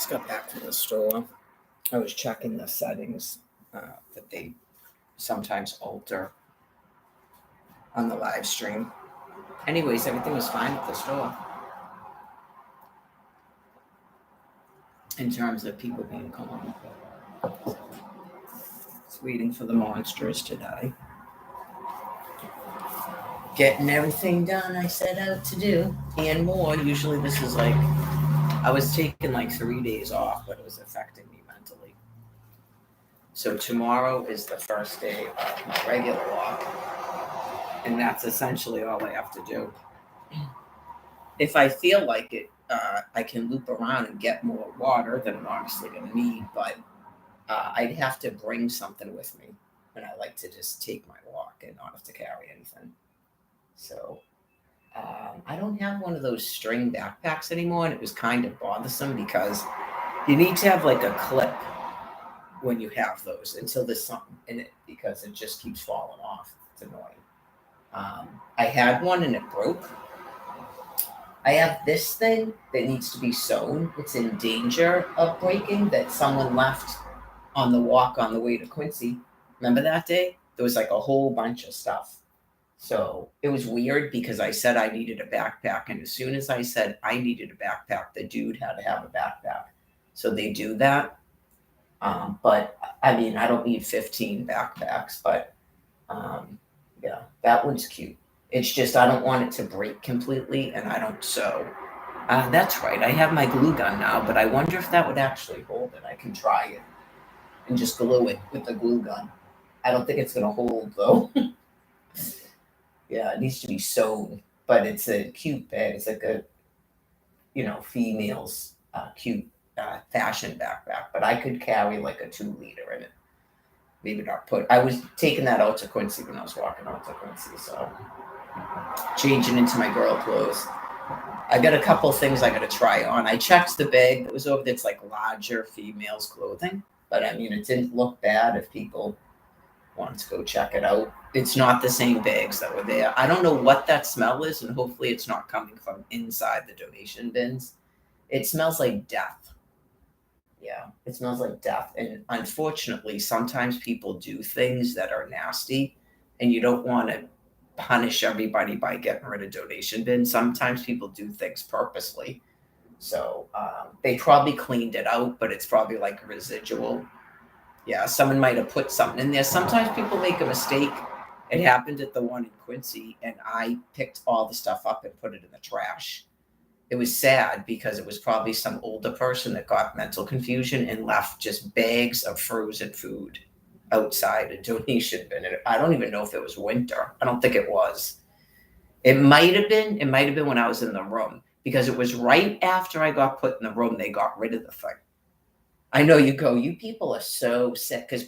got back from the store. I was checking the settings that they sometimes alter on the live stream. Anyways, everything was fine at the store in terms of people being calm. It's waiting for the monsters to die. Getting everything done I set out to do and more. Usually this is like, I was taking like 3 days off, but it was affecting me mentally. So tomorrow is the first day of my regular walk, and that's essentially all I have to do. If I feel like it, I can loop around and get more water than I'm obviously going to need, but I'd have to bring something with me, and I like to just take my walk and not have to carry anything. So I don't have one of those string backpacks anymore, and it was kind of bothersome because you need to have like a clip when you have those until there's something in it, because it just keeps falling off. It's annoying. I had one and it broke. I have this thing that needs to be sewn. It's in danger of breaking, that someone left on the walk on the way to Quincy. Remember that day? There was like a whole bunch of stuff. So it was weird because I said I needed a backpack. And as soon as I said I needed a backpack, the dude had to have a backpack. So they do that. But I mean, I don't need 15 backpacks, but yeah, that one's cute. It's just, I don't want it to break completely, and I don't sew. That's right. I have my glue gun now, but I wonder if that would actually hold it. I can try it and just glue it with the glue gun. I don't think it's going to hold, though. Yeah, it needs to be sewn, but it's a cute bag. It's like a, female's cute fashion backpack, but I could carry like a 2-liter in it. Maybe not I was taking that out to Quincy when I was walking out to Quincy, so changing into my girl clothes. I got a couple things I got to try on. I checked the bag that was over there. It's like larger females clothing, but I mean, it didn't look bad if people wanted to go check it out. It's not the same bags that were there. I don't know what that smell is, and hopefully it's not coming from inside the donation bins. It smells like death. Yeah, it smells like death. And unfortunately, sometimes people do things that are nasty, and you don't want to punish everybody by getting rid of donation bins. Sometimes people do things purposely. So they probably cleaned it out, but it's probably like residual. Yeah, someone might have put something in there. Sometimes people make a mistake. It happened at the one in Quincy, and I picked all the stuff up and put it in the trash. It was sad because it was probably some older person that got mental confusion and left just bags of frozen food outside a donation bin. And I don't even know if it was winter. I don't think it was. It might have been when I was in the room, because it was right after I got put in the room, they got rid of the thing. I know you people are so sick, because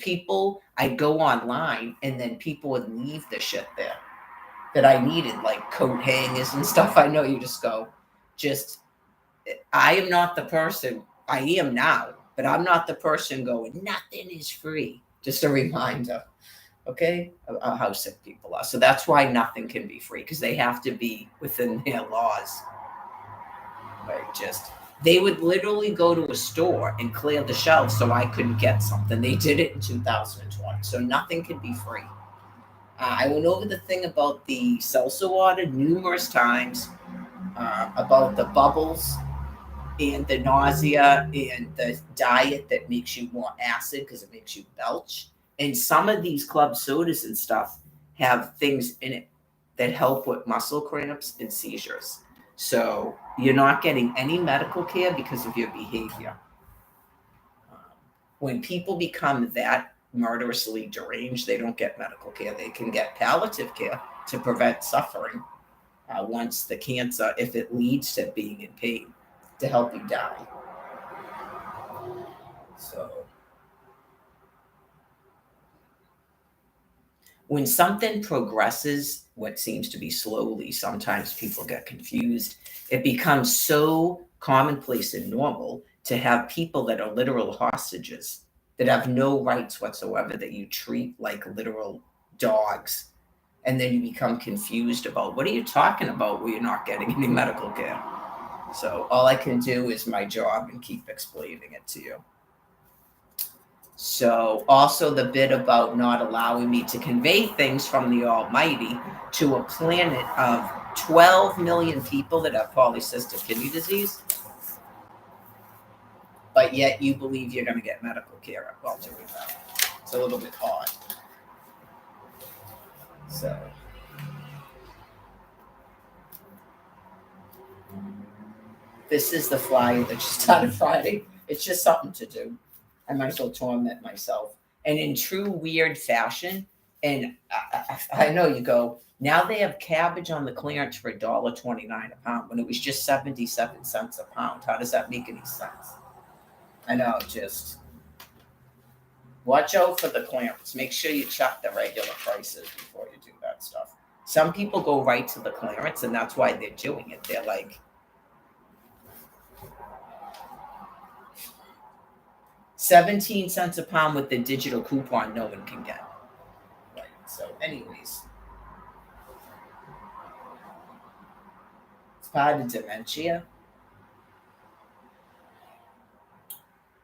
I'd go online and then people would leave the shit there that I needed, like coat hangers and stuff. I know you just go, I am not the person, I am now, but I'm not the person going, nothing is free. Just a reminder, okay, of how sick people are. So that's why nothing can be free, because they have to be within their laws. Right, they would literally go to a store and clear the shelves so I couldn't get something. They did it in 2020, so nothing can be free. I went over the thing about the seltzer water numerous times, about the bubbles and the nausea and the diet that makes you more acid because it makes you belch. And some of these club sodas and stuff have things in it that help with muscle cramps and seizures. So you're not getting any medical care because of your behavior. When people become that murderously deranged, they don't get medical care. They can get palliative care to prevent suffering once the cancer, if it leads to being in pain, to help you die. So when something progresses, what seems to be slowly, sometimes people get confused. It becomes so commonplace and normal to have people that are literal hostages, that have no rights whatsoever, that you treat like literal dogs. And then you become confused about, what are you talking about where you're not getting any medical care? So all I can do is my job and keep explaining it to you. So also the bit about not allowing me to convey things from the Almighty to a planet of 12 million people that have polycystic kidney disease, but yet you believe you're going to get medical care while doing that. It's a little bit odd. So this is the flyer that just started Friday. It's just something to do. I might as well torment myself. And in true weird fashion, and I know you go, now they have cabbage on the clearance for $1.29 a pound when it was just 77 cents a pound. How does that make any sense? I know, just watch out for the clearance. Make sure you check the regular prices before you do that stuff. Some people go right to the clearance, and that's why they're doing it. They're like, 17 cents a pound with the digital coupon no one can get. Right. So, anyways, it's part of dementia.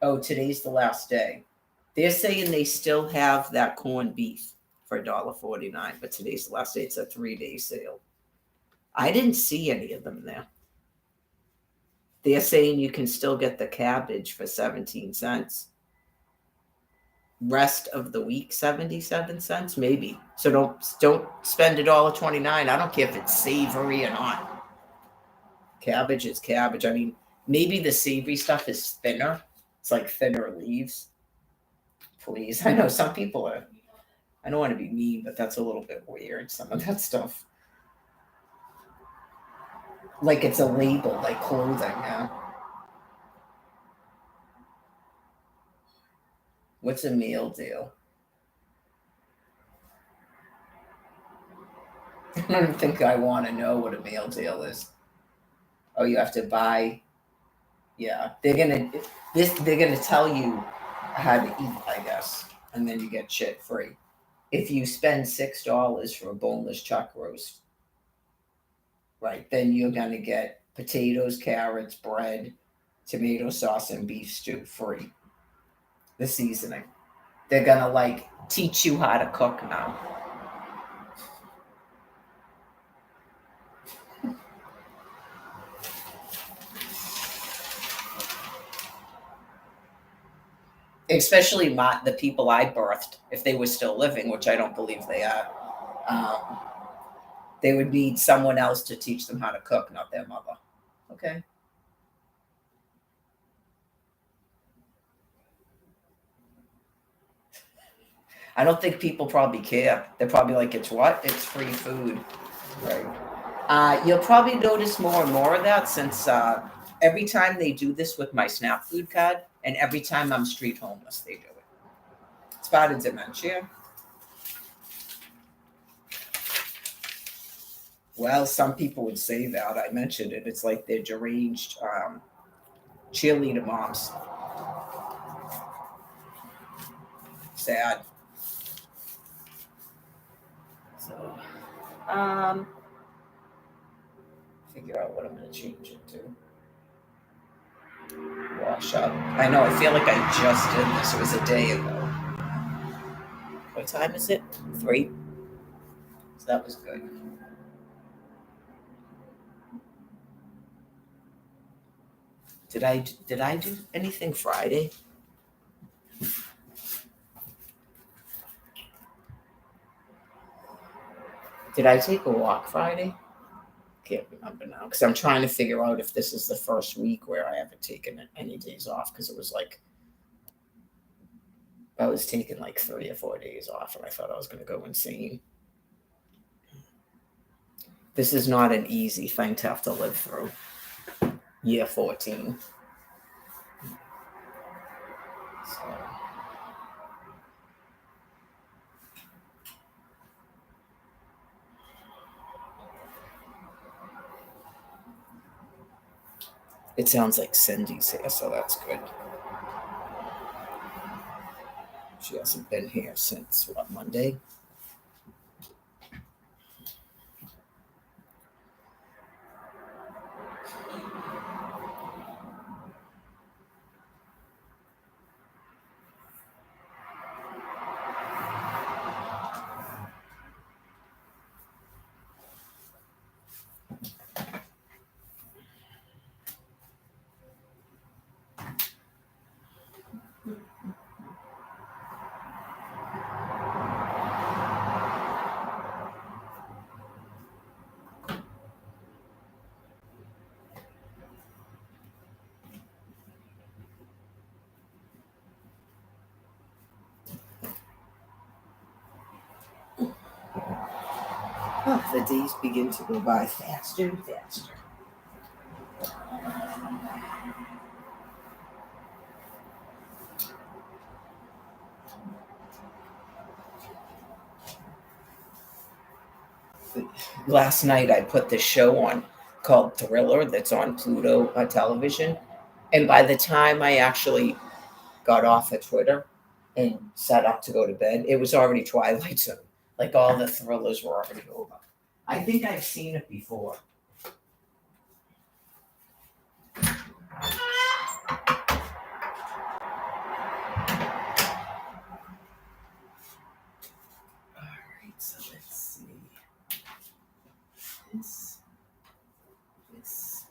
Oh, today's the last day. They're saying they still have that corned beef for $1.49, but today's the last day. It's a 3-day sale. I didn't see any of them there. They're saying you can still get the cabbage for 17 cents. Rest of the week, 77 cents, maybe. So don't spend $1.29. I don't care if it's savory or not. Cabbage is cabbage. I mean, maybe the savory stuff is thinner. It's like thinner leaves. Please. I know some people are, I don't want to be mean, but that's a little bit weird, some of that stuff. Like it's a label, like clothing, yeah. What's a meal deal? I don't think I want to know what a meal deal is. Oh, you have to buy. Yeah, they're gonna tell you how to eat, I guess, and then you get shit free. If you spend $6 for a boneless chuck roast, right, then you're gonna get potatoes, carrots, bread, tomato sauce, and beef stew free. The seasoning. They're gonna like teach you how to cook now. Especially the people I birthed, if they were still living, which I don't believe they are, they would need someone else to teach them how to cook, not their mother. Okay. I don't think people probably care. They're probably like, it's what? It's free food. Right. You'll probably notice more and more of that since every time they do this with my SNAP food card, and every time I'm street homeless, they do it. It's part of dementia. Well, some people would say that. I mentioned it. It's like they're deranged cheerleader moms. Sad. So, figure out what I'm going to change it to. Wash up. I know. I feel like I just did this. It was a day ago. What time is it? 3. So that was good. Did I do anything Friday? Did I take a walk Friday? Can't remember now because I'm trying to figure out if this is the first week where I haven't taken any days off because it was like I was taking like 3 or 4 days off and I thought I was going to go insane. This is not an easy thing to have to live through. Year 14. So. It sounds like Cindy's here, so that's good. She hasn't been here since, what, Monday? Oh, the days begin to go by faster and faster. Last night I put this show on called Thriller that's on Pluto television. And by the time I actually got off of Twitter and set up to go to bed, it was already Twilight Zone. Like all the thrillers were already over. I think I've seen it before. Alright, so let's see. This, this.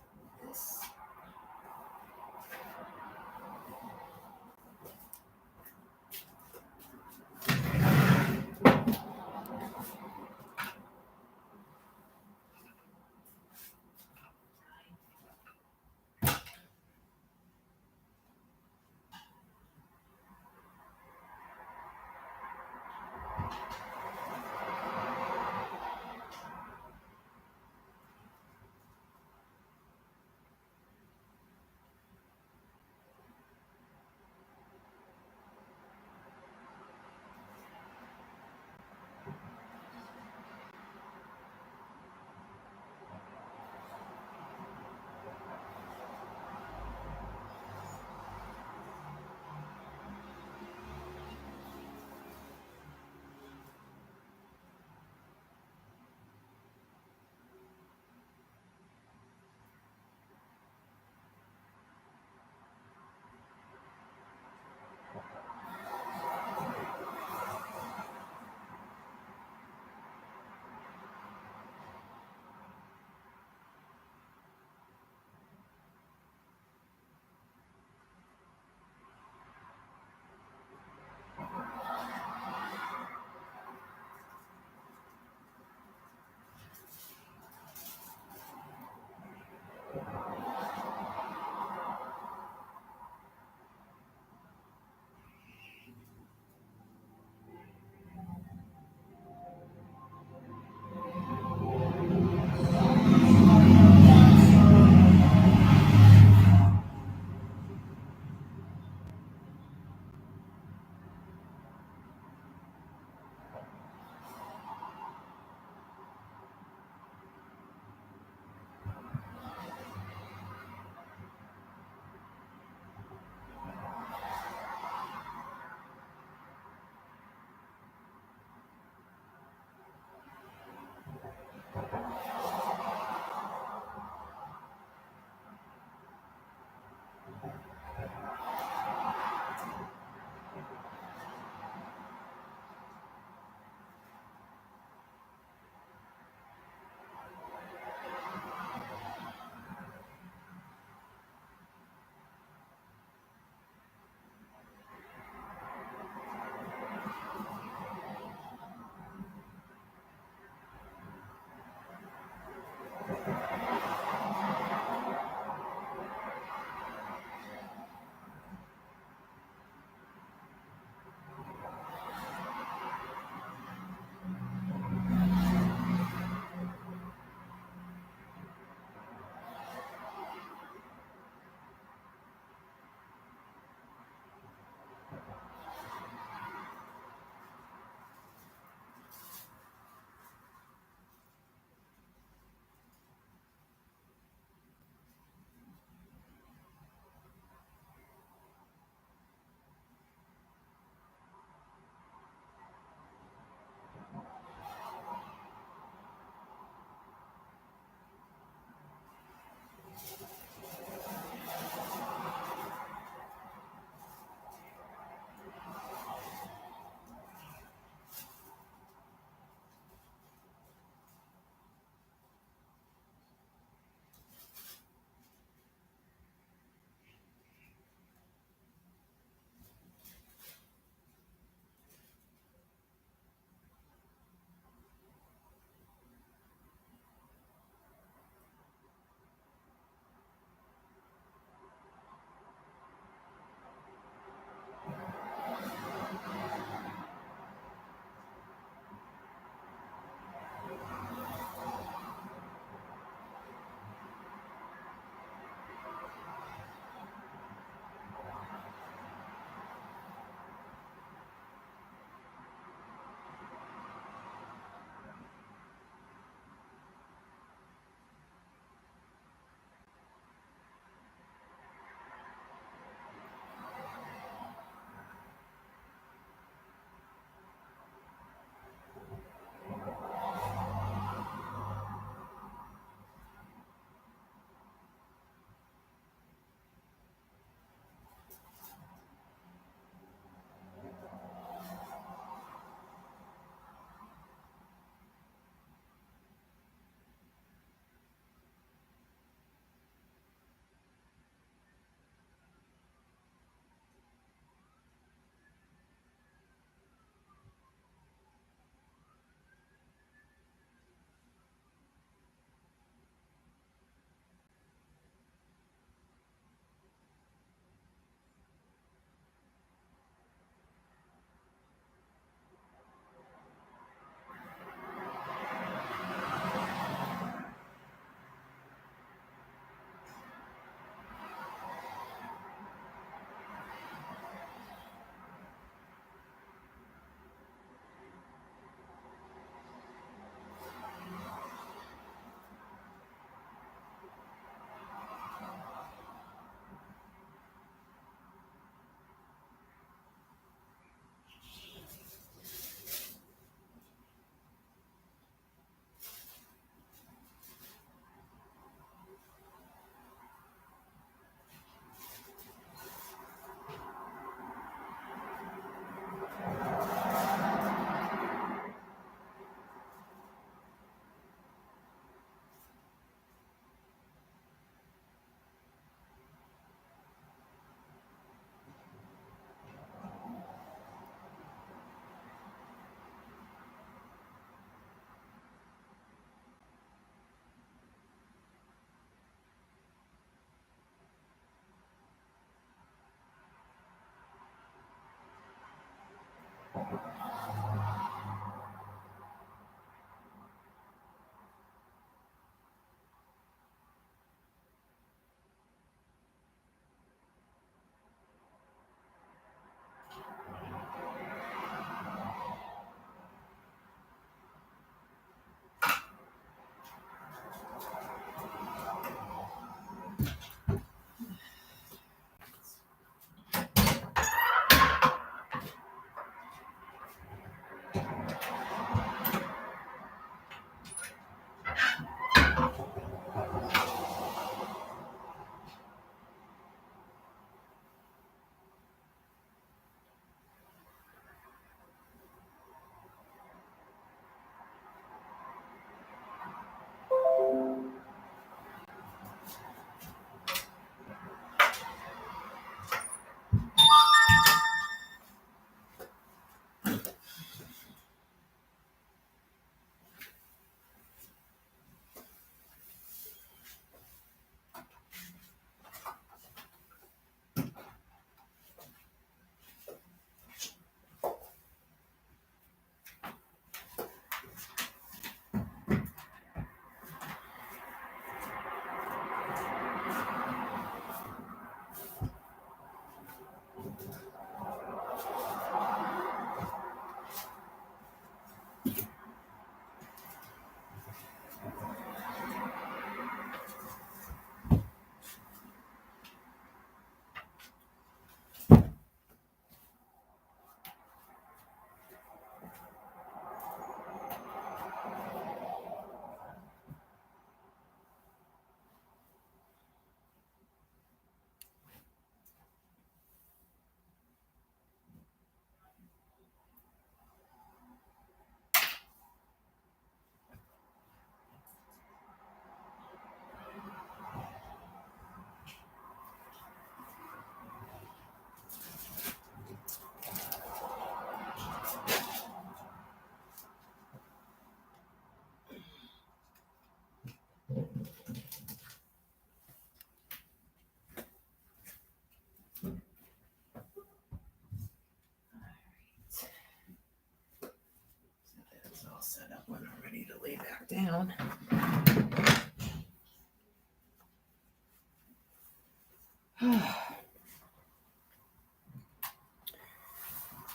That's all set up when I'm ready to lay back down.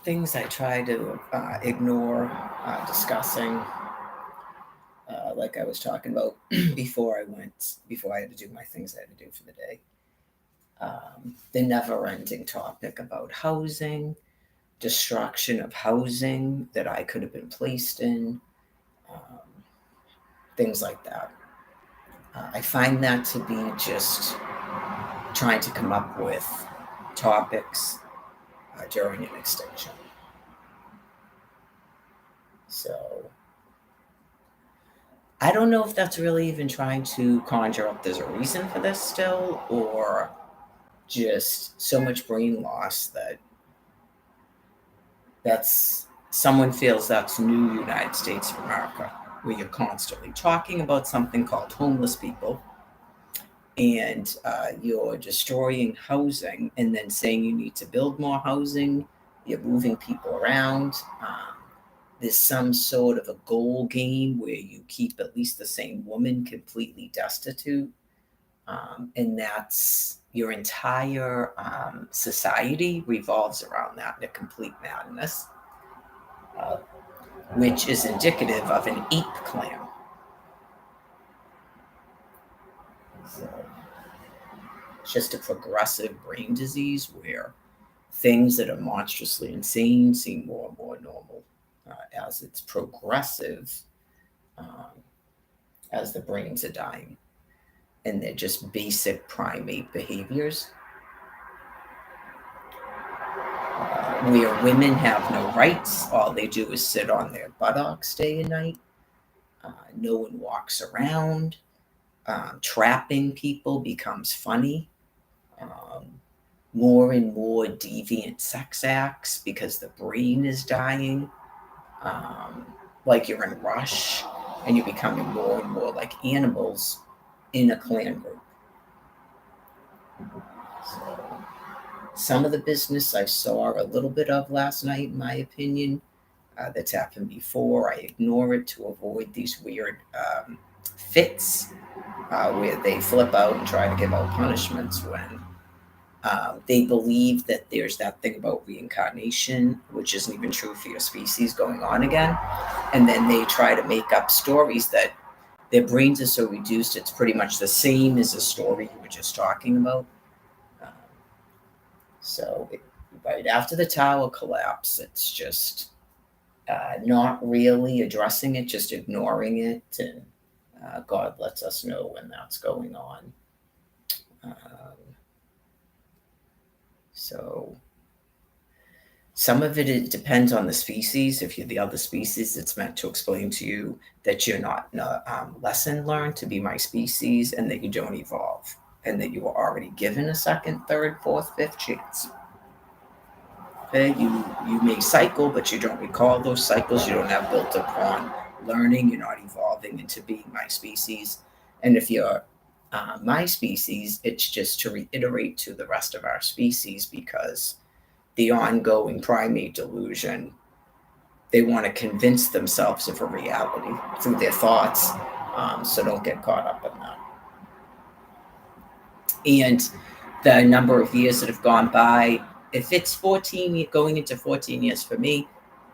Things I try to ignore discussing, like I was talking about before I had to do my things I had to do for the day. The never ending topic about housing, destruction of housing that I could have been placed in, things like that. I find that to be just trying to come up with topics during an extinction. So I don't know if that's really even trying to conjure up there's a reason for this still, or just so much brain loss that's someone feels that's new United States of America, where you're constantly talking about something called homeless people, and you're destroying housing and then saying you need to build more housing. You're moving people around. There's some sort of a goal game where you keep at least the same woman completely destitute. And that's your entire society revolves around that in a complete madness, which is indicative of an ape clan. So it's just a progressive brain disease where things that are monstrously insane seem more and more normal as it's progressive, as the brains are dying. And they're just basic primate behaviors where women have no rights. All they do is sit on their buttocks day and night. No one walks around. Trapping people becomes funny. More and more deviant sex acts because the brain is dying. Like you're in Rush and you're becoming more and more like animals in a clan group. So Some of the business I saw a little bit of last night, in my opinion. That's happened before. I ignore it to avoid these weird fits where they flip out and try to give out punishments when they believe that there's that thing about reincarnation, which isn't even true for your species going on again. And then they try to make up stories that their brains are so reduced, it's pretty much the same as the story you were just talking about. So, right after the tower collapse, it's just not really addressing it, just ignoring it. And God lets us know when that's going on. So some of it depends on the species. If you're the other species, it's meant to explain to you that you're not lesson learned to be my species and that you don't evolve and that you were already given a second, third, fourth, fifth chance. Okay, you may cycle, but you don't recall those cycles. You don't have built upon learning. You're not evolving into being my species. And if you're my species, it's just to reiterate to the rest of our species because the ongoing primate delusion, they want to convince themselves of a reality through their thoughts. So don't get caught up in that. And the number of years that have gone by, if it's 14, going into 14 years for me,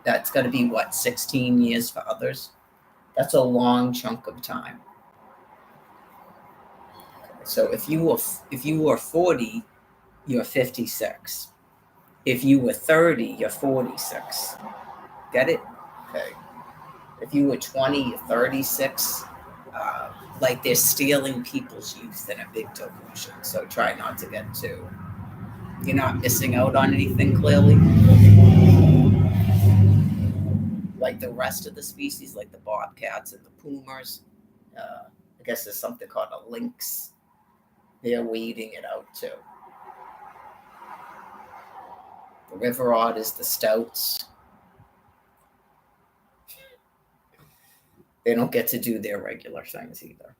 that's going to be what, 16 years for others? That's a long chunk of time. So if you were 40, you're 56. If you were 30, you're 46. Get it? Okay. If you were 20, you're 36. Like they're stealing people's youth in a big delusion. So try not to get too. You're not missing out on anything clearly. Like the rest of the species, like the bobcats and the pumas. I guess there's something called a lynx. They're weeding it out too. The river otters, the stouts. They don't get to do their regular things either.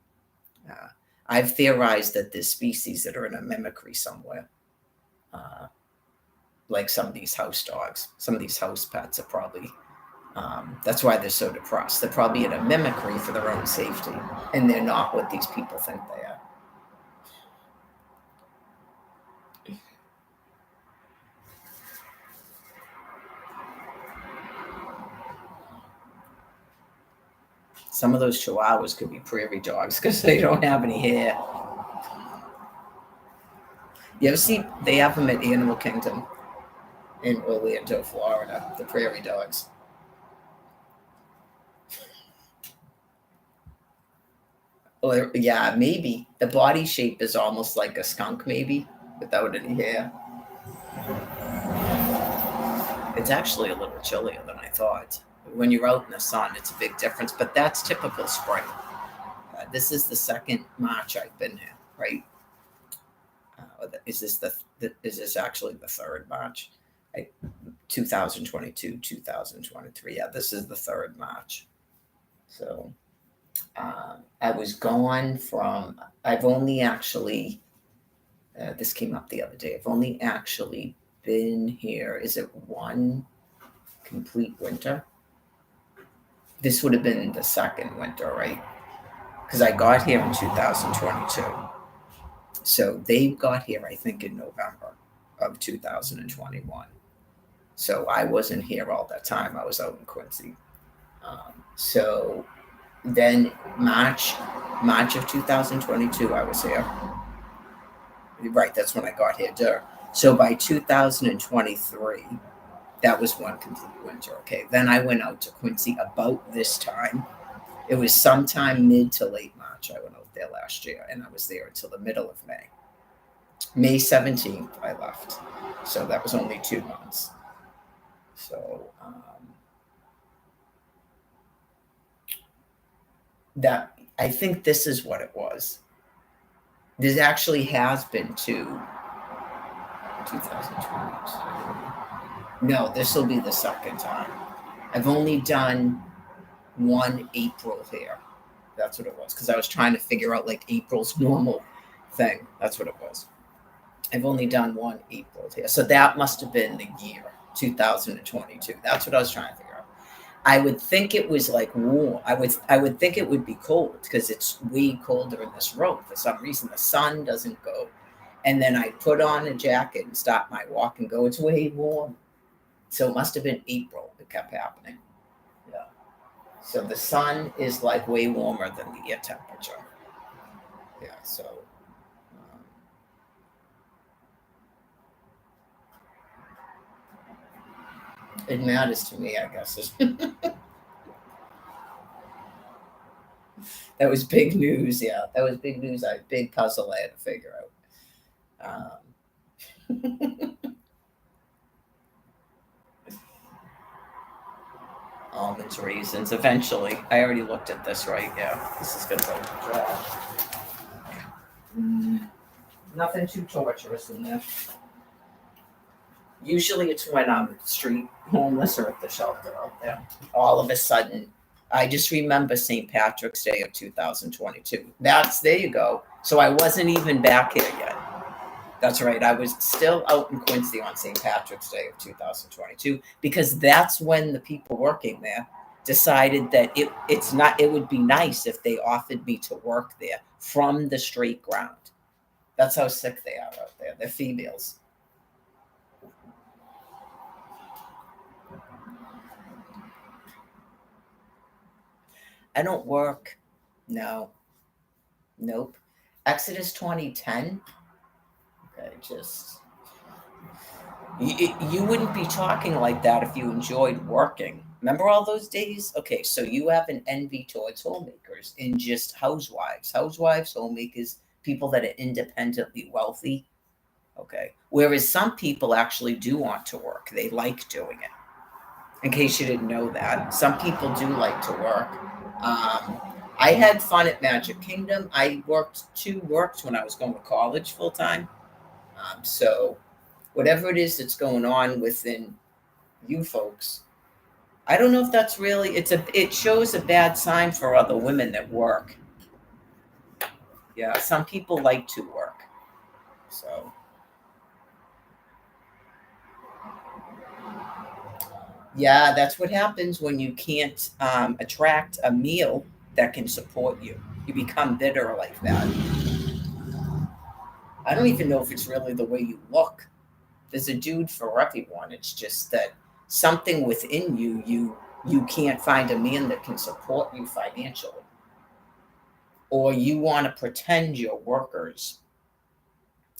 I've theorized that there's species that are in a mimicry somewhere. Like some of these house dogs, some of these house pets are probably, that's why they're so depressed. They're probably in a mimicry for their own safety, and they're not what these people think they are. Some of those chihuahuas could be prairie dogs because they don't have any hair. You ever see, they have them at Animal Kingdom in Orlando, Florida, the prairie dogs. Or, yeah, maybe. The body shape is almost like a skunk, maybe, without any hair. It's actually a little chillier than I thought. When you're out in the sun, it's a big difference, but that's typical spring. This is the second March I've been here, right? Is this actually the third March? 2022, 2023. Yeah, this is the third March. So I was gone from, I've only actually, this came up the other day, I've only actually been here, is it one complete winter? This would have been the second winter, right? Because I got here in 2022. So they got here, I think, in November of 2021. So I wasn't here all that time. I was out in Quincy. So then March of 2022, I was here. Right, that's when I got here. So by 2023, that was one complete winter. Okay, then I went out to Quincy about this time. It was sometime mid to late March. I went out there last year, and I was there until the middle of May. May 17th, I left. So that was only 2 months. So that, I think this is what it was. This actually has been 2022. No, this will be the second time. I've only done one April here. That's what it was. Because I was trying to figure out like April's normal thing. That's what it was. I've only done one April here. So that must have been the year 2022. That's what I was trying to figure out. I would think it was like warm. I would think it would be cold because it's way colder in this room. For some reason the sun doesn't go. And then I put on a jacket and stop my walk and go, it's way warm. So it must have been April. It kept happening. Yeah. So the sun is like way warmer than the air temperature. Yeah. So um, it matters to me, I guess. That was big news. Yeah, that was big news. Big puzzle I had to figure out. Almonds, raisins. Eventually, I already looked at this. Right? Yeah, this is gonna go dry. Nothing too torturous in there. Usually, it's when I'm street homeless or at the shelter out there. All of a sudden, I just remember St. Patrick's Day of 2022. There you go. So I wasn't even back here yet. That's right. I was still out in Quincy on St. Patrick's Day of 2022 because that's when the people working there decided that it would be nice if they offered me to work there from the straight ground. That's how sick they are out there. They're females. I don't work. No. Nope. Exodus 2010. Okay, just you wouldn't be talking like that if you enjoyed working. Remember all those days? Okay, so you have an envy towards homemakers and just housewives, homemakers, people that are independently wealthy. Okay, whereas some people actually do want to work; they like doing it. In case you didn't know that, some people do like to work. I had fun at Magic Kingdom. I worked when I was going to college full time. So whatever it is that's going on within you folks, I don't know if that's really it shows a bad sign for other women that work. Yeah, some people like to work. So yeah, that's what happens when you can't attract a meal that can support you. You become bitter like that. I don't even know if it's really the way you look. There's a dude for everyone. It's just that something within you can't find a man that can support you financially, or you want to pretend you're workers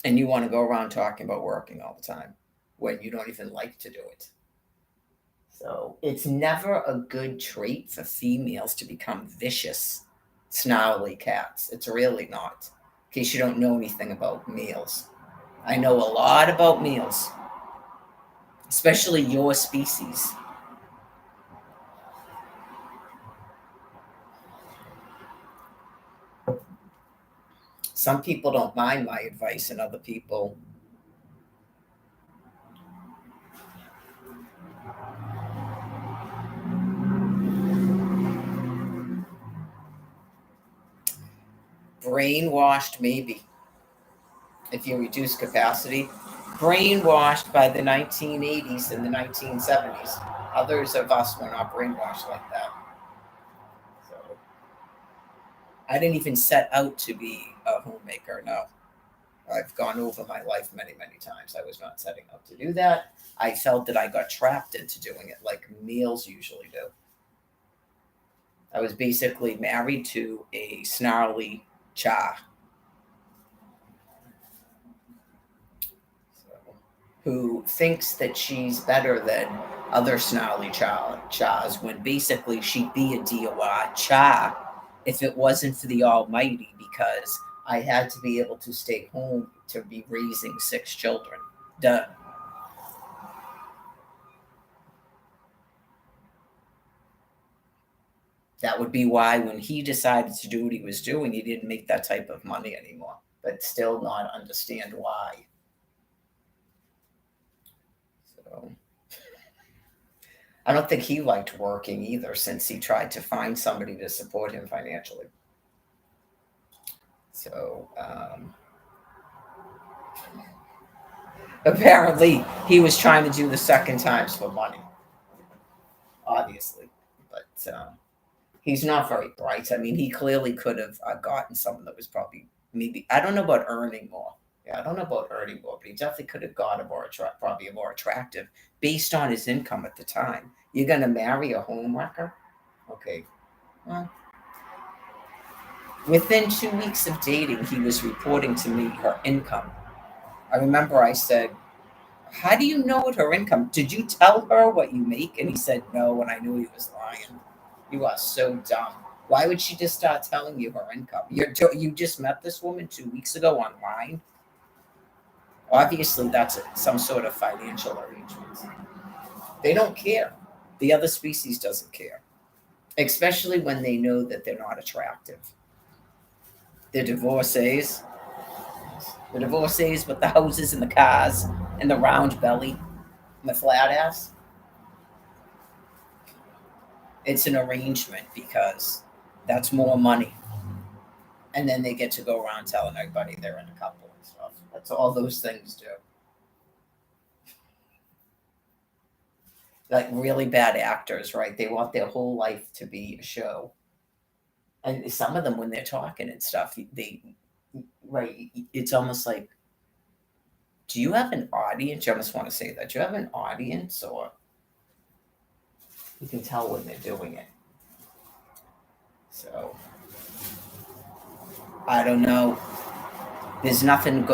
and you want to go around talking about working all the time when you don't even like to do it. So it's never a good trait for females to become vicious, snarly cats. It's really not. In case you don't know anything about males, I know a lot about males, especially your species. Some people don't mind my advice, and other people. Brainwashed, maybe, if you reduce capacity. Brainwashed by the 1980s and the 1970s. Others of us were not brainwashed like that. So I didn't even set out to be a homemaker. No, I've gone over my life many, many times. I was not setting out to do that. I felt that I got trapped into doing it like males usually do. I was basically married to a snarly cha, who thinks that she's better than other snarly chas when basically she'd be a DOI cha if it wasn't for the Almighty, because I had to be able to stay home to be raising 6 children. Duh. That would be why when he decided to do what he was doing, he didn't make that type of money anymore, but still not understand why. So I don't think he liked working either, since he tried to find somebody to support him financially. So Apparently, he was trying to do the second times for money, obviously. But he's not very bright. I mean, he clearly could have gotten someone that was probably maybe, I don't know about earning more. Yeah, I don't know about earning more, but he definitely could have got a more probably a more attractive based on his income at the time. You're going to marry a home wrecker? Okay. Well, within 2 weeks of dating, he was reporting to me her income. I remember I said, how do you know what her income? Did you tell her what you make? And he said no, and I knew he was lying. You are so dumb. Why would she just start telling you her income? You just met this woman 2 weeks ago online. Obviously, that's some sort of financial arrangement. They don't care. The other species doesn't care, especially when they know that they're not attractive. They're divorcees. The divorcees with the houses and the cars and the round belly and the flat ass. It's an arrangement because that's more money. And then they get to go around telling everybody they're in a couple and stuff. That's all those things do. Like really bad actors, right? They want their whole life to be a show. And some of them, when they're talking and stuff, right, it's almost like, do you have an audience? You almost want to say that. Do you have an audience? Or you can tell when they're doing it. So I don't know. There's nothing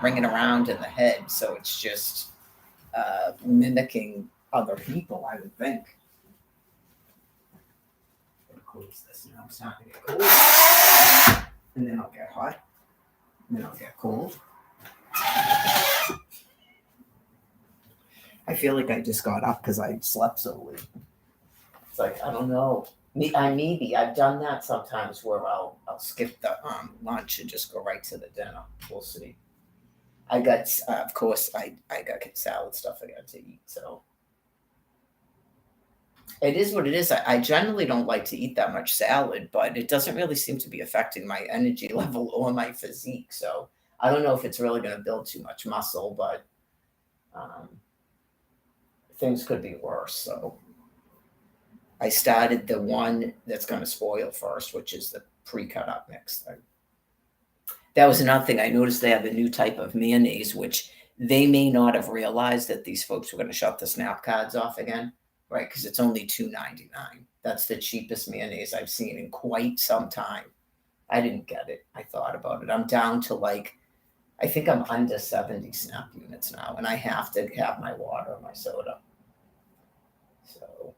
ringing around in the head, so it's just mimicking other people, I would think. How cool is this now? It's not gonna get cold, and then I'll get hot, and then I'll get cold. I feel like I just got up because I slept so late. It's like, I don't know. I've done that sometimes where I'll skip the lunch and just go right to the dinner. We'll see. I got, of course, I got salad stuff I got to eat. So it is what it is. I generally don't like to eat that much salad, but it doesn't really seem to be affecting my energy level or my physique. So I don't know if it's really going to build too much muscle, but things could be worse. So I started the one that's going to spoil first, which is the pre-cut up mix thing. That was another thing. I noticed they have a new type of mayonnaise, which they may not have realized that these folks were going to shut the snap cards off again, right? Because it's only $2.99. That's the cheapest mayonnaise I've seen in quite some time. I didn't get it. I thought about it. I'm down to I think I'm under 70 snap units now, and I have to have my water and my soda. So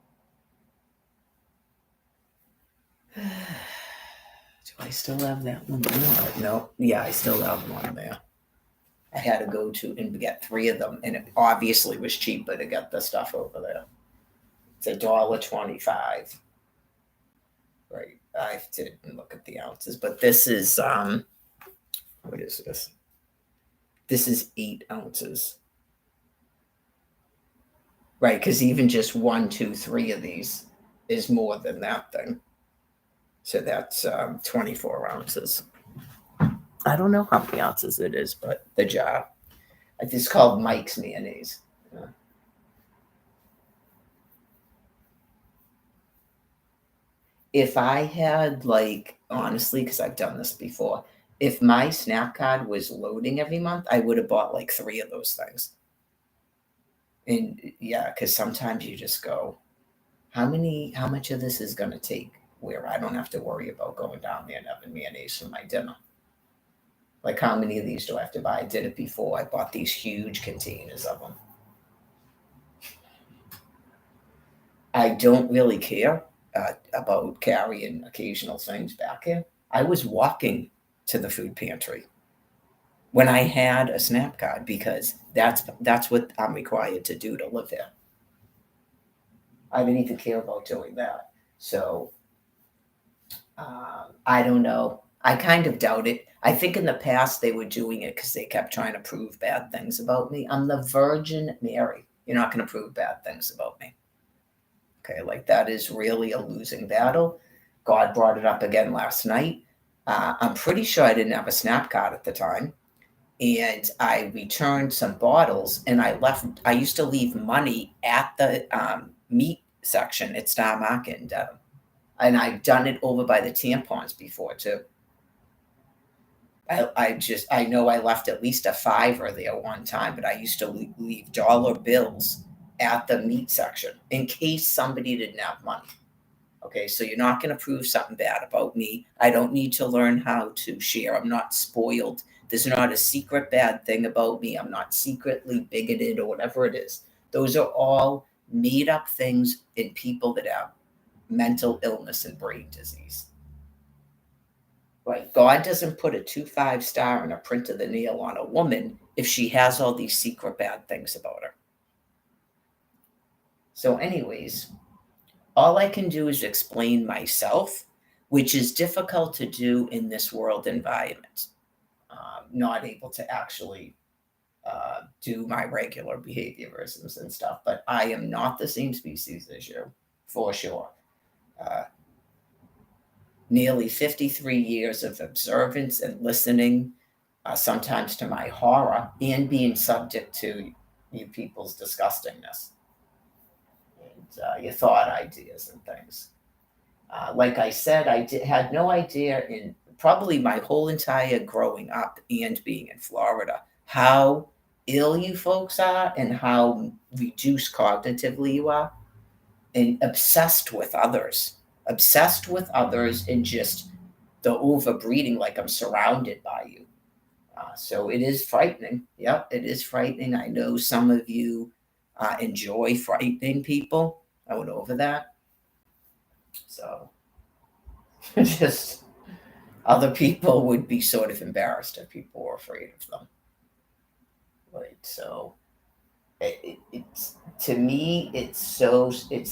do I still have that one? No. Yeah, I still have one there. I had to go to and get 3 of them, and it obviously was cheaper to get the stuff over there. It's $1.25. Right. I didn't look at the ounces, but this is what is this? This is 8 ounces. Right, because even just 1, 2, 3 of these is more than that thing. So that's 24 ounces. I don't know how many ounces it is, but the jar. It's called Mike's Mayonnaise. Yeah. If I had, honestly, because I've done this before, if my Snap card was loading every month, I would have bought 3 of those things. And yeah, because sometimes you just go, how much of this is going to take where I don't have to worry about going down there and having mayonnaise for my dinner? How many of these do I have to buy? I did it before. I bought these huge containers of them. I don't really care about carrying occasional things back here. I was walking to the food pantry when I had a Snap card because that's what I'm required to do to live here. I didn't even care about doing that. So I don't know. I kind of doubt it. I think in the past they were doing it because they kept trying to prove bad things about me. I'm the Virgin Mary. You're not going to prove bad things about me. Okay, that is really a losing battle. God brought it up again last night. I'm pretty sure I didn't have a Snap card at the time. and I returned some bottles, and I used to leave money at the meat section at Star Market in Dedham. And I've done it over by the tampons before too. I know I left at least a fiver there one time, but I used to leave dollar bills at the meat section in case somebody didn't have money. Okay, so you're not going to prove something bad about me. I don't need to learn how to share. I'm not spoiled. There's not a secret bad thing about me. I'm not secretly bigoted or whatever it is. Those are all made up things in people that have mental illness and brain disease. Right? God doesn't put a 2 5 star and a print of the nail on a woman if she has all these secret bad things about her. So, anyways, all I can do is explain myself, which is difficult to do in this world environment. Not able to actually do my regular behaviorisms and stuff, but I am not the same species as you, for sure. Nearly 53 years of observance and listening, sometimes to my horror, and being subject to you people's disgustingness and your thought ideas and things. Like I said, had no idea in probably my whole entire growing up and being in Florida how ill you folks are and how reduced cognitively you are, and obsessed with others, and just the overbreeding, like I'm surrounded by you. So it is frightening. Yep, it is frightening. I know some of you enjoy frightening people. I went over that. So just other people would be sort of embarrassed if people were afraid of them. Right. So it's to me, it's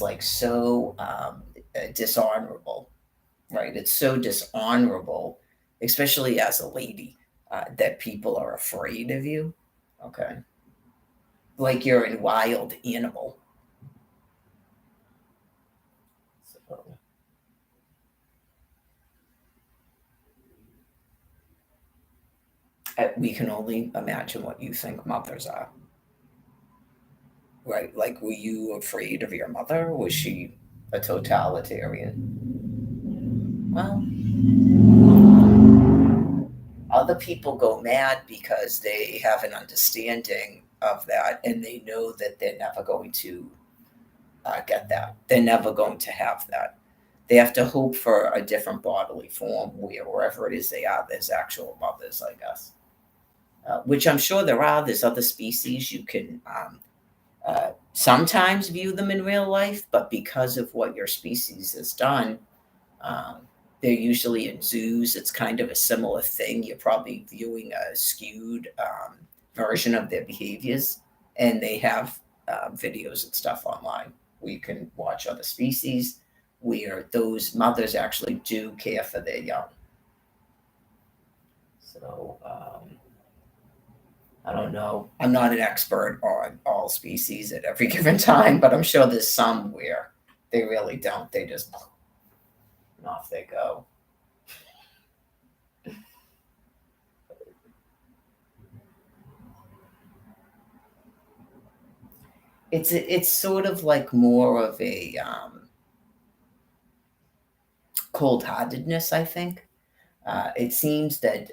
like so dishonorable, right? It's so dishonorable, especially as a lady, that people are afraid of you. Okay. Like you're a wild animal. So, we can only imagine what you think mothers are. Right? Like, were you afraid of your mother? Was she a totalitarian? Well, other people go mad because they have an understanding of that and they know that they're never going to get that. They're never going to have that. They have to hope for a different bodily form where wherever it is they are, there's actual mothers, I guess. Which I'm sure there are. There's other species you can sometimes view them in real life, but because of what your species has done, um, they're usually in zoos. It's kind of a similar thing. You're probably viewing a skewed version of their behaviors, and they have videos and stuff online where you can watch other species where those mothers actually do care for their young. So, I don't know. I'm not an expert on all species at every given time, but I'm sure there's some where they really don't. They just off they go. It's sort of like more of a cold-heartedness, I think. It seems that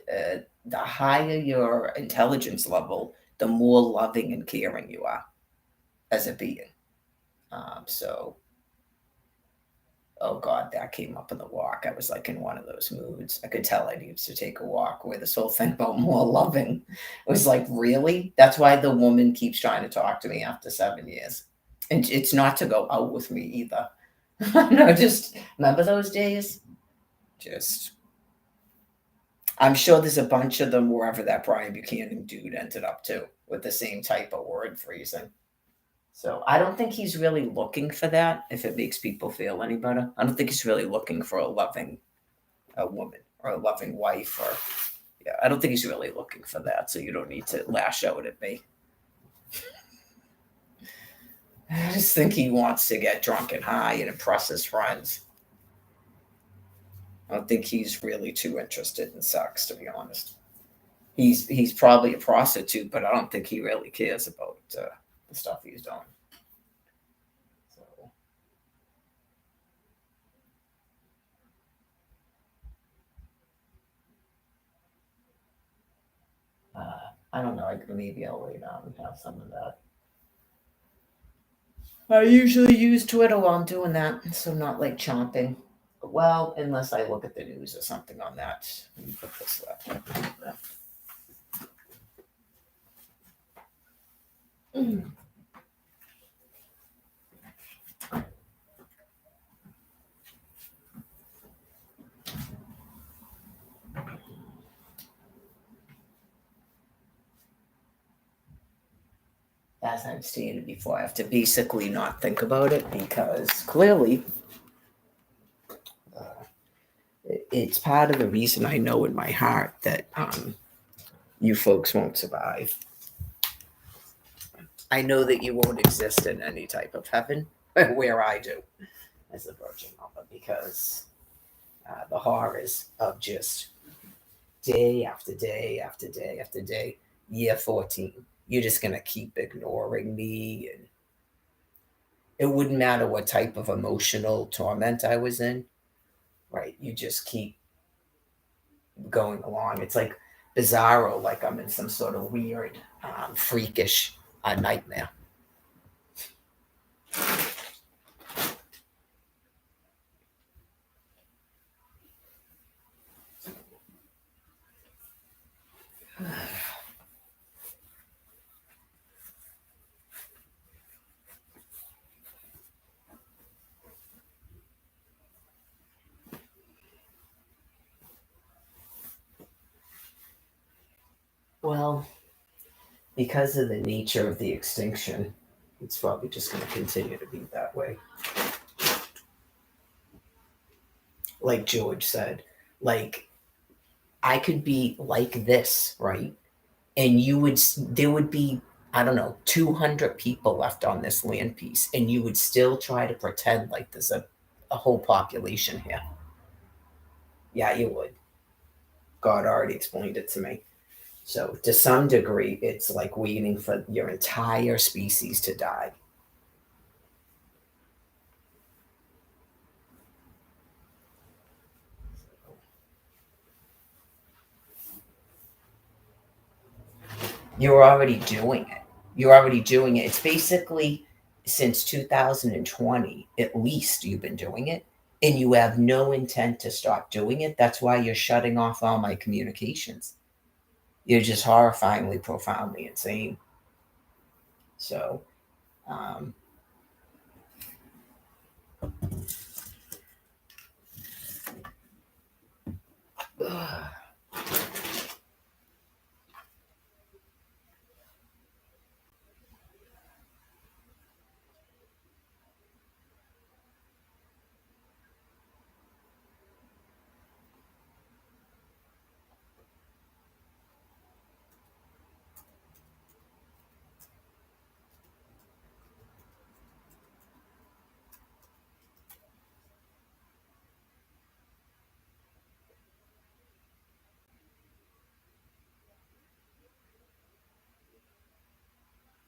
the higher your intelligence level, the more loving and caring you are as a being. So, oh God, that came up in the walk. I was like in one of those moods. I could tell I needed to take a walk where this whole thing about more loving was like, really? That's why the woman keeps trying to talk to me after 7 years. And it's not to go out with me either. No, just remember those days? Just, I'm sure there's a bunch of them wherever that Brian Buchanan dude ended up too, with the same type of word phrasing. So I don't think he's really looking for that, if it makes people feel any better. I don't think he's really looking for a loving woman or a loving wife, or yeah, I don't think he's really looking for that. So you don't need to lash out at me. I just think he wants to get drunk and high and impress his friends. I don't think he's really too interested in sex, to be honest. He's probably a prostitute, but I don't think he really cares about the stuff he's doing. So, I don't know. Maybe I'll lay down and have some of that. I usually use Twitter while I'm doing that, so not like chomping. Well, unless I look at the news or something on that. Let me put this laptop. As I've stated before, I have to basically not think about it because clearly it's part of the reason I know in my heart that you folks won't survive. I know that you won't exist in any type of heaven where I do as a Virgin Mother because the horrors of just day after day after day after day, year 14, you're just going to keep ignoring me. And it wouldn't matter what type of emotional torment I was in, right? You just keep going along. It's like bizarro, like I'm in some sort of weird, freakish nightmare. Well, because of the nature of the extinction, it's probably just going to continue to be that way. Like George said, like I could be like this, right? And there would be, I don't know, 200 people left on this land piece, and you would still try to pretend like there's a whole population here. Yeah, you would. God already explained it to me. So, to some degree, it's like waiting for your entire species to die. You're already doing it. You're already doing it. It's basically since 2020, at least you've been doing it, and you have no intent to stop doing it. That's why you're shutting off all my communications. You're just horrifyingly, profoundly insane. So, um,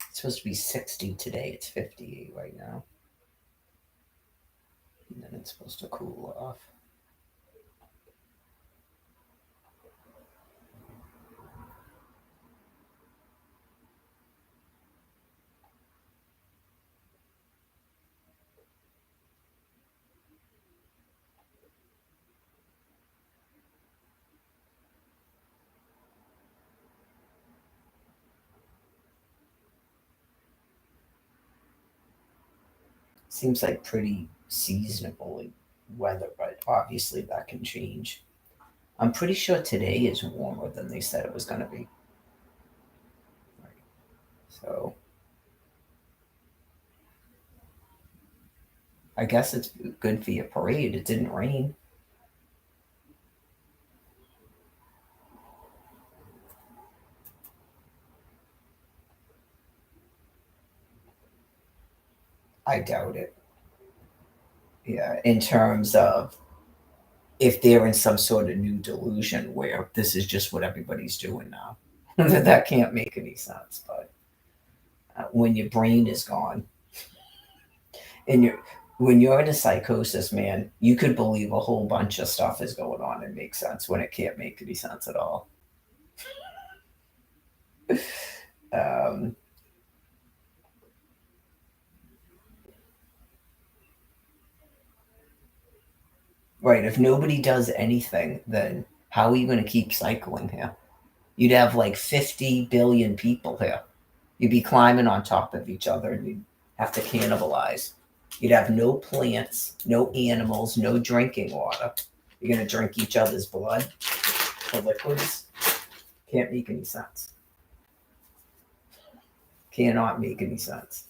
it's supposed to be 60 today. It's 58 right now. And then it's supposed to cool off. Seems like pretty seasonable weather, but obviously that can change. I'm pretty sure today is warmer than they said it was going to be. So I guess it's good for your parade. It didn't rain. I doubt it. Yeah, in terms of if they're in some sort of new delusion where this is just what everybody's doing now. That can't make any sense. But when your brain is gone and when you're in a psychosis, man, you could believe a whole bunch of stuff is going on and make sense when it can't make any sense at all. Um, right. If nobody does anything, then how are you going to keep cycling here? You'd have like 50 billion people here. You'd be climbing on top of each other and you'd have to cannibalize. You'd have no plants, no animals, no drinking water. You're going to drink each other's blood or liquids. Can't make any sense. Cannot make any sense.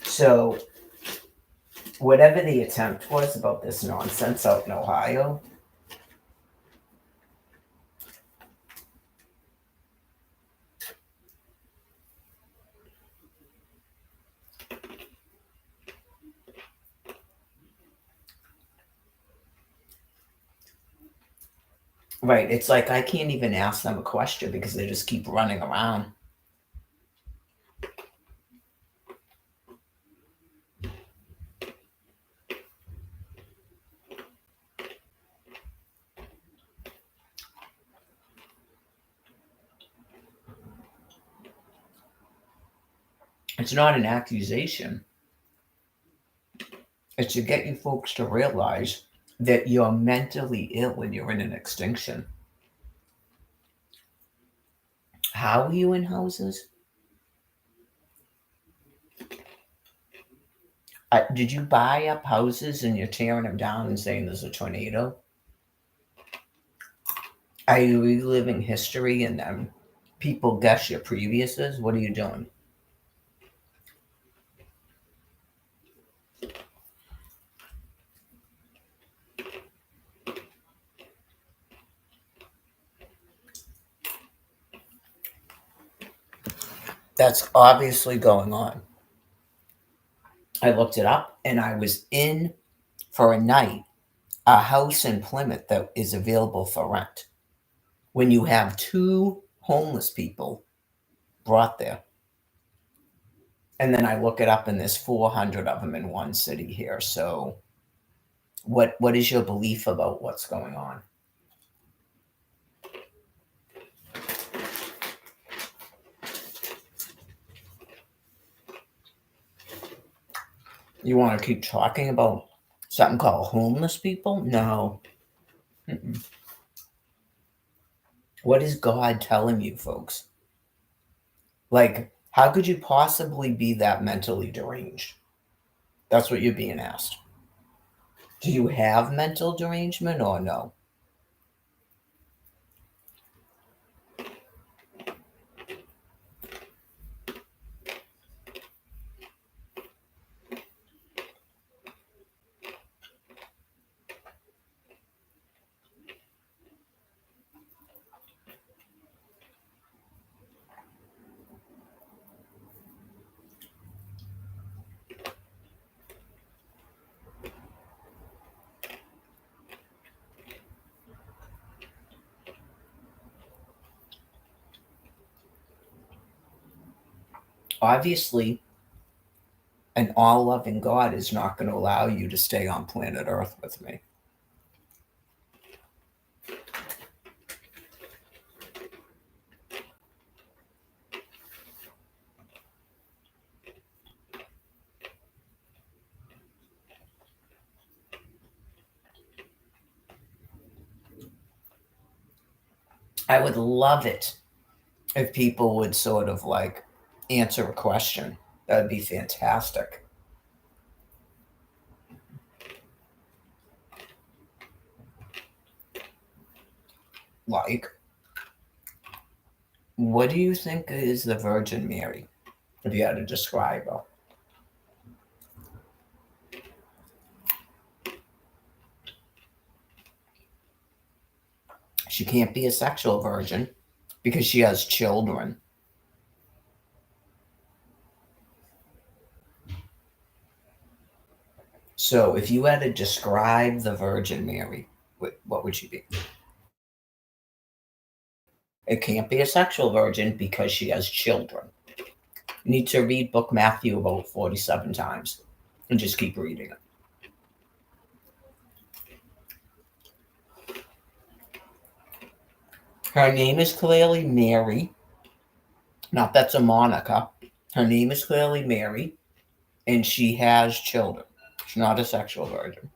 So, whatever the attempt was about this nonsense out in Ohio, right, it's like I can't even ask them a question because they just keep running around. It's not an accusation. It's to get you folks to realize that you're mentally ill and you're in an extinction. How are you in houses? Did you buy up houses and you're tearing them down and saying there's a tornado? Are you reliving history and people guess your previous's? What are you doing? That's obviously going on. I looked it up and I was in for a night a house in Plymouth that is available for rent when you have two homeless people brought there. And then I look it up and there's 400 of them in one city here. So what is your belief about what's going on? You want to keep talking about something called homeless people? No. Mm-mm. What is God telling you, folks? Like, how could you possibly be that mentally deranged? That's what you're being asked. Do you have mental derangement or no? Obviously, an all loving God is not going to allow you to stay on planet Earth with me. I would love it if people would sort of like answer a question. That would be fantastic. Like, what do you think is the Virgin Mary? If you had to describe her. She can't be a sexual virgin because she has children. So if you had to describe the Virgin Mary, What would she be? It can't be a sexual virgin because she has children. You need to read book Matthew about 47 times and just keep reading it. Her name is clearly Mary. Not that's a Monica. Her name is clearly Mary, and she has children. She's not a sexual virgin.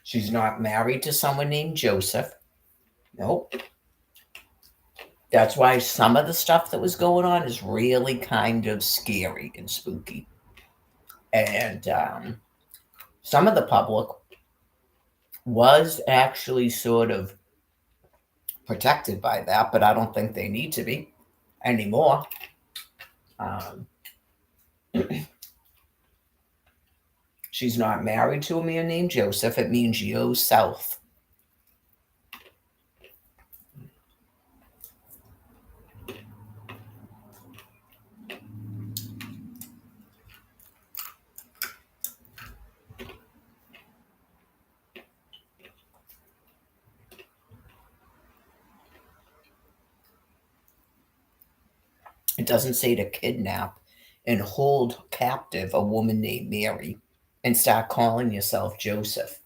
She's not married to someone named Joseph. Nope. That's why some of the stuff that was going on is really kind of scary and spooky. And some of the public was actually sort of protected by that, but I don't think they need to be anymore. She's not married to a man named Joseph. It means Yosef. It doesn't say to kidnap and hold captive a woman named Mary and start calling yourself Joseph.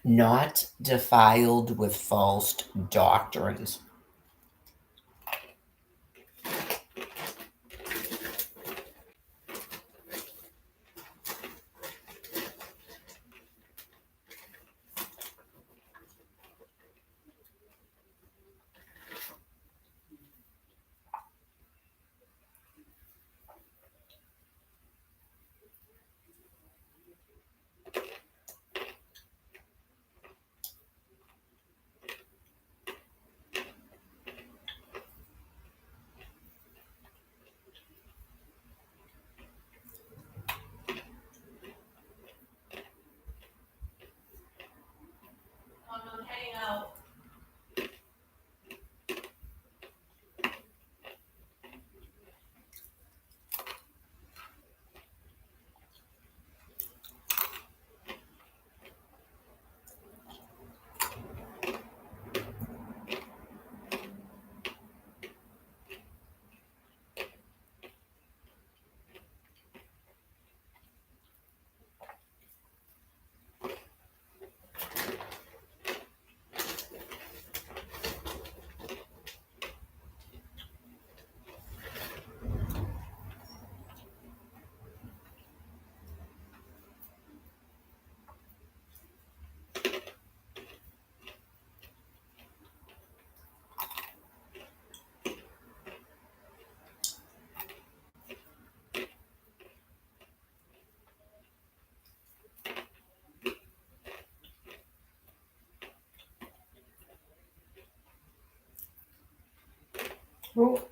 Not defiled with false doctrines. Well,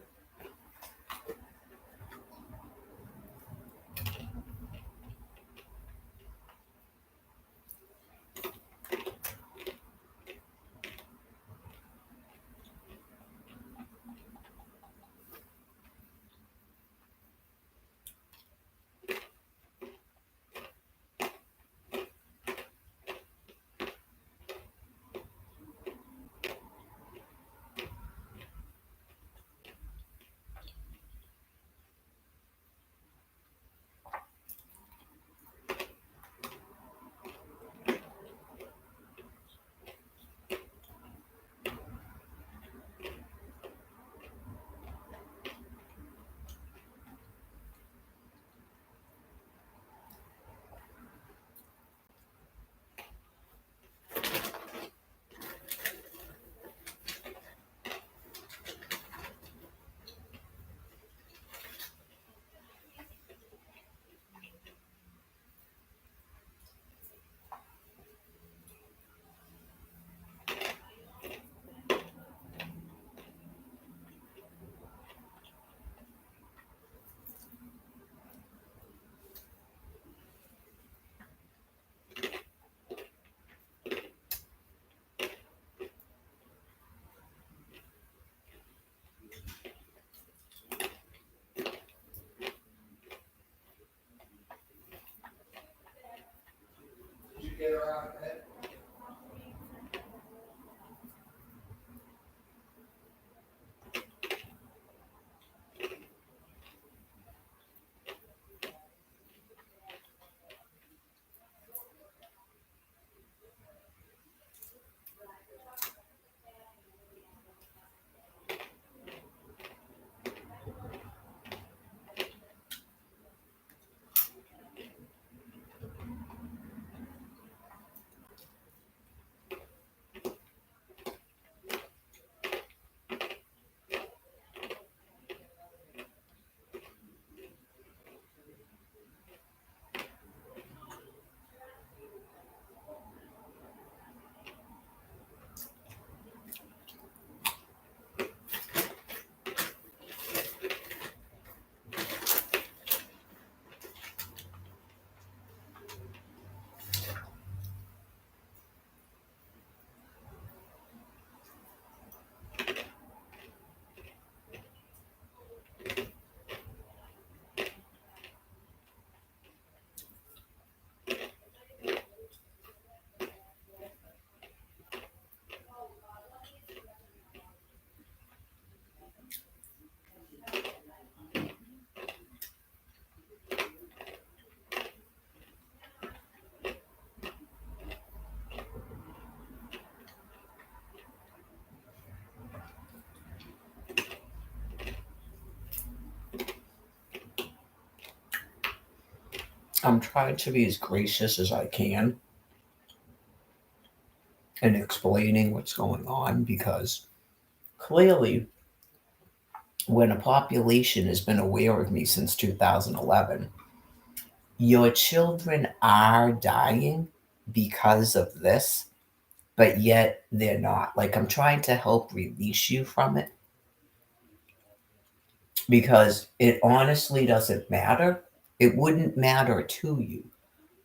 I'm trying to be as gracious as I can in explaining what's going on because clearly, when a population has been aware of me since 2011, your children are dying because of this, but yet they're not. Like, I'm trying to help release you from it because it honestly doesn't matter. It wouldn't matter to you.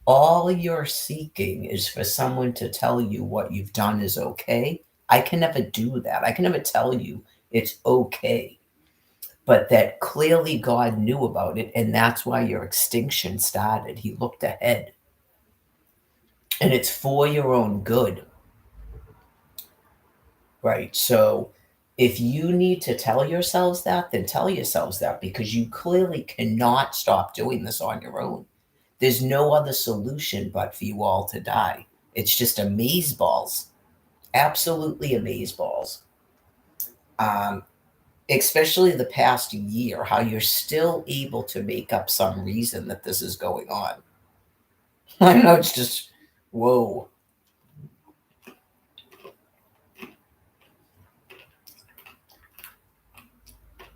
All you're seeking is for someone to tell you what you've done is okay. I can never do that. I can never tell you it's okay. But that clearly God knew about it, and that's why your extinction started. He looked ahead, and it's for your own good, right? So if you need to tell yourselves that, then tell yourselves that because you clearly cannot stop doing this on your own. There's no other solution but for you all to die. It's just amazeballs, absolutely amazeballs. Um, Especially the past year, how you're still able to make up some reason that this is going on. I know it's just, whoa.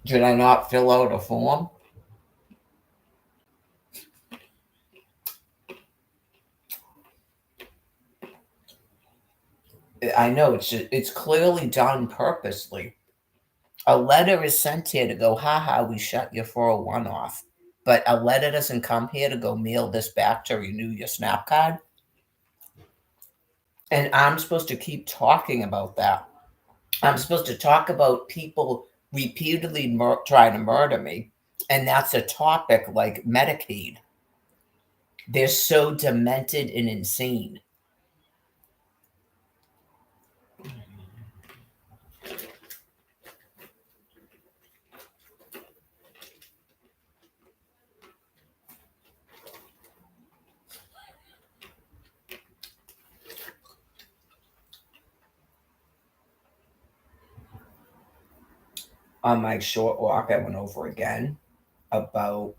Did I not fill out a form? I know it's clearly done purposely. A letter is sent here to go, haha, we shut your 401 off. But a letter doesn't come here to go mail this back to renew your SNAP card. And I'm supposed to keep talking about that. I'm supposed to talk about people repeatedly trying to murder me. And that's a topic like Medicaid. They're so demented and insane. On my short walk, I went over again about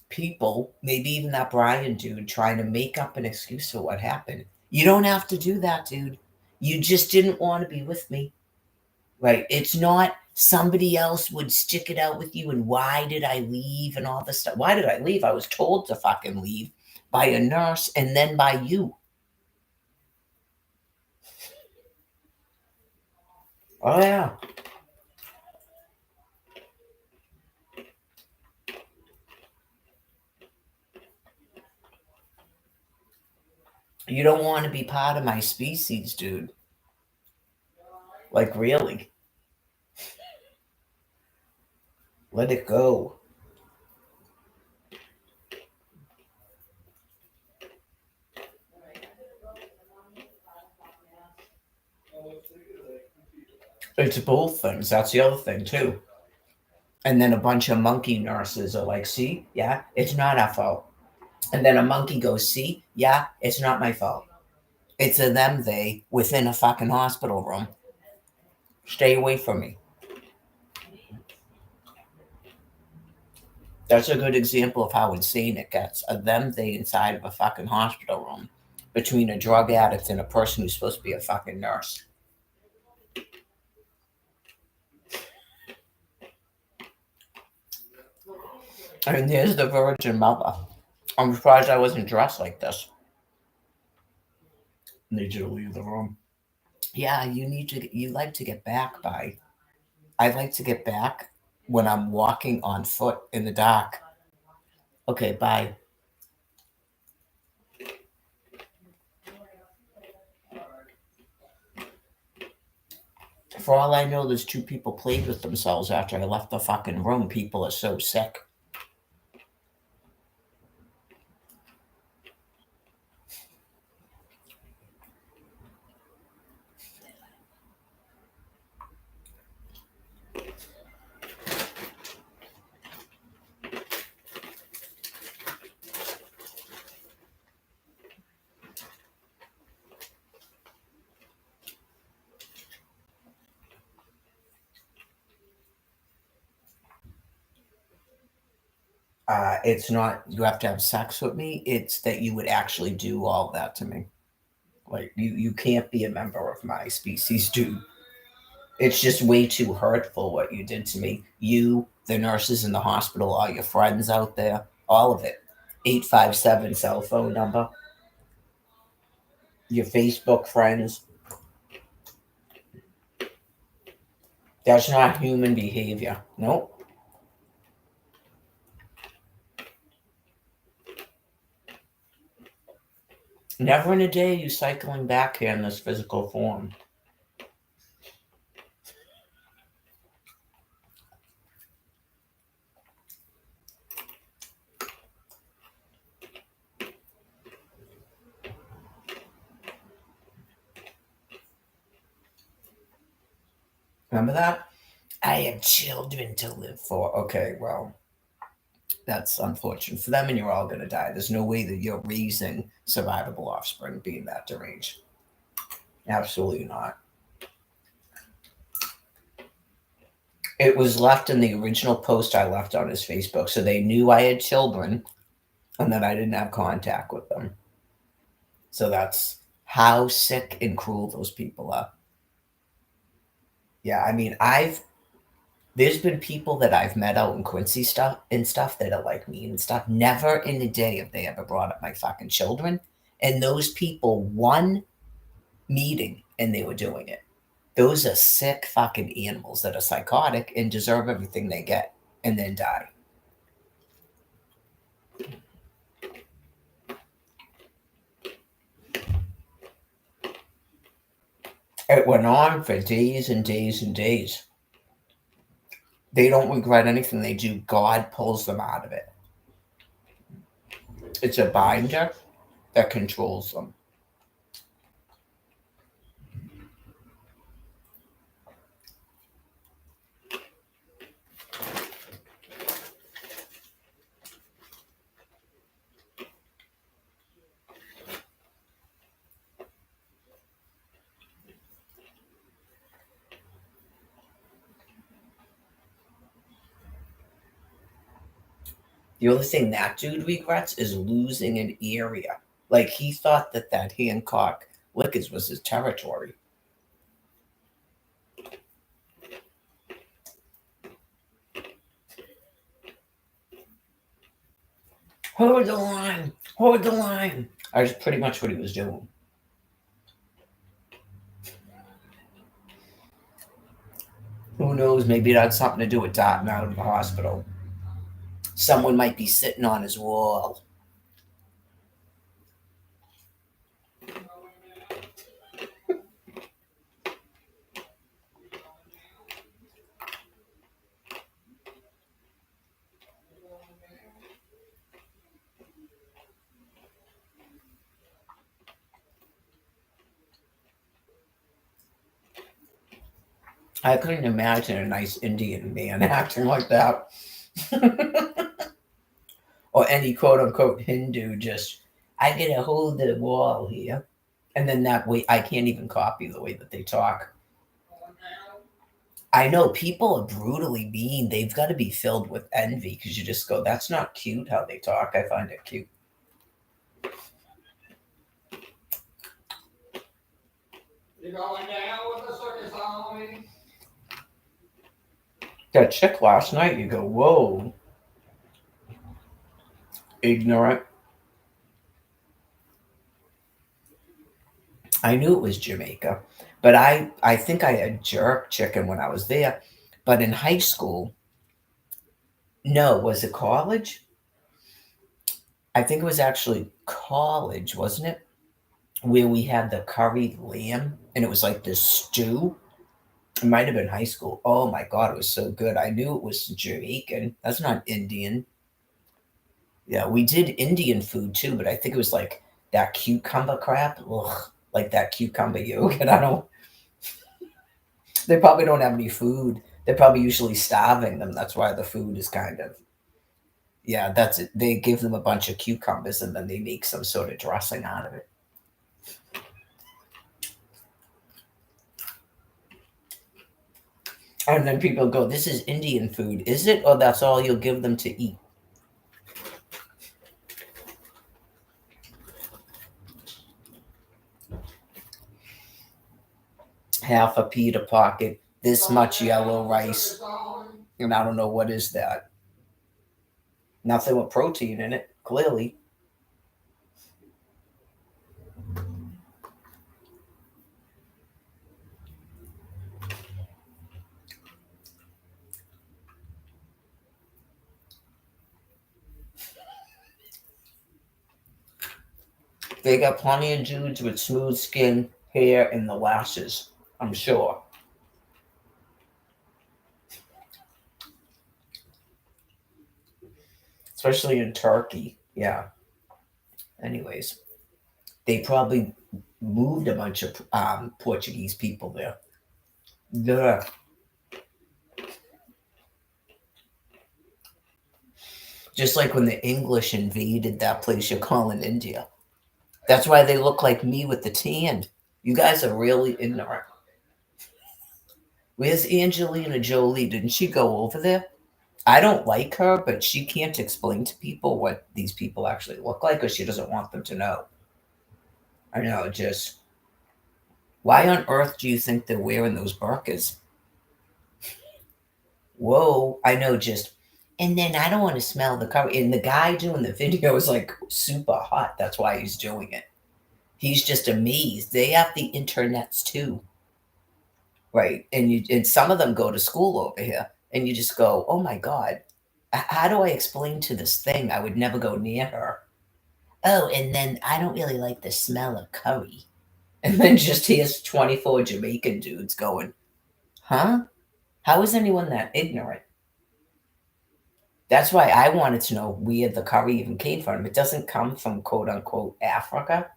people, maybe even that Brian dude, trying to make up an excuse for what happened. You don't have to do that, dude. You just didn't want to be with me. Right? It's not somebody else would stick it out with you and why did I leave and all this stuff. Why did I leave? I was told to fucking leave by a nurse and then by you. Oh, yeah. You don't want to be part of my species, dude. Like, really? Let it go. It's both things. That's the other thing, too. And then a bunch of monkey nurses are like, see, yeah, it's not our fault. And then a monkey goes, see, yeah, it's not my fault. It's a them, they, within a fucking hospital room. Stay away from me. That's a good example of how insane it gets. A them, they inside of a fucking hospital room between a drug addict and a person who's supposed to be a fucking nurse. And there's the Virgin Mother. I'm surprised I wasn't dressed like this. Need you to leave the room. Yeah, you like to get back by. I like to get back when I'm walking on foot in the dark. Okay, bye. For all I know, there's two people played with themselves after I left the fucking room. People are so sick. It's not you have to have sex with me. It's that you would actually do all that to me. Like you can't be a member of my species, dude. It's just way too hurtful what you did to me. You, the nurses in the hospital, all your friends out there, all of it. 857 cell phone number, your Facebook friends. That's not human behavior. Nope. Never in a day are you cycling back here in this physical form. Remember that? I have children to live for. Okay, well, that's unfortunate for them, and you're all going to die. There's no way that you're raising survivable offspring being that deranged. Absolutely not. It was left in the original post I left on his Facebook, so they knew I had children and that I didn't have contact with them. So that's how sick and cruel those people are. Yeah, I mean, there's been people that I've met out in Quincy stuff that are like me and stuff. Never in a day have they ever brought up my fucking children. And those people, one meeting and they were doing it. Those are sick fucking animals that are psychotic and deserve everything they get and then die. It went on for days and days and days. They don't regret anything they do. God pulls them out of it. It's a binder that controls them. The only thing that dude regrets is losing an area. Like he thought that that Hancock Liquors was his territory. Hold the line, hold the line. That's pretty much what he was doing. Who knows? Maybe it had something to do with Dotton out of the hospital. Someone might be sitting on his wall. I couldn't imagine a nice Indian man acting like that. Or any quote unquote Hindu just, I get a hold of the wall here. And then that way, I can't even copy the way that they talk. I know people are brutally mean. They've got to be filled with envy because you just go, that's not cute how they talk. I find it cute. You going down with the circus Halloween? That chick last night, you go, whoa. Ignorant. I knew it was Jamaica, but I think I had jerk chicken when I was there. But in high school, no, was it college? I think it was actually college, wasn't it? Where we had the curried lamb and it was like this stew. It might have been high school. Oh my God, it was so good. I knew it was Jamaican. That's not Indian. Yeah, we did Indian food too, but I think it was like that cucumber crap. Ugh, like that cucumber yogurt. I don't, they probably don't have any food. They're probably usually starving them. That's why the food is kind of, yeah, that's it. They give them a bunch of cucumbers and then they make some sort of dressing out of it. And then people go, this is Indian food. Is it? Or that's all you'll give them to eat? Half a pita pocket, this much yellow rice. And I don't know what is that. Nothing with protein in it, clearly. They got plenty of dudes with smooth skin, hair, and the lashes, I'm sure. Especially in Turkey. Yeah. Anyways, they probably moved a bunch of Portuguese people there. Yeah. Just like when the English invaded that place you're calling India. That's why they look like me with the tan. You guys are really ignorant. Where's Angelina Jolie? Didn't she go over there? I don't like her, but she can't explain to people what these people actually look like because she doesn't want them to know. I know, just why on earth do you think they're wearing those burqas? Whoa, I know, just and then I don't want to smell the cover. And the guy doing the video is like super hot. That's why he's doing it. He's just amazed. They have the internets too. right? And some of them go to school over here, and you just go, oh my god, how do I explain to this thing I would never go near her? Oh, and then I don't really like the smell of curry. And then just here's 24 Jamaican dudes going, huh? How is anyone that ignorant? That's why I wanted to know where the curry even came from. It doesn't come from quote unquote Africa.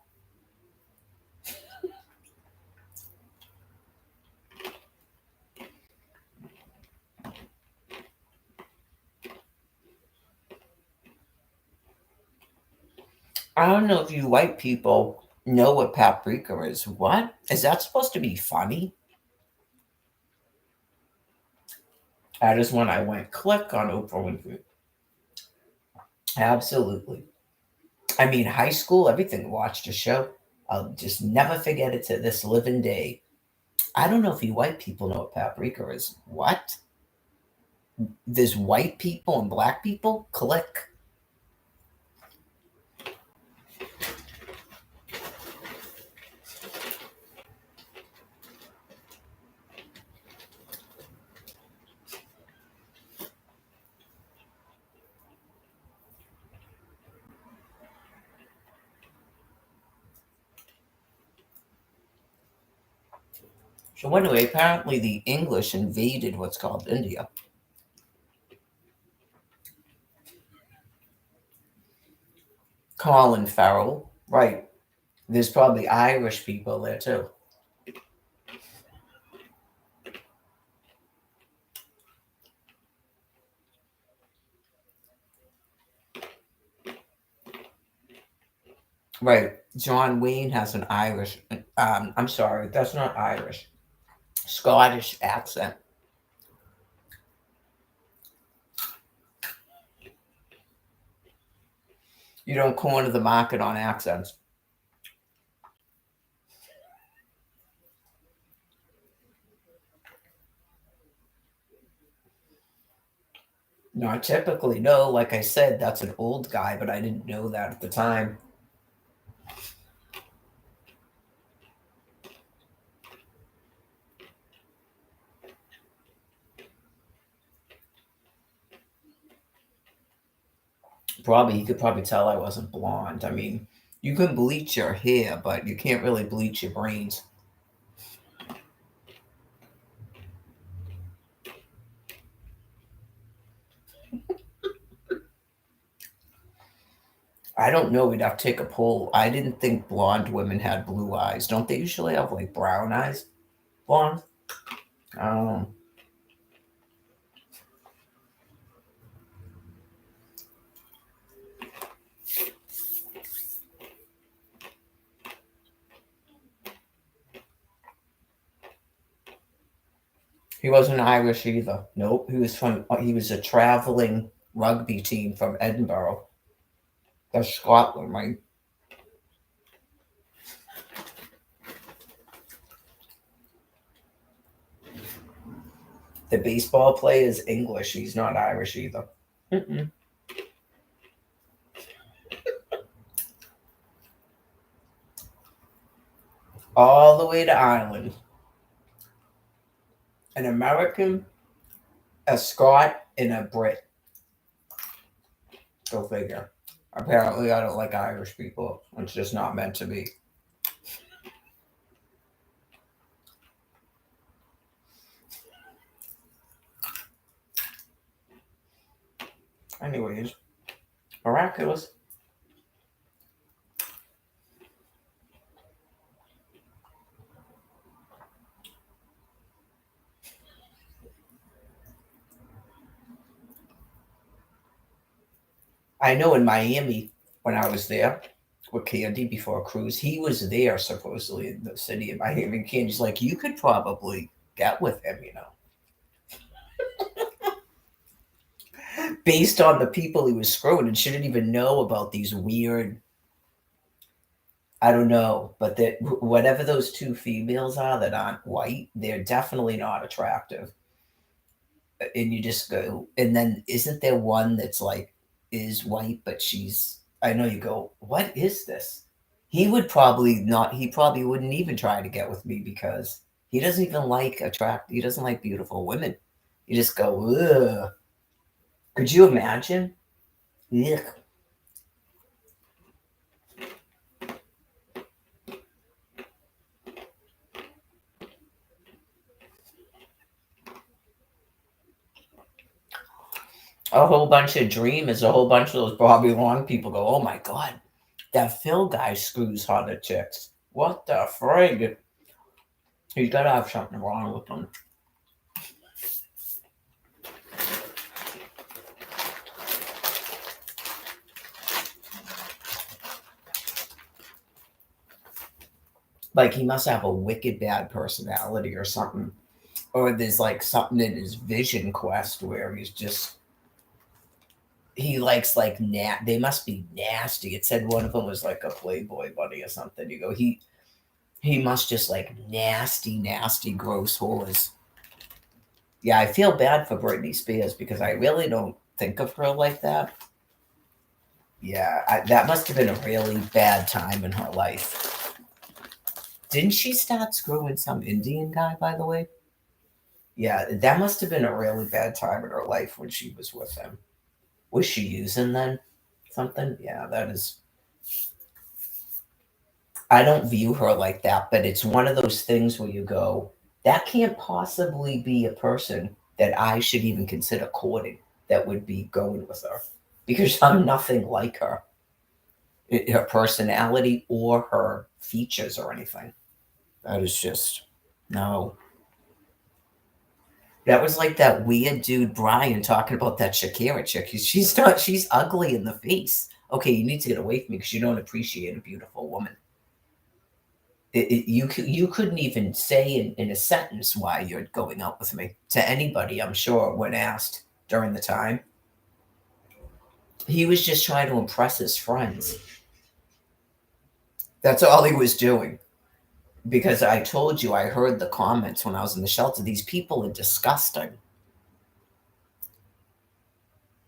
I don't know if you white people know what paprika is. What? Is that supposed to be funny? That is when I went click on Oprah Winfrey. Absolutely. I mean, high school, everything, watched a show. I'll just never forget it to this living day. I don't know if you white people know what paprika is. What? There's white people and black people? Click. So anyway, apparently the English invaded what's called India. Colin Farrell, right. There's probably Irish people there too. Right. John Wayne has an Irish, I'm sorry, that's not Irish, Scottish accent. You don't corner the market on accents. Not typically, no. Like I said, that's an old guy, but I didn't know that at the time. Probably, you could probably tell I wasn't blonde. I mean, you can bleach your hair, but you can't really bleach your brains. I don't know. We'd have to take a poll. I didn't think blonde women had blue eyes. Don't they usually have like brown eyes? Blonde? Um, he wasn't Irish either. Nope. He was a traveling rugby team from Edinburgh. That's Scotland, right? The baseball player is English. He's not Irish either. Mm-mm. All the way to Ireland. An American, a Scot, and a Brit. Go figure. Apparently, I don't like Irish people. It's just not meant to be. Anyways, miraculous. I know in Miami, when I was there with Candy before a cruise, he was there supposedly in the city of Miami. And Candy's like, you could probably get with him, based on the people he was screwing, and she didn't even know about these weird, I don't know, but that whatever those two females are that aren't white, they're definitely not attractive. And you just go, and then isn't there one that's like is white, but she's, I know, you go, what is this? He would probably not, he probably wouldn't even try to get with me because He doesn't even like he doesn't like beautiful women. You just go, ugh. Could you imagine? Ugh. A whole bunch of dreamers, a whole bunch of those Bobby Long people go, oh my God, that Phil guy screws hotter chicks. What the frig? He's got to have something wrong with him. Like he must have a wicked bad personality or something. Or there's like something in his vision quest where he likes they must be nasty. It said one of them was like a Playboy bunny or something. You go, he must just like nasty, gross whores. Yeah, I feel bad for Britney Spears because I really don't think of her like that. Yeah, that must have been a really bad time in her life. Didn't she start screwing some Indian guy, by the way? Yeah, that must have been a really bad time in her life when she was with him. Was she using then something? Yeah, that is. I don't view her like that, but it's one of those things where you go, that can't possibly be a person that I should even consider courting that would be going with her because I'm nothing like her, her personality or her features or anything. That is just, no. That was like that weird dude Brian talking about that Shakira chick. She's not. She's ugly in the face. Okay, you need to get away from me because you don't appreciate a beautiful woman. You couldn't even say in a sentence why you're going out with me to anybody. I'm sure when asked during the time, he was just trying to impress his friends. That's all he was doing. Because I told you, I heard the comments when I was in the shelter. These people are disgusting.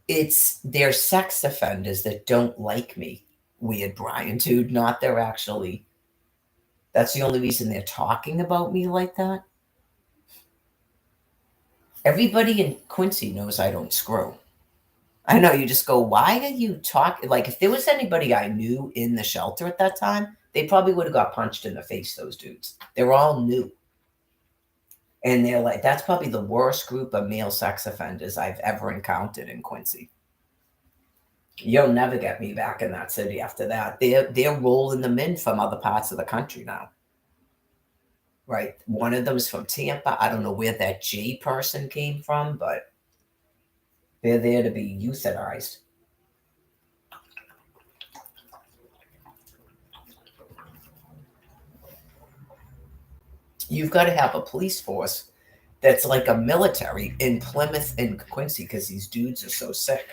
They're sex offenders that don't like me. Weird Brian, dude. Not they're actually. That's the only reason they're talking about me like that. Everybody in Quincy knows I don't screw. I know you just go, why are you talking? Like, if there was anybody I knew in the shelter at that time, they probably would have got punched in the face, those dudes. They're all new. And they're like, that's probably the worst group of male sex offenders I've ever encountered in Quincy. You'll never get me back in that city after that. They're rolling them in from other parts of the country now. Right. One of them's from Tampa. I don't know where that J person came from, but they're there to be euthanized. You've got to have a police force that's like a military in Plymouth and Quincy because these dudes are so sick.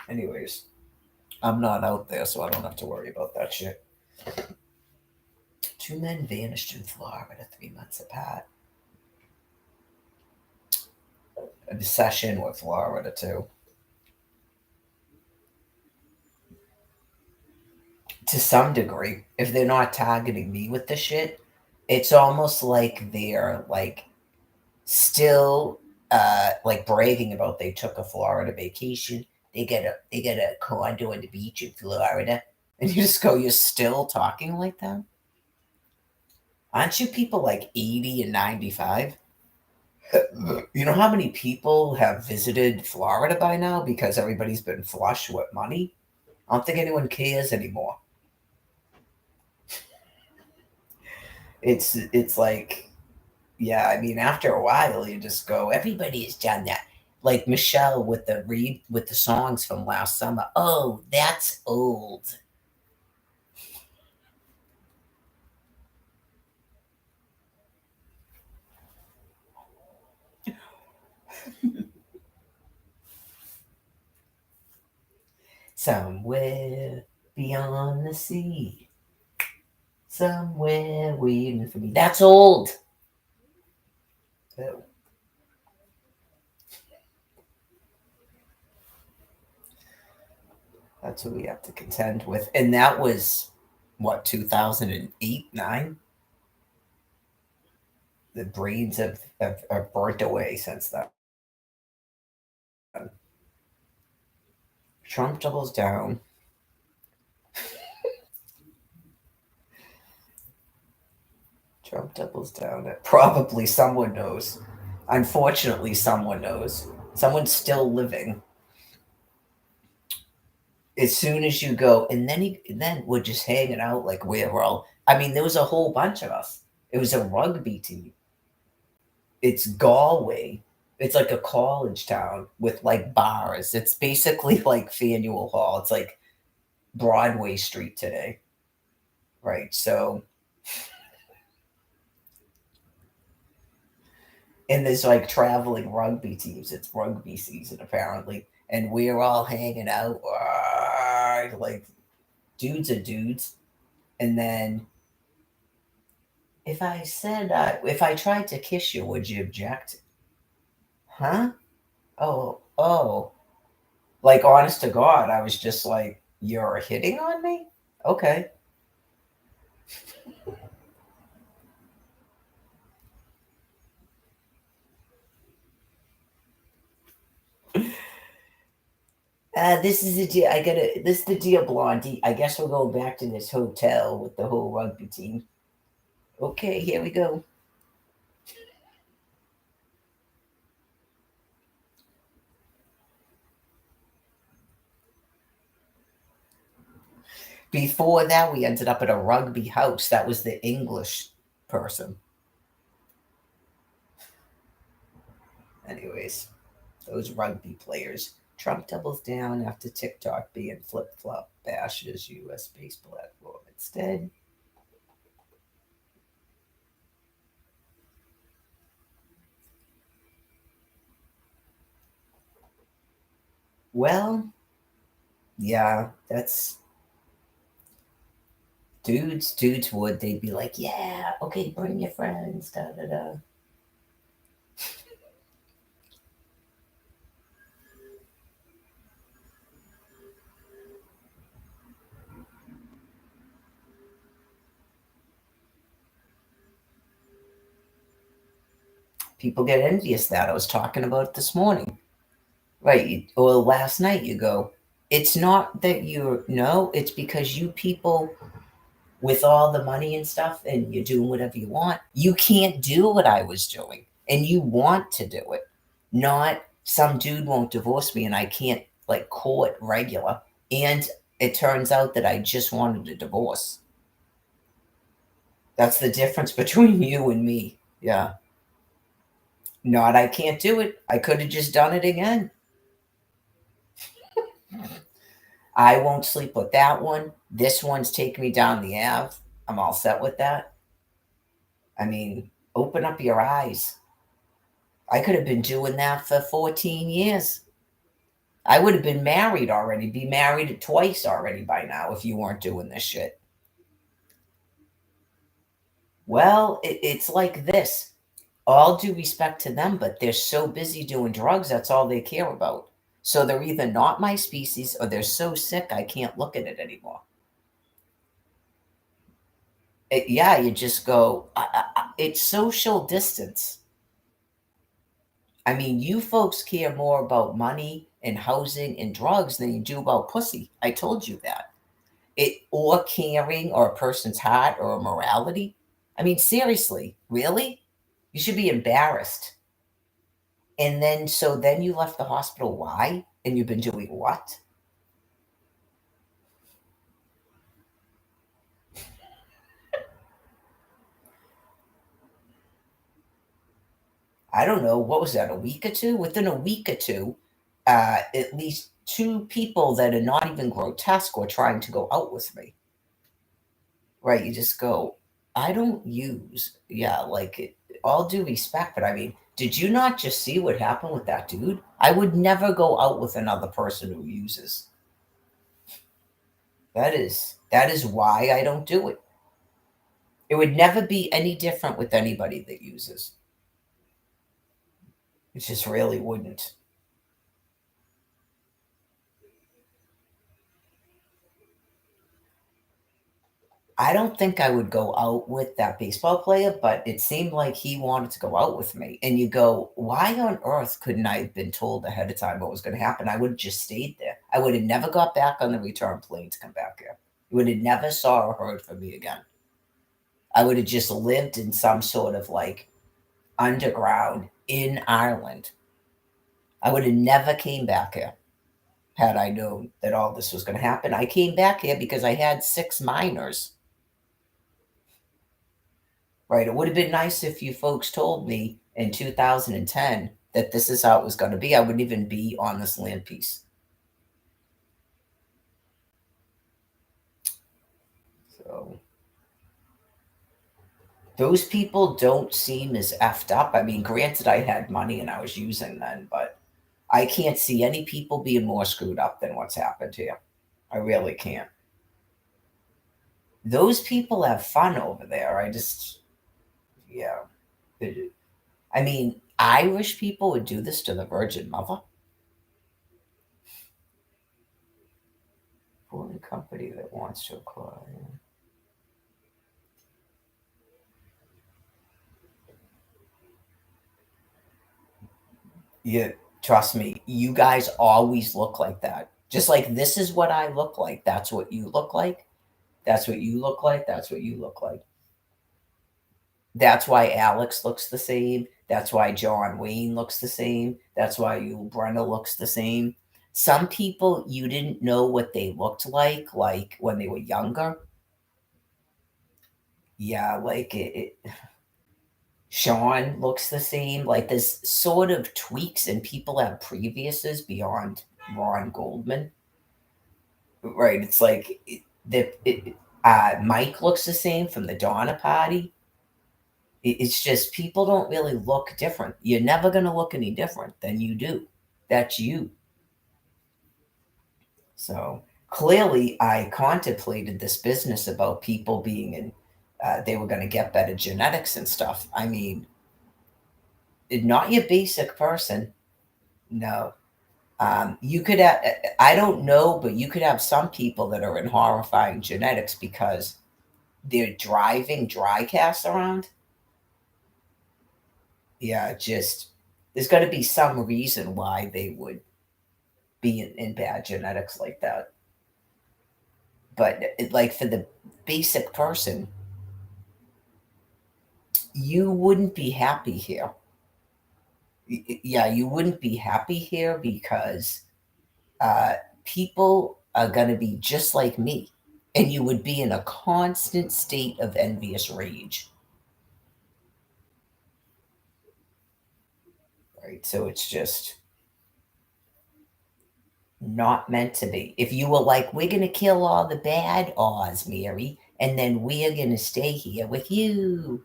Anyways, I'm not out there, so I don't have to worry about that shit. Two men vanished in Florida 3 months apart. A session with Florida, too. To some degree, if they're not targeting me with the shit, it's almost like they're like still like bragging about they took a Florida vacation. They get a condo on the beach in Florida. And you just go, you're still talking like that? Aren't you people like 80 and 95? You know how many people have visited Florida by now because everybody's been flush with money? I don't think anyone cares anymore. It's like, yeah, I mean, after a while, you just go, everybody has done that. Like Michelle with the songs from last summer. Oh, that's old. Somewhere beyond the sea, somewhere waiting for me. That's old. Oh. That's what we have to contend with. And that was what, 2008, 9? The brains have burnt away since then. Trump doubles down. Trump doubles down. Probably someone knows. Unfortunately, someone knows. Someone's still living. As soon as you go, and then we're just hanging out like we're all. I mean, there was a whole bunch of us. It was a rugby team. It's Galway. It's like a college town with like bars. It's basically like Faneuil Hall. It's like Broadway Street today, right? So, and there's like traveling rugby teams. It's rugby season apparently, and we're all hanging out, like dudes are dudes. And then if I tried to kiss you, would you object? Huh? Oh, oh. Like honest to God, I was just like, you're hitting on me? Okay. This is the deal. This is the deal, Blondie. I guess we're going back to this hotel with the whole rugby team. Okay, here we go. Before that, we ended up at a rugby house. That was the English person. Anyways, those rugby players. Trump doubles down after TikTok being flip flop bashes US based platform instead. Well, yeah, that's dudes would, they'd be like, yeah, okay, bring your friends, da da da. People get envious that. I was talking about it this morning. Right. Or last night you go, it's not that you're no, it's because you people with all the money and stuff and you're doing whatever you want, you can't do what I was doing. And you want to do it. Not some dude won't divorce me and I can't like court regular. And it turns out that I just wanted a divorce. That's the difference between you and me. Yeah. Not I can't do it. I could have just done it again. I won't sleep with that one. This one's taking me down the Ave. I'm all set with that. I mean, open up your eyes. I could have been doing that for 14 years. I would have been married already, be married twice already by now if you weren't doing this shit. Well, it's like this. All due respect to them, but they're so busy doing drugs, that's all they care about. So they're either not my species or they're so sick I can't look at it anymore. Yeah, you just go, it's social distance. I mean, you folks care more about money and housing and drugs than you do about pussy. I told you that. It or caring or a person's heart or morality. I mean, seriously, really? You should be embarrassed. And then, so then you left the hospital. Why? And you've been doing what? I don't know. What was that, a week or two? Within a week or two, at least two people that are not even grotesque were trying to go out with me. Right? You just go, I don't use, yeah, like all due respect, but I mean, did you not just see what happened with that dude? I would never go out with another person who uses. That is why I don't do it. It would never be any different with anybody that uses. It just really wouldn't. I don't think I would go out with that baseball player, but it seemed like he wanted to go out with me. And you go, why on earth couldn't I have been told ahead of time what was going to happen? I would have just stayed there. I would have never got back on the return plane to come back here. You would have never saw or heard from me again. I would have just lived in some sort of like underground in Ireland. I would have never came back here had I known that all this was going to happen. I came back here because I had 6 minors. Right? It would have been nice if you folks told me in 2010 that this is how it was going to be. I wouldn't even be on this land piece. So those people don't seem as effed up. I mean, granted, I had money and I was using then, but I can't see any people being more screwed up than what's happened here. I really can't. Those people have fun over there. Yeah. I mean, Irish people would do this to the Virgin Mother. Foreign company that wants to acquire. Yeah, trust me, you guys always look like that. Just like this is what I look like. That's what you look like. That's what you look like. That's what you look like. That's why Alex looks the same. That's why John Wayne looks the same. That's why you Brenna looks the same. Some people you didn't know what they looked like when they were younger. Yeah, Sean looks the same. Like there's sort of tweaks, and people have previouss beyond Ron Goldman. Right. It's like Mike looks the same from the Donna party. It's just people don't really look different. You're never going to look any different than you do. That's you. So clearly, I contemplated this business about people being they were going to get better genetics and stuff. I mean, not your basic person. No. You could have, I don't know, but you could have some people that are in horrifying genetics because they're driving dry cast around. Yeah, just there's got to be some reason why they would be in bad genetics like that. But like for the basic person, you wouldn't be happy here. Yeah, you wouldn't be happy here because people are going to be just like me, and you would be in a constant state of envious rage. Right? So it's just not meant to be. If you were like, we're going to kill all the bad Oz, Mary, and then we're going to stay here with you.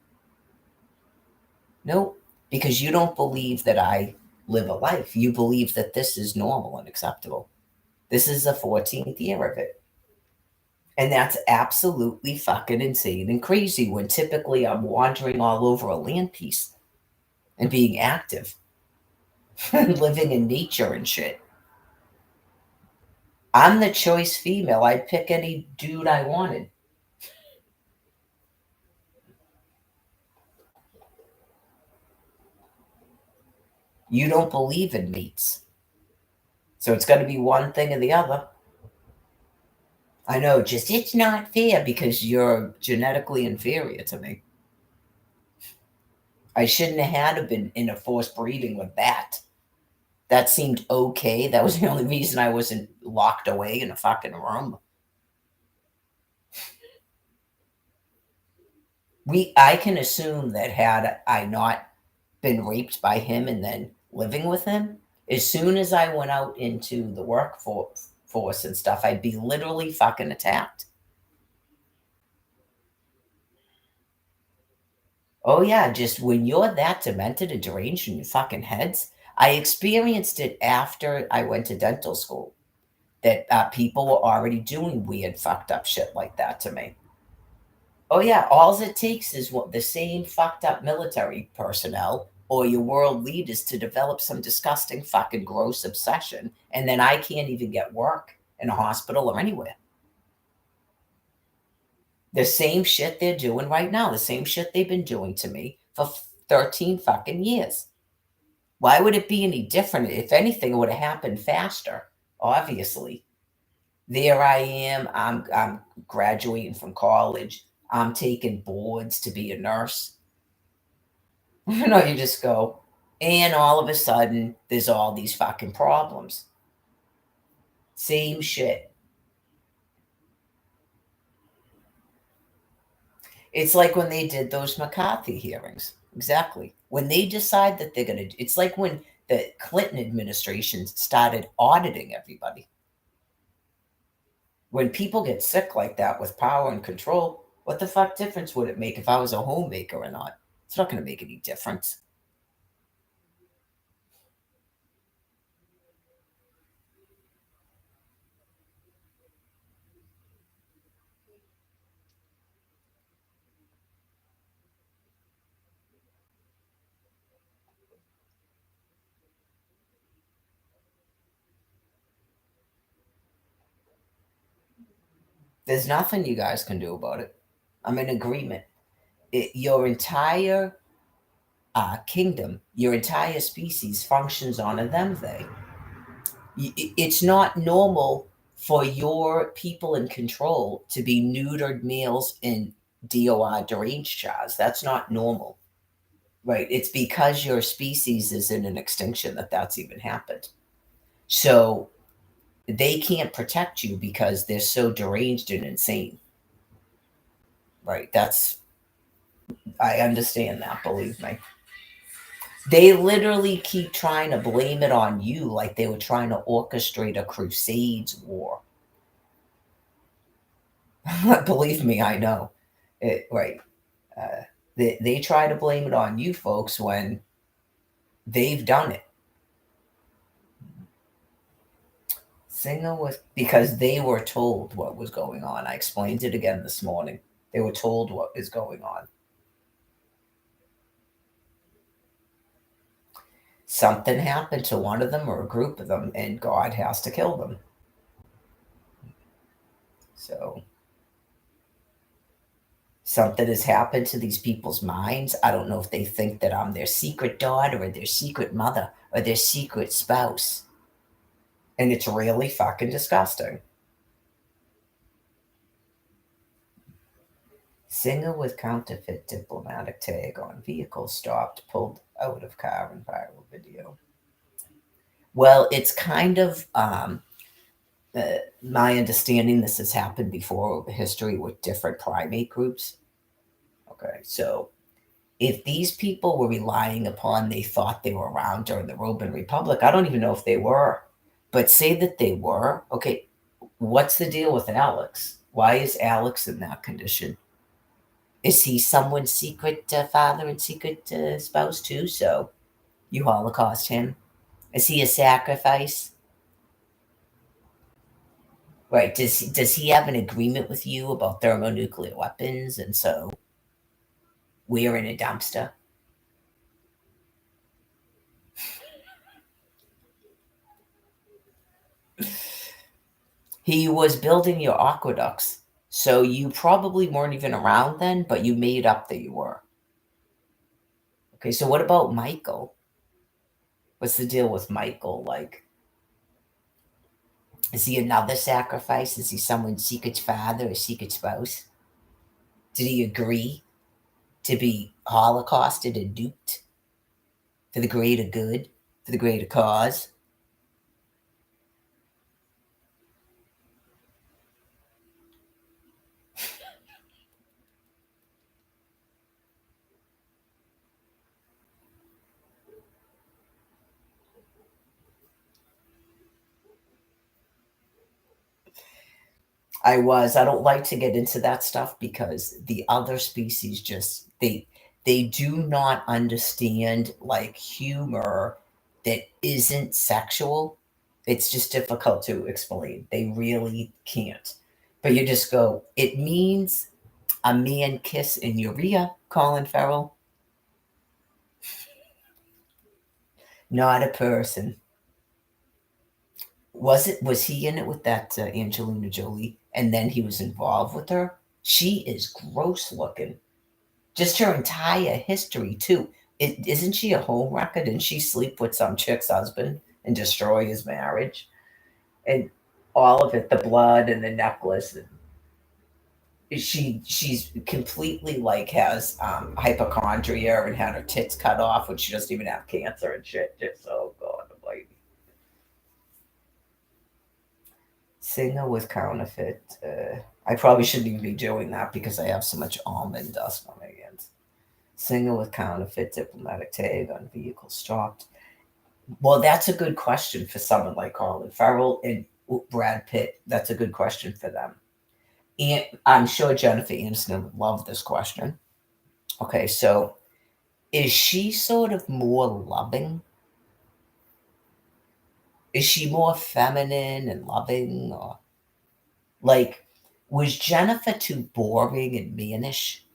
Nope, because you don't believe that I live a life. You believe that this is normal and acceptable. This is the 14th year of it. And that's absolutely fucking insane and crazy when typically I'm wandering all over a land piece and being active and living in nature and shit. I'm the choice female. I'd pick any dude I wanted. You don't believe in mates. So it's going to be one thing or the other. I know, just it's not fair because you're genetically inferior to me. I shouldn't have had to been in a forced breeding with that. That seemed okay. That was the only reason I wasn't locked away in a fucking room. I can assume that had I not been raped by him and then living with him, as soon as I went out into the workforce and stuff, I'd be literally fucking attacked. Oh yeah, just when you're that demented and deranged in your fucking heads. I experienced it after I went to dental school. That people were already doing weird, fucked up shit like that to me. Oh yeah, all it takes is what the same fucked up military personnel or your world leaders to develop some disgusting fucking gross obsession, and then I can't even get work in a hospital or anywhere. The same shit they're doing right now, the same shit they've been doing to me for 13 fucking years. Why would it be any different? If anything, it would have happened faster, obviously. There I am. I'm graduating from college. I'm taking boards to be a nurse. You just go, and all of a sudden, there's all these fucking problems. Same shit. It's like when they did those McCarthy hearings. Exactly. When they decide that they're going to, it's like when the Clinton administration started auditing everybody. When people get sick like that with power and control, what the fuck difference would it make if I was a homemaker or not? It's not going to make any difference. There's nothing you guys can do about it. I'm in agreement. Your entire kingdom, your entire species functions on a them they. It's not normal for your people in control to be neutered males in DOI deranged chars. That's not normal, right? It's because your species is in an extinction that's even happened. So they can't protect you because they're so deranged and insane, right? I understand that, believe me. They literally keep trying to blame it on you like they were trying to orchestrate a Crusades war. Believe me, I know. Right. They try to blame it on you folks when they've done it. Singer was because they were told what was going on. I explained it again this morning. They were told what is going on. Something happened to one of them or a group of them, and God has to kill them. So something has happened to these people's minds. I don't know if they think that I'm their secret daughter or their secret mother or their secret spouse. And it's really fucking disgusting. Singer with counterfeit diplomatic tag on vehicle stopped, pulled out of car in viral video. Well, it's kind of my understanding. This has happened before over history with different primate groups. Okay, so if these people were relying upon, they thought they were around during the Roman Republic. I don't even know if they were, but say that they were. Okay, what's the deal with Alex? Why is Alex in that condition? Is he someone's secret father and secret spouse too? So you Holocaust him? Is he a sacrifice? Right? Does he have an agreement with you about thermonuclear weapons? And so we're in a dumpster. He was building your aqueducts, so you probably weren't even around then, but you made up that you were. Okay, so what about Michael? What's the deal with Michael? Like, is he another sacrifice? Is he someone's secret father or secret spouse? Did he agree to be holocausted and duped for the greater good, for the greater cause? I don't like to get into that stuff because the other species just they do not understand like humor that isn't sexual. It's just difficult to explain. They really can't. But you just go, it means a man kiss in urea, Colin Farrell, not a person. Was he in it with that Angelina Jolie, and then he was involved with her? She is gross looking. Just her entire history too. Isn't she a home wrecker? Didn't she sleep with some chick's husband and destroy his marriage? And all of it, the blood and the necklace. And she's completely like has hypochondria and had her tits cut off when she doesn't even have cancer and shit. Just oh god, I'm like singer with counterfeit. I probably shouldn't even be doing that because I have so much almond dust on my hands. Singer with counterfeit diplomatic tag on vehicle stopped. Well, that's a good question for someone like Colin Farrell and Brad Pitt. That's a good question for them. And I'm sure Jennifer Aniston would love this question. Okay, so is she sort of more loving? Is she more feminine and loving? Or like, was Jennifer too boring and mannish?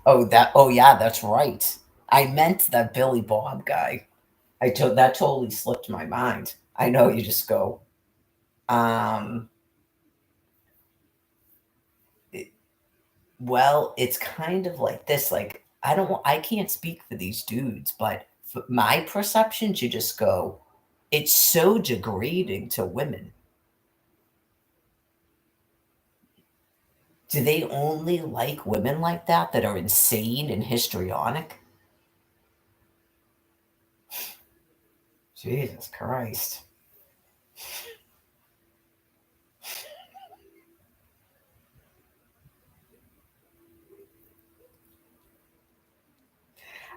Oh yeah, that's right. I meant that Billy Bob guy. That totally slipped my mind. I know you just go, um, it- well, it's kind of like this. Like I can't speak for these dudes, but for my perceptions, you just go, it's so degrading to women. Do they only like women like that are insane and histrionic? Jesus Christ.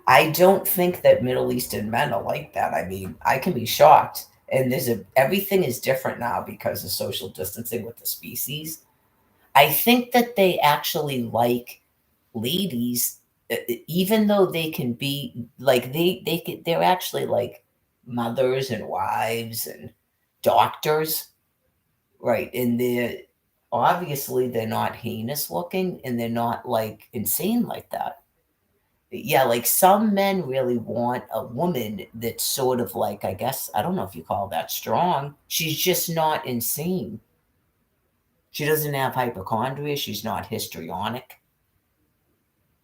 I don't think that Middle Eastern men are like that. I mean, I can be shocked. And everything is different now because of social distancing with the species. I think that they actually like ladies, even though they can be like they're actually like mothers and wives and doctors, right? And they're not heinous looking and they're not like insane like that. Yeah, like some men really want a woman that's sort of like, I guess, I don't know if you call that strong. She's just not insane. She doesn't have hypochondria. She's not histrionic.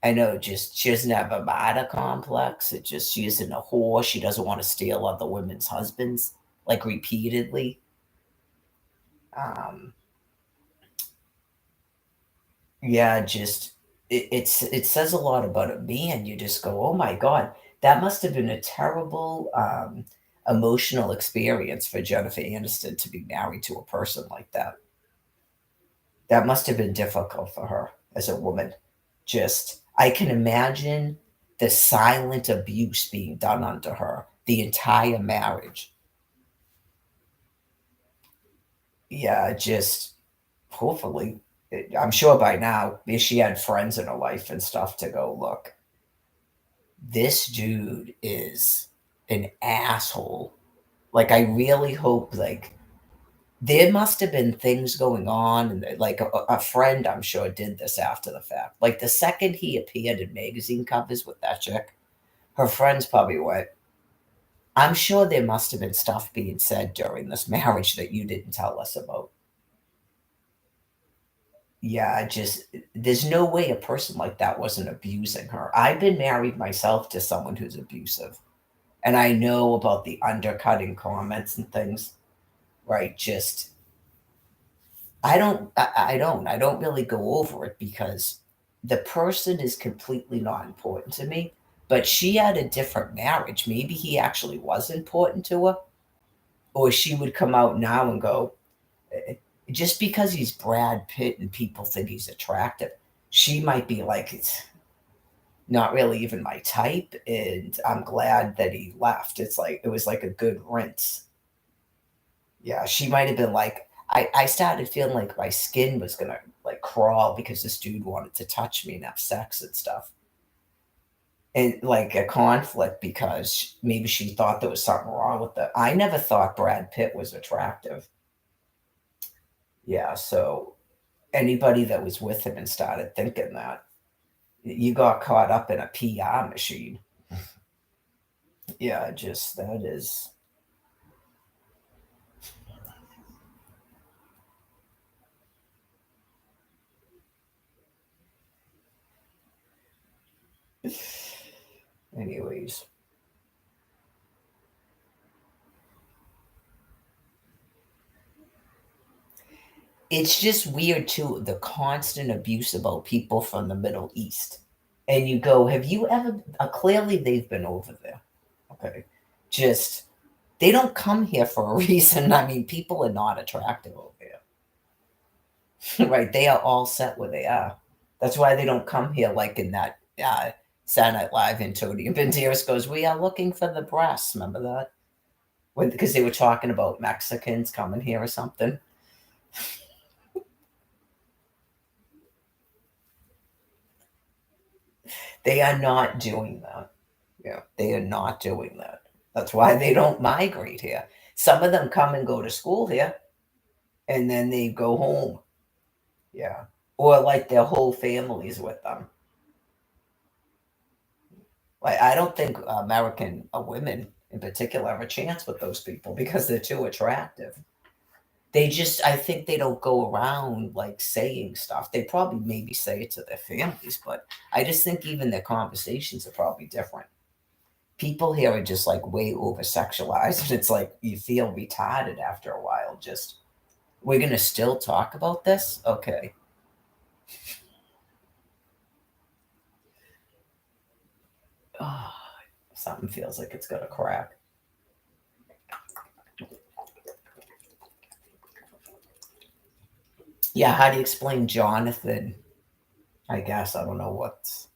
I know, just she doesn't have a bladder complex. It just she isn't a whore. She doesn't want to steal other women's husbands like repeatedly. Um, yeah, just it says a lot about a man. You just go, oh my god, that must have been a terrible emotional experience for Jennifer Aniston to be married to a person like that. That must have been difficult for her as a woman. Just, I can imagine the silent abuse being done unto her the entire marriage. Yeah, just hopefully, I'm sure by now, if she had friends in her life and stuff to go, look, this dude is an asshole. Like, I really hope, like, there must have been things going on, and like a friend, I'm sure, did this after the fact. Like the second he appeared in magazine covers with that chick, her friends probably went, I'm sure there must have been stuff being said during this marriage that you didn't tell us about. Yeah, just there's no way a person like that wasn't abusing her. I've been married myself to someone who's abusive, and I know about the undercutting comments and things, right? Just I don't really go over it because the person is completely not important to me. But she had a different marriage. Maybe he actually was important to her, or she would come out now and go, "Eh, just because he's Brad Pitt and people think he's attractive, she might be like, it's not really even my type, and I'm glad that he left. It's like it was like a good rinse. Yeah, she might have been like, I started feeling like my skin was gonna like crawl because this dude wanted to touch me and have sex and stuff. and like a conflict because maybe she thought there was something wrong with it. I never thought Brad Pitt was attractive. Yeah, so anybody that was with him and started thinking that, you got caught up in a PR machine. Yeah, just that is. Anyways, it's just weird too, the constant abuse about people from the Middle East. And you go, have you ever, clearly they've been over there. Okay. Just, they don't come here for a reason. I mean, people are not attractive over there, right? They are all set where they are. That's why they don't come here like in that Saturday Night Live. And Tony Banderas goes, "We are looking for the breasts." Remember that? Because they were talking about Mexicans coming here or something. They are not doing that. Yeah, they are not doing that. That's why they don't migrate here. Some of them come and go to school here, and then they go home. Yeah, or like their whole families with them. Like I don't think American women in particular have a chance with those people because they're too attractive. They just, I think they don't go around like saying stuff. They probably maybe say it to their families, but I just think even their conversations are probably different. People here are just like way over sexualized, and it's like you feel retarded after a while. Just, we're gonna still talk about this? Okay. Oh, something feels like it's gonna crack. Yeah, how do you explain Jonathan? I guess I don't know what's.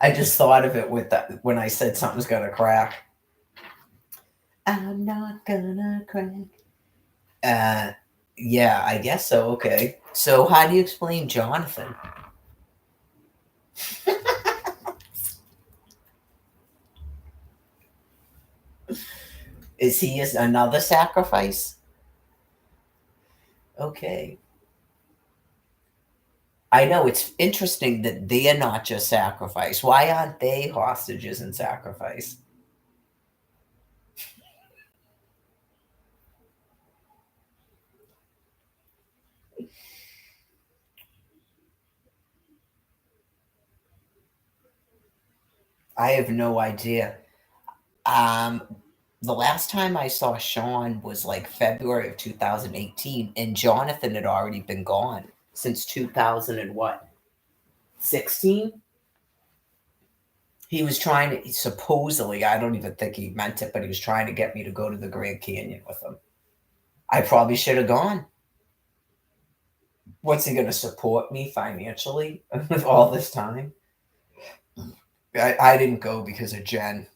I just thought of it with that when I said something's gonna crack. I'm not gonna crack. Uh, yeah, I guess so. Okay. So, how do you explain Jonathan? Is he another sacrifice? Okay. I know it's interesting that they are not just sacrifice. Why aren't they hostages and sacrifice? I have no idea. Um, the last time I saw Sean was like February of 2018, and Jonathan had already been gone since 2000 and what, 16? He was trying to, supposedly, I don't even think he meant it, but he was trying to get me to go to the Grand Canyon with him. I probably should have gone. What's he going to support me financially with all this time? I didn't go because of Jen.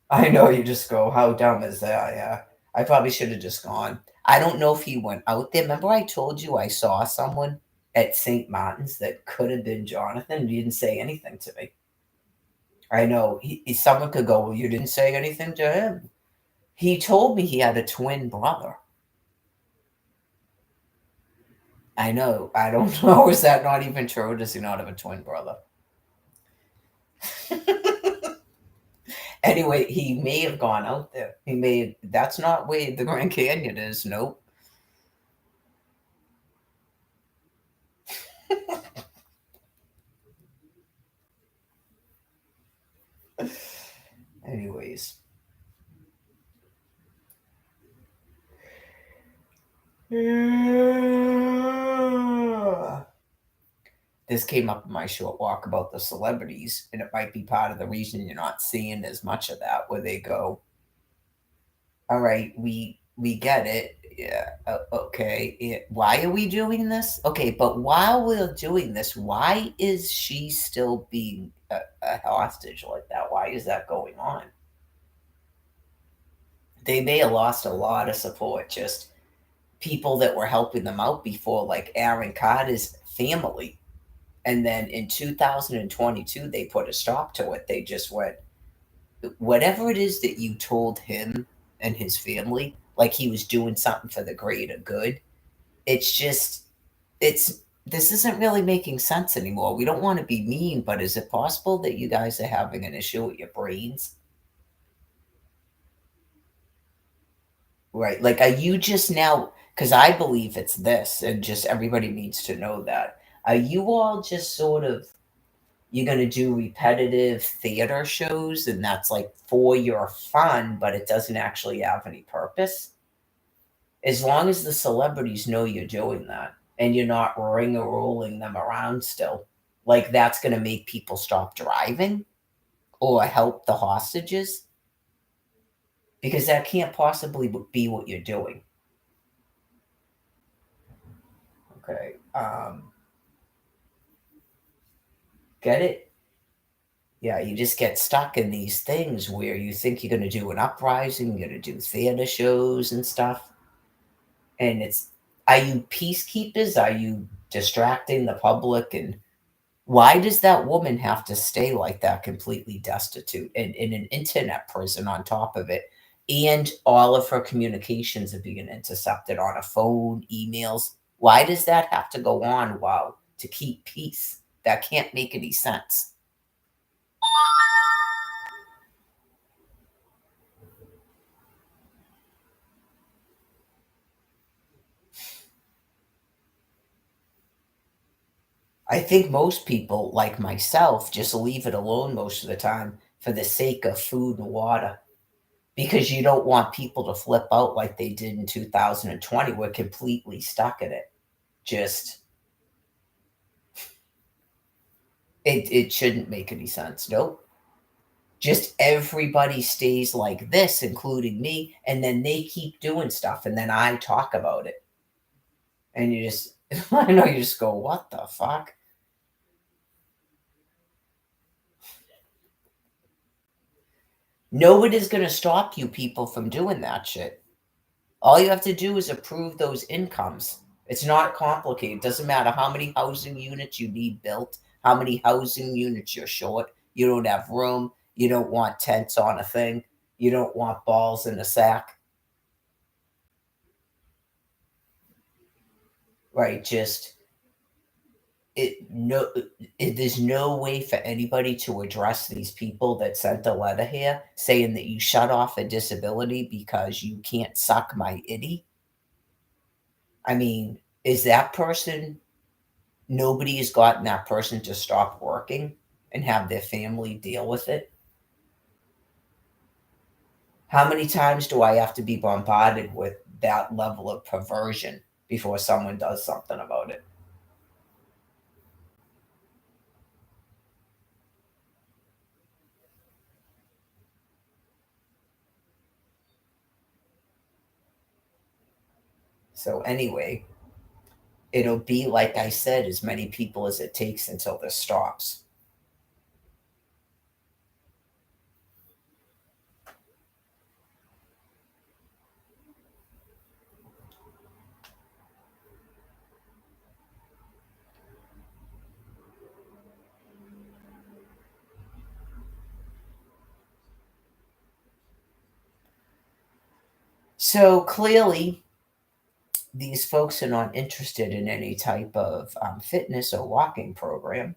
I know you just go, how dumb is that? Yeah. I probably should have just gone. I don't know if he went out there. Remember, I told you I saw someone at St. Martin's that could have been Jonathan. He didn't say anything to me. I know someone could go, well, you didn't say anything to him. He told me he had a twin brother. I know. I don't know. Is that not even true? Does he not have a twin brother? Anyway, he may have gone out there. He may. That's not where the Grand Canyon is. Nope. Anyways. This came up in my short walk about the celebrities, and it might be part of the reason you're not seeing as much of that, where they go, "All right, we get it. Yeah, okay. Why are we doing this? Okay, but while we're doing this, why is she still being a hostage like that? Why is that going on?" They may have lost a lot of support, just people that were helping them out before, like Aaron Carter's family. And then in 2022, they put a stop to it. They just went, whatever it is that you told him and his family, like he was doing something for the greater good, it's just, it's, this isn't really making sense anymore. We don't want to be mean, but is it possible that you guys are having an issue with your brains? Right. Like, are you just now, because I believe it's this, and just everybody needs to know that. Are you all just sort of, you're going to do repetitive theater shows, and that's like for your fun, but it doesn't actually have any purpose? As long as the celebrities know you're doing that and you're not ring-a-rolling them around still, like that's going to make people stop driving or help the hostages, because that can't possibly be what you're doing. Okay. Get it? Yeah, you just get stuck in these things where you think you're going to do an uprising, you're going to do theater shows and stuff. And it's, are you peacekeepers? Are you distracting the public? And why does that woman have to stay like that, completely destitute and in an internet prison on top of it? And all of her communications are being intercepted on a phone, emails. Why does that have to go on while to keep peace? That can't make any sense. I think most people, like myself, just leave it alone most of the time for the sake of food and water, because you don't want people to flip out like they did in 2020. We're completely stuck in it. Just, it shouldn't make any sense. Nope. Just everybody stays like this, including me, and then they keep doing stuff, and then I talk about it. And you just, I know, you just go, what the fuck? Nobody's going to stop you people from doing that shit. All you have to do is approve those incomes. It's not complicated. It doesn't matter how many housing units you need built, how many housing units you're short. You don't have room. You don't want tents on a thing. You don't want balls in a sack. Right? Just, there's no way for anybody to address these people that sent a letter here saying that you shut off a disability because you can't suck my itty. I mean, is that person, nobody has gotten that person to stop working and have their family deal with it? How many times do I have to be bombarded with that level of perversion before someone does something about it? So, anyway, it'll be like I said, as many people as it takes until this stops. So, clearly, these folks are not interested in any type of fitness or walking program,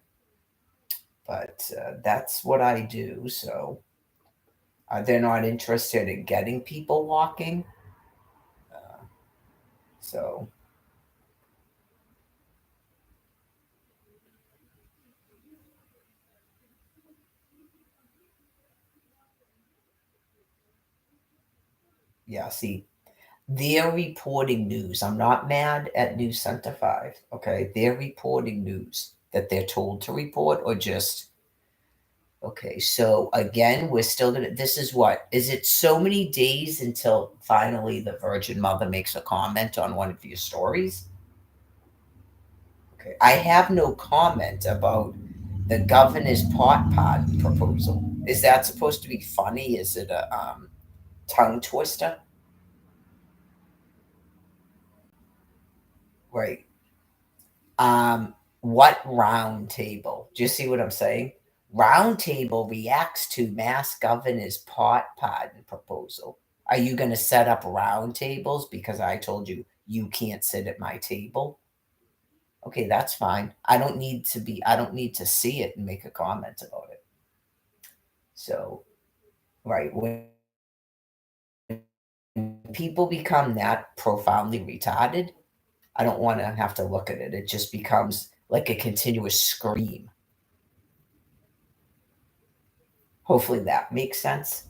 but that's what I do. So, they're not interested in getting people walking. Uh, so, yeah, see, they're reporting news. I'm not mad at News Center 5. Okay. They're reporting news that they're told to report, or just, okay. So, again, we're still going to, this is what, is it so many days until finally the Virgin Mother makes a comment on one of your stories? Okay. I have no comment about the governor's pot pod proposal. Is that supposed to be funny? Is it a tongue twister? Right. What round table? Do you see what I'm saying? Round table reacts to Mass Governor's pot pardon proposal. Are you going to set up round tables because I told you you can't sit at my table? Okay, that's fine. I don't need to see it and make a comment about it. So, right, when people become that profoundly retarded, I don't want to have to look at it. It just becomes like a continuous scream. Hopefully that makes sense.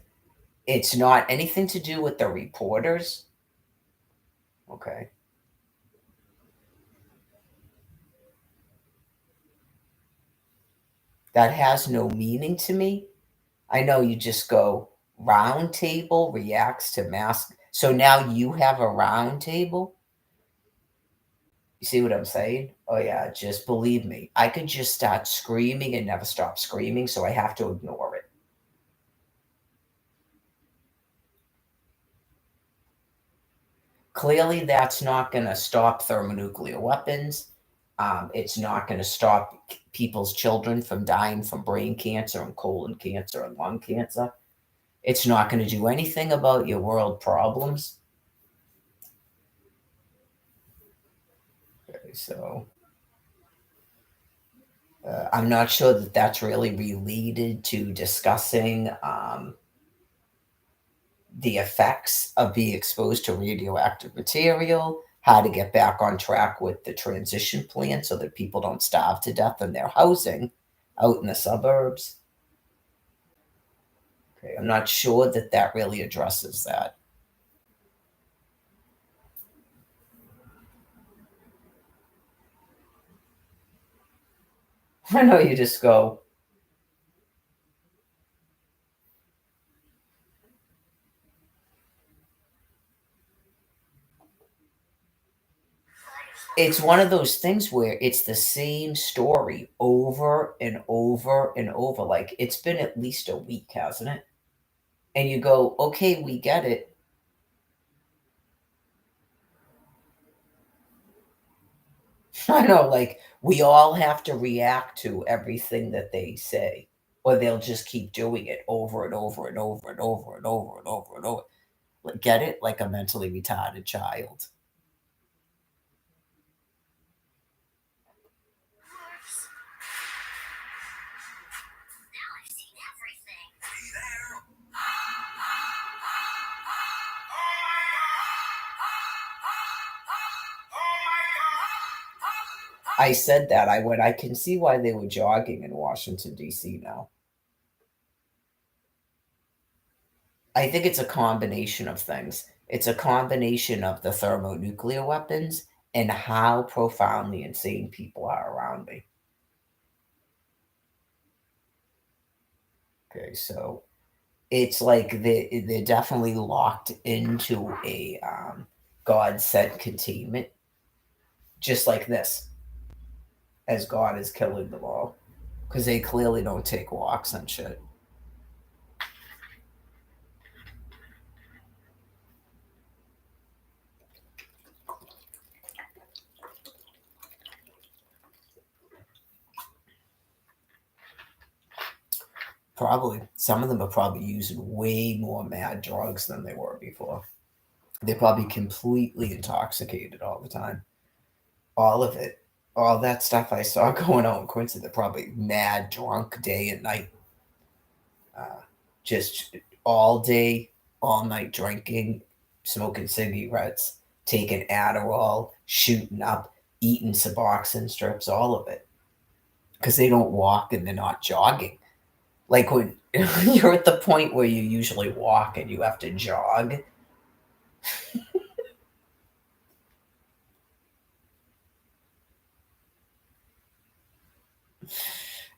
It's not anything to do with the reporters. Okay. That has no meaning to me. I know you just go round table reacts to mask. So now you have a round table. You see what I'm saying? Oh yeah, just believe me. I could just start screaming and never stop screaming, so I have to ignore it. Clearly, that's not going to stop thermonuclear weapons. It's not going to stop people's children from dying from brain cancer and colon cancer and lung cancer. It's not going to do anything about your world problems. Okay, so I'm not sure that that's really related to discussing the effects of being exposed to radioactive material, how to get back on track with the transition plan so that people don't starve to death in their housing out in the suburbs. Okay, I'm not sure that that really addresses that. I know you just go, it's one of those things where it's the same story over and over and over. Like it's been at least a week, hasn't it? And you go, okay, we get it. I know, like we all have to react to everything that they say, or they'll just keep doing it over and over and over and over and over and over and over. Like, get it? Like a mentally retarded child. I said that. I went, I can see why they were jogging in Washington, D.C. now. I think it's a combination of things. It's a combination of the thermonuclear weapons and how profoundly insane people are around me. Okay, so it's like they're definitely locked into a God sent containment, just like this, as God is killing them all, because they clearly don't take walks and shit. Probably some of them are probably using way more mad drugs than they were before. They're probably completely intoxicated all the time. All of it, all that stuff I saw going on in Quincy, they're probably mad drunk day and night. Just all day, all night drinking, smoking cigarettes, taking Adderall, shooting up, eating Suboxone strips, all of it. Because they don't walk and they're not jogging. Like when you're at the point where you usually walk and you have to jog.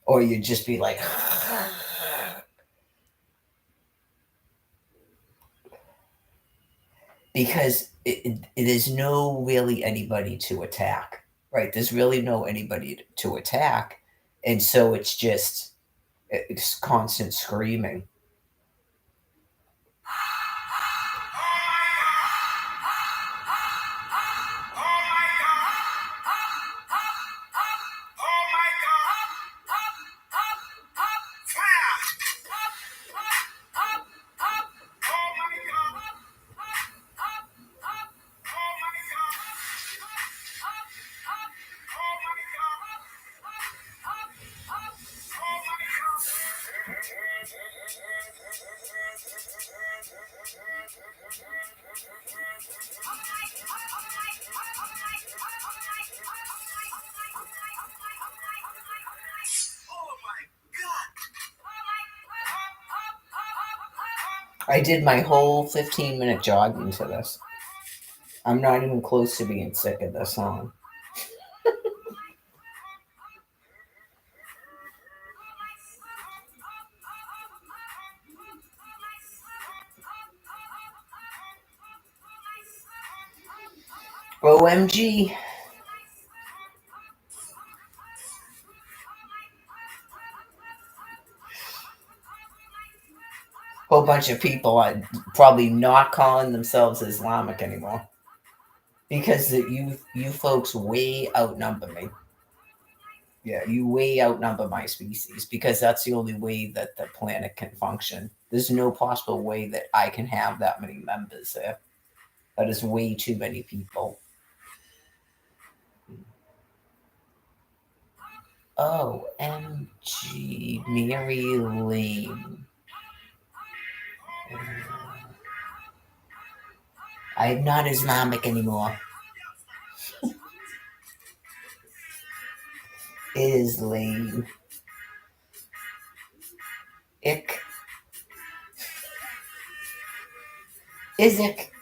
Or you just be like, because there's no really anybody to attack, right? There's really no anybody to attack. And so it's constant screaming. I did my whole 15-minute jogging to this. I'm not even close to being sick of this song. OMG. Whole bunch of people are probably not calling themselves Islamic anymore because you folks way outnumber me. Yeah, you way outnumber my species because that's the only way that the planet can function. There's no possible way that I can have that many members there. That is way too many people. OMG, Mary Lane. I'm not Islamic anymore. Islam. Ik. Isaac.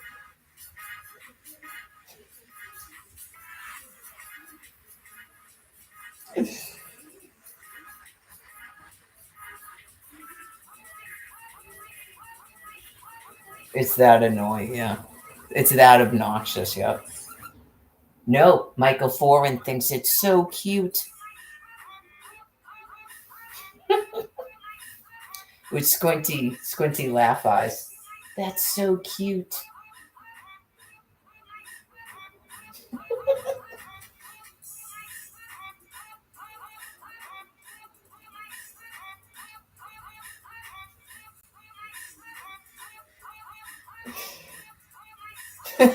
It's that annoying, yeah. It's that obnoxious, yep. No, Michael Foran thinks it's so cute. With squinty laugh eyes. That's so cute.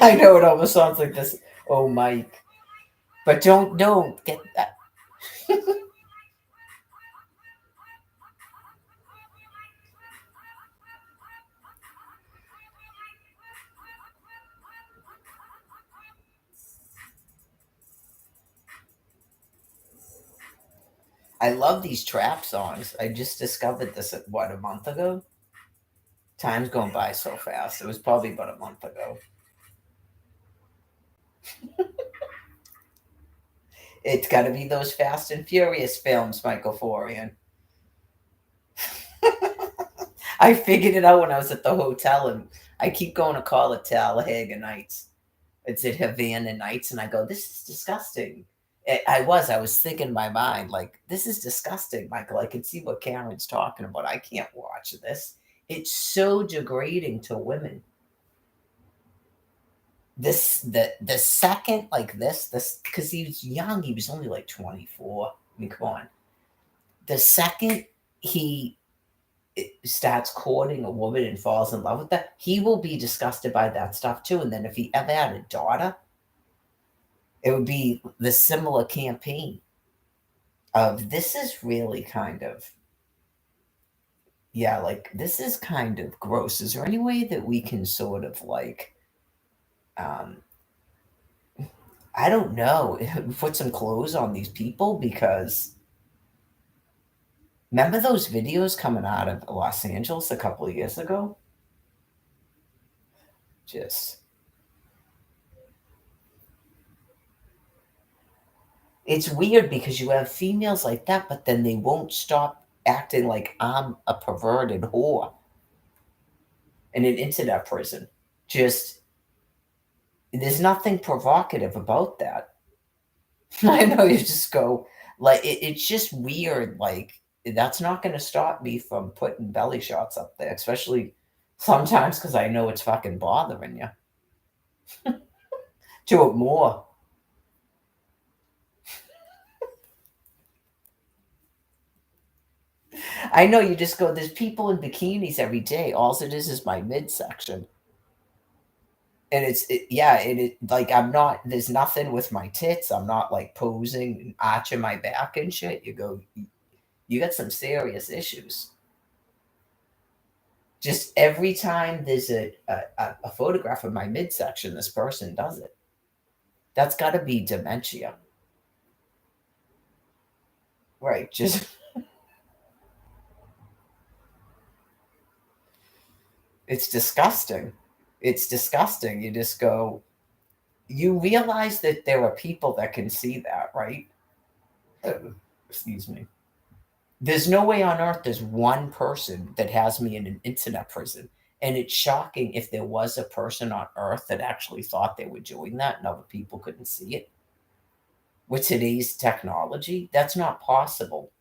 I know it almost sounds like this. Oh, Mike. But don't get that. I love these trap songs. I just discovered this a month ago? Time's going by so fast. It was probably about a month ago. It's got to be those Fast and Furious films, Michael Forian. I figured it out when I was at the hotel, and I keep going to call it Talladega Nights. It's at Havana Nights, and I go, this is disgusting. I was thinking in my mind, like, this is disgusting, Michael. I can see what Karen's talking about. I can't watch this. It's so degrading to women. The second like this because he was young, he was only like 24. I mean, come on. The second he starts courting a woman and falls in love with her, he will be disgusted by that stuff too. And then if he ever had a daughter, it would be the similar campaign of this is really kind of, yeah, like this is kind of gross. Is there any way that we can sort of like, I don't know, put some clothes on these people? Because remember those videos coming out of Los Angeles a couple of years ago? Just, it's weird because you have females like that, but then they won't stop acting like I'm a perverted whore in an internet prison. Just, there's nothing provocative about that. I know, you just go, like, it's just weird. Like, that's not going to stop me from putting belly shots up there, especially sometimes because I know it's fucking bothering you. Do it more. I know, you just go, there's people in bikinis every day. All it is my midsection. And yeah, and it like I'm not, there's nothing with my tits. I'm not like posing and arching my back and shit. You go, you got some serious issues. Just every time there's a photograph of my midsection, this person does it. That's got to be dementia. Right. Just It's disgusting. It's disgusting. You just go, you realize that there are people that can see that, right? Excuse me. There's no way on earth there's one person that has me in an internet prison. And it's shocking if there was a person on earth that actually thought they were doing that and other people couldn't see it. With today's technology, that's not possible.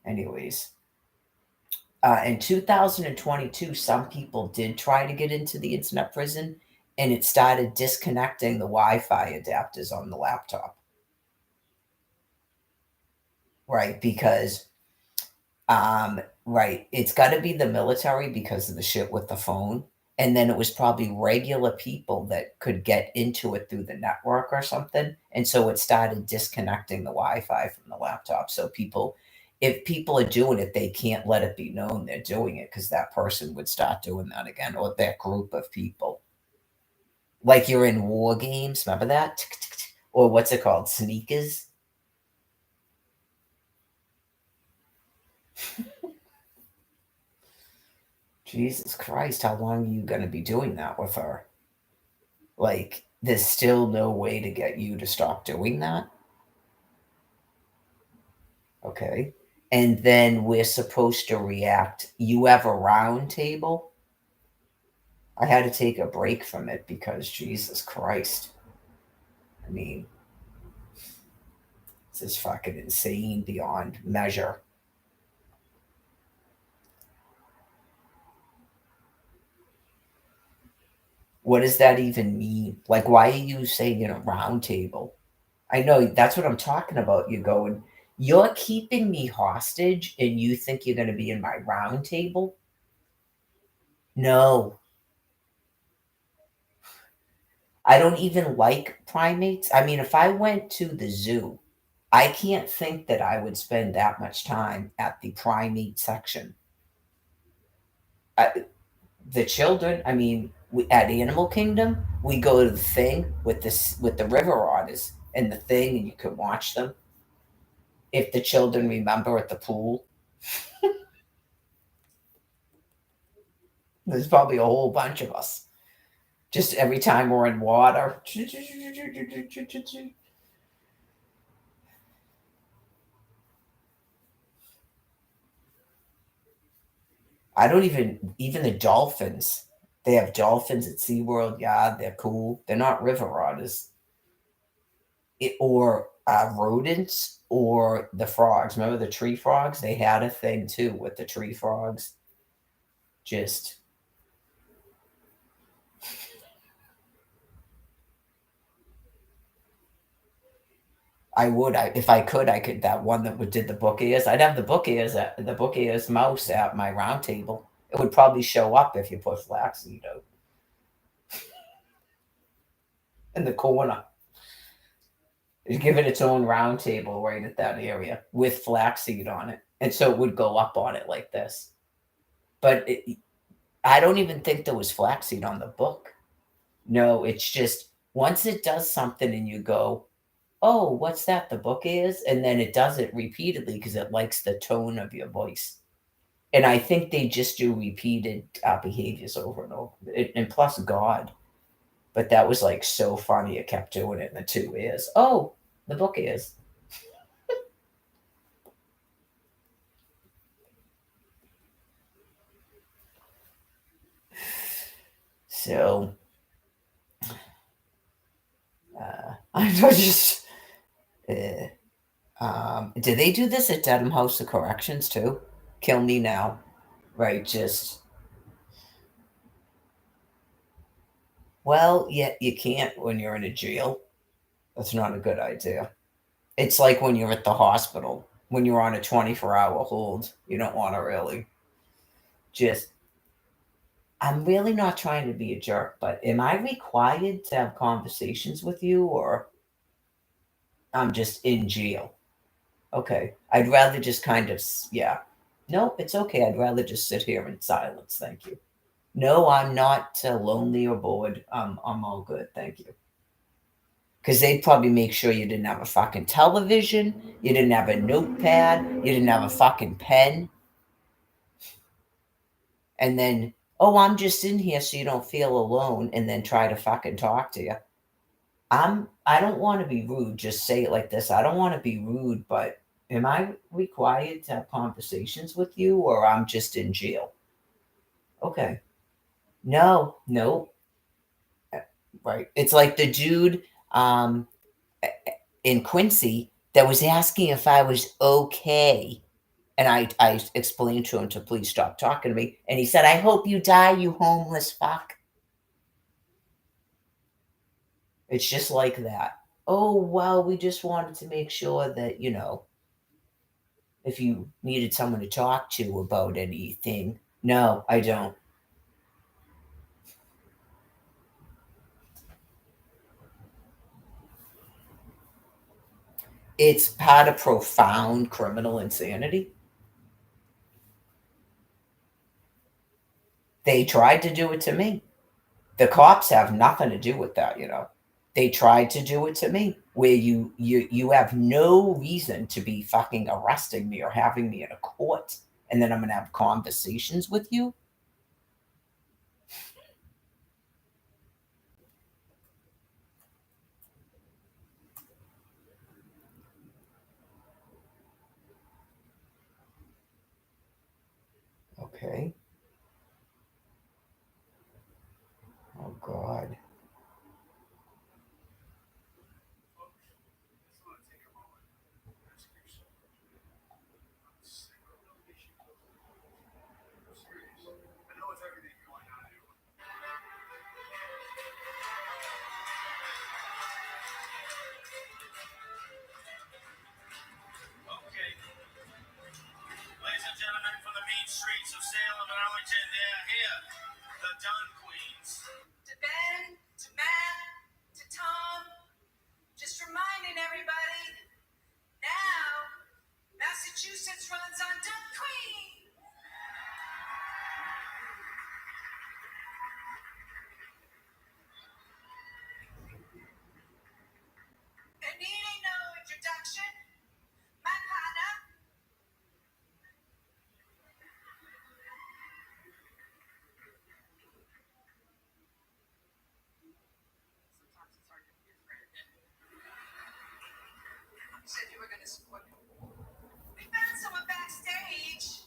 Anyways, in 2022, some people did try to get into the internet prison and it started disconnecting the Wi Fi adapters on the laptop. Right. Because right. It's got to be the military because of the shit with the phone. And then it was probably regular people that could get into it through the network or something. And so it started disconnecting the Wi Fi from the laptop. So people, if people are doing it, they can't let it be known they're doing it because that person would start doing that again or that group of people. Like you're in war games, remember that? Or what's it called? Sneakers? Jesus Christ, how long are you going to be doing that with her? Like, there's still no way to get you to stop doing that? Okay. And then we're supposed to react. You have a round table? I had to take a break from it because Jesus Christ. I mean, this is fucking insane beyond measure. What does that even mean? Like, why are you saying a round table? I know that's what I'm talking about. You're going, you're keeping me hostage and you think you're going to be in my round table? No, I don't even like primates. I mean, if I went to the zoo, I can't think that I would spend that much time at the primate section. I, the children, I mean, at Animal Kingdom, we go to the thing with this with the river otters and the thing, and you can watch them. If the children remember at the pool, there's probably a whole bunch of us. Just every time we're in water. I don't even the dolphins. They have dolphins at SeaWorld. Yeah, they're cool. They're not river otters. Or rodents or the frogs. Remember the tree frogs? They had a thing too with the tree frogs. Just if I could, I could that one that would did the book ears. I'd have the book ears mouse at my round table. It would probably show up if you put flaxseed out in the corner. Give it its own round table right at that area with flaxseed on it. And so it would go up on it like this. But I don't even think there was flaxseed on the book. No, it's just once it does something and you go, oh, what's that? The book is? And then it does it repeatedly because it likes the tone of your voice. And I think they just do repeated behaviors over and over. And plus, God. But that was like so funny. It kept doing it in the 2 ears. Oh, the book is. So, I just. Did they do this at Dedham House of Corrections too? Kill me now. Right, just. Well, yeah, you can't when you're in a jail. That's not a good idea. It's like when you're at the hospital, when you're on a 24-hour hold. You don't want to really just. I'm really not trying to be a jerk, but am I required to have conversations with you or I'm just in jail? Okay. I'd rather just kind of, yeah. No, it's okay. I'd rather just sit here in silence. Thank you. No, I'm not lonely or bored. I'm all good. Thank you. Because they'd probably make sure you didn't have a fucking television, you didn't have a notepad, you didn't have a fucking pen. And then, oh, I'm just in here so you don't feel alone, and then try to fucking talk to you. I don't want to be rude. Just say it like this. I don't want to be rude, but am I required to have conversations with you, or I'm just in jail? Okay. No, no. Right. It's like the dude in Quincy that was asking if I was okay. And I explained to him to please stop talking to me. And he said, I hope you die, you homeless fuck. It's just like that. Oh, well, we just wanted to make sure that, if you needed someone to talk to about anything. No, I don't. It's part of profound criminal insanity. They tried to do it to me. The cops have nothing to do with that. They tried to do it to me, where you have no reason to be fucking arresting me or having me in a court, and then I'm gonna have conversations with you. Okay. Oh God. Okay. Ladies and gentlemen, from the mean streets of Salem and Arlington, they're here. The Dun Queens. To Ben, to Matt, to Tom, just reminding everybody, now Massachusetts runs on Dun Queen. And needing no introduction, my partner. Sometimes it's hard to be a friend. You said you were going to support me. We found someone backstage.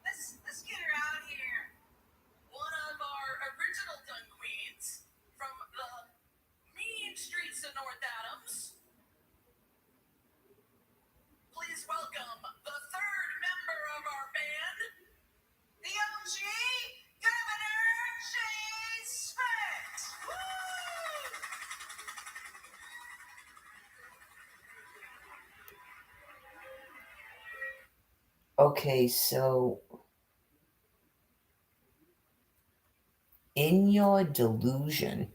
Let's get her out here. One of our original Dun Queens from the mean streets of North Adams. Please welcome the third member of our band, the OG, Governor Jay Sweat. Woo! Okay, so in your delusion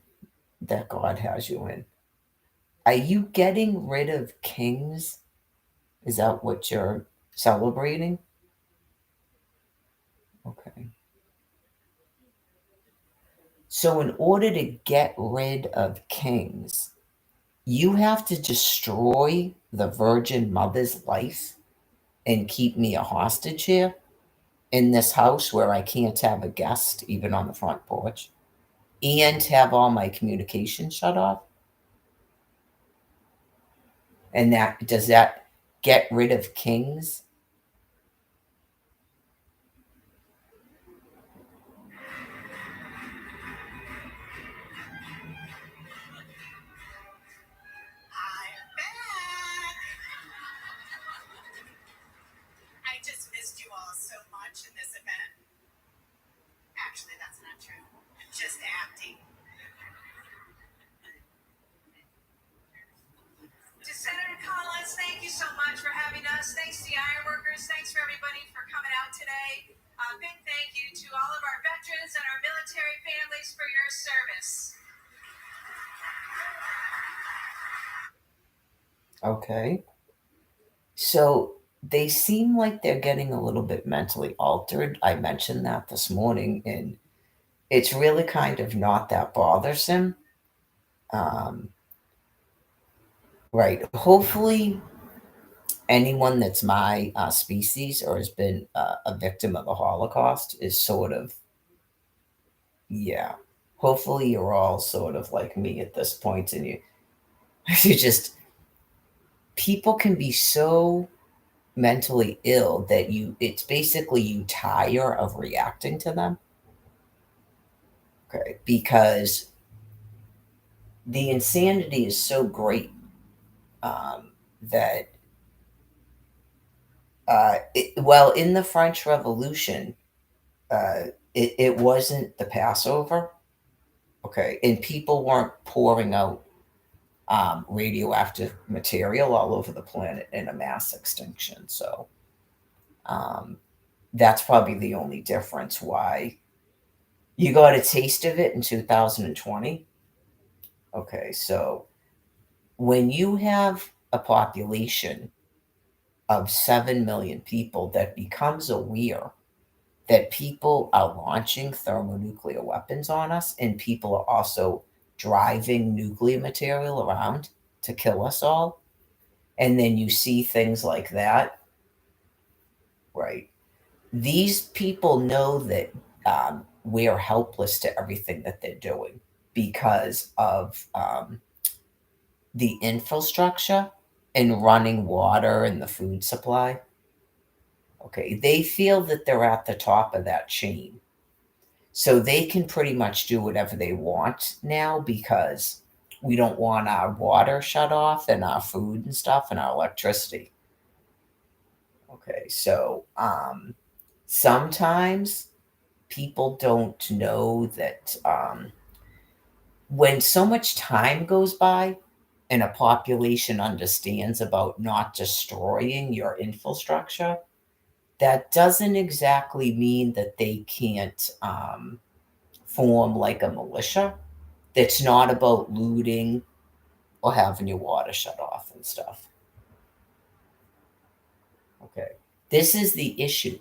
that God has you in, are you getting rid of kings? Is that what you're celebrating? Okay. So, in order to get rid of kings, you have to destroy the Virgin Mother's life and keep me a hostage here in this house where I can't have a guest even on the front porch and have all my communication shut off. And that does that get rid of kings? I'm back. I just missed you all so much in this event. Actually, that's not true. I'm just acting. To Senator Collins, thank you so much for having us. Thanks to the ironworkers. Thanks for everybody for coming out today. Big thank you to all of our veterans and our military families for your service. Okay. So they seem like they're getting a little bit mentally altered. I mentioned that this morning, and it's really kind of not that bothersome. Um, right. Hopefully, anyone that's my species or has been a victim of the Holocaust is sort of, yeah. Hopefully, you're all sort of like me at this point, and you just, people can be so mentally ill that it's basically you tire of reacting to them. Okay, because the insanity is so great that well, in the French Revolution, it wasn't the Passover, okay, and people weren't pouring out radioactive material all over the planet in a mass extinction. So um, that's probably the only difference why you got a taste of it in 2020. Okay, so when you have a population of 7 million people that becomes aware that people are launching thermonuclear weapons on us and people are also driving nuclear material around to kill us all, and then you see things like that, right? These people know that we're helpless to everything that they're doing because of the infrastructure and running water and the food supply. Okay, they feel that they're at the top of that chain. So they can pretty much do whatever they want now because we don't want our water shut off and our food and stuff and our electricity. Okay, so sometimes people don't know that when so much time goes by and a population understands about not destroying your infrastructure, that doesn't exactly mean that they can't form like a militia that's not about looting or having your water shut off and stuff. Okay. This is the issue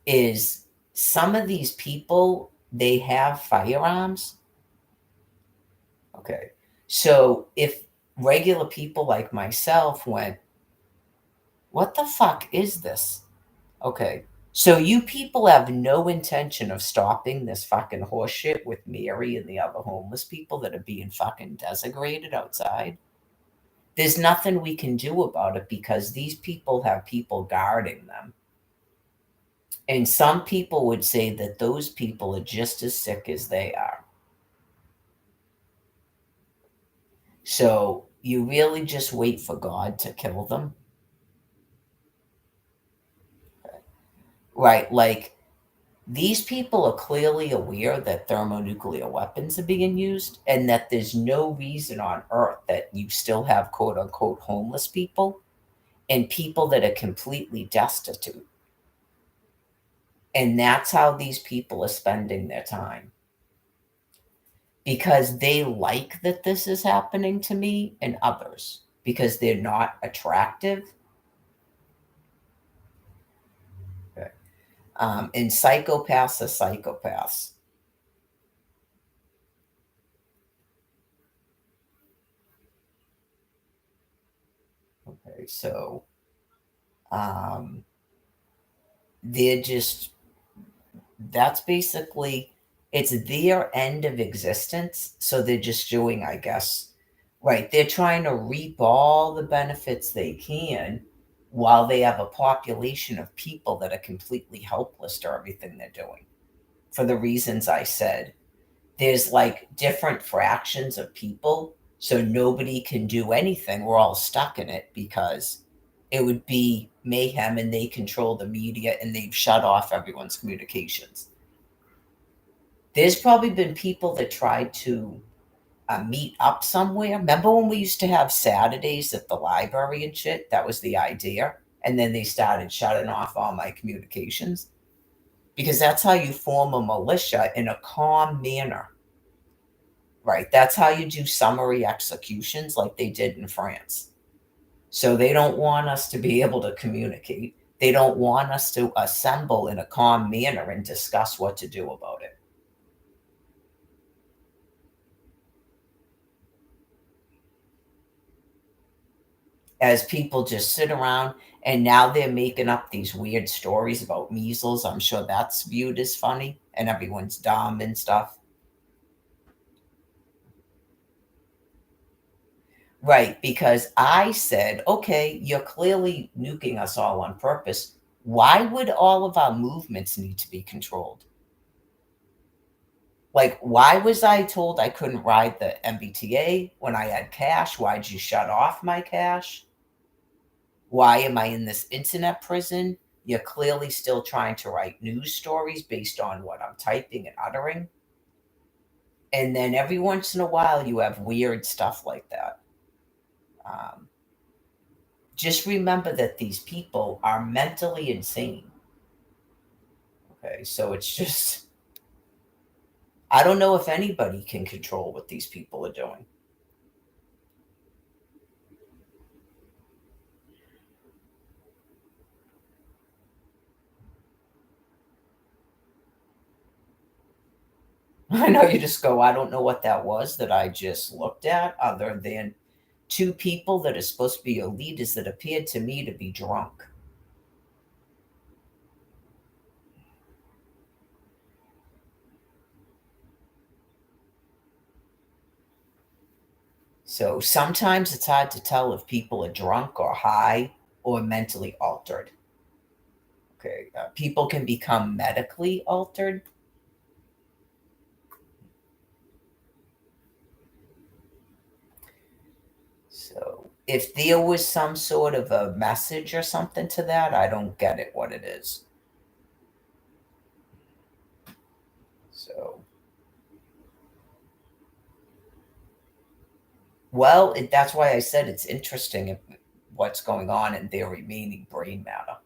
is some of these people, they have firearms. Okay. So if regular people like myself went, what the fuck is this? Okay. So you people have no intention of stopping this fucking horseshit with Mary and the other homeless people that are being fucking desecrated outside. There's nothing we can do about it because these people have people guarding them. And some people would say that those people are just as sick as they are. So you really just wait for God to kill them. Right. Like these people are clearly aware that thermonuclear weapons are being used and that there's no reason on earth that you still have quote unquote homeless people and people that are completely destitute. And that's how these people are spending their time. Because they like that this is happening to me and others because they're not attractive. Okay. And psychopaths are psychopaths. Okay, so they're just, that's basically, it's their end of existence. So they're just doing, I guess, right. They're trying to reap all the benefits they can while they have a population of people that are completely helpless to everything they're doing. For the reasons I said, there's like different fractions of people. So nobody can do anything. We're all stuck in it because it would be mayhem and they control the media and they've shut off everyone's communications. There's probably been people that tried to meet up somewhere. Remember when we used to have Saturdays at the library and shit? That was the idea. And then they started shutting off all my communications because that's how you form a militia in a calm manner. Right. That's how you do summary executions like they did in France. So they don't want us to be able to communicate. They don't want us to assemble in a calm manner and discuss what to do about it. as people just sit around and now they're making up these weird stories about measles. I'm sure that's viewed as funny and everyone's dumb and stuff. Right, because I said, okay, you're clearly nuking us all on purpose. Why would all of our movements need to be controlled? Like, why was I told I couldn't ride the MBTA when I had cash? Why'd you shut off my cash? Why am I in this internet prison? You're clearly still trying to write news stories based on what I'm typing and uttering. And then every once in a while, you have weird stuff like that. Um, just remember that these people are mentally insane. Okay, so it's just, I don't know if anybody can control what these people are doing. I know you just go, I don't know what that was that I just looked at, other than two people that are supposed to be your leaders that appeared to me to be drunk. So sometimes it's hard to tell if people are drunk or high or mentally altered. Okay, people can become medically altered. So if there was some sort of a message or something to that, I don't get it what it is. So, well, that's why I said it's interesting what's going on in their remaining brain matter.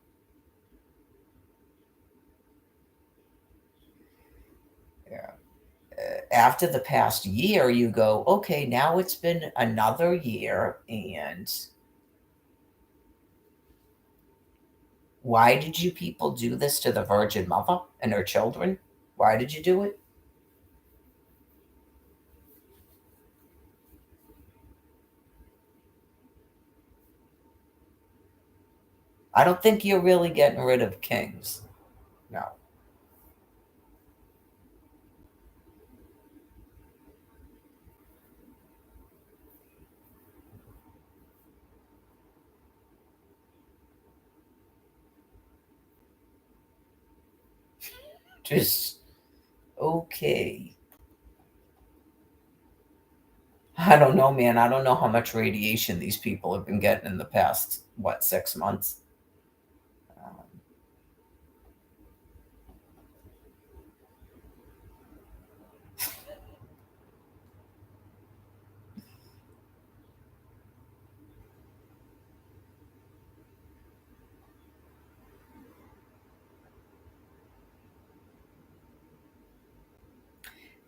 Yeah. After the past year, you go, okay, now it's been another year, and why did you people do this to the Virgin Mother and her children? Why did you do it? I don't think you're really getting rid of kings. No. Just okay. I don't know, man. I don't know how much radiation these people have been getting in the past, what, 6 months? Um,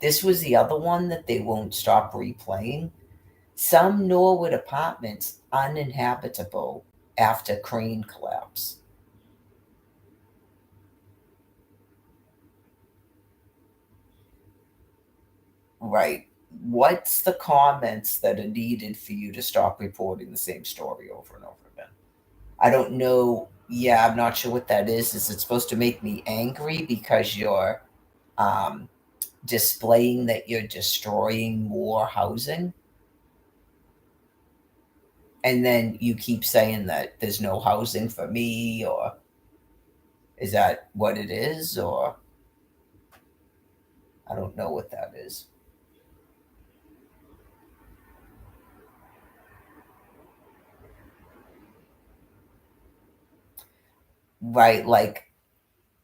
this was the other one that they won't stop replaying. Some Norwood apartments uninhabitable after crane collapse. Right. What's the comments that are needed for you to stop reporting the same story over and over again? I don't know. Yeah, I'm not sure what that is. Is it supposed to make me angry because you're um, displaying that you're destroying more housing? And then you keep saying that there's no housing for me, or is that what it is? Or I don't know what that is. Right. Like,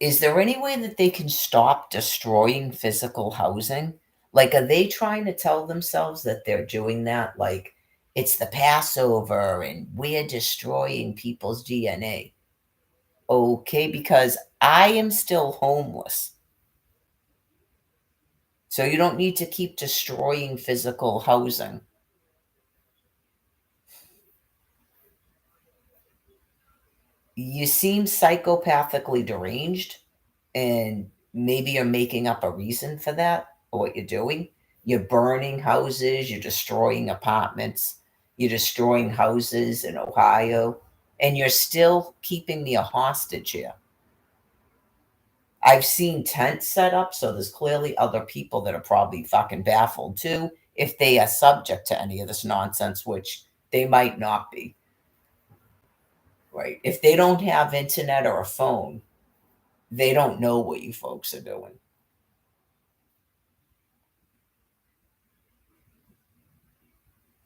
is there any way that they can stop destroying physical housing? Like, are they trying to tell themselves that they're doing that? Like, it's the Passover and we're destroying people's DNA. Okay, because I am still homeless. So you don't need to keep destroying physical housing. You seem psychopathically deranged, and maybe you're making up a reason for that or what you're doing. You're burning houses, you're destroying apartments, You're destroying houses in Ohio, and you're still keeping me a hostage here. I've seen tents set up, so there's clearly other people that are probably fucking baffled too, if they are subject to any of this nonsense, which they might not be. Right? If they don't have internet or a phone, they don't know what you folks are doing.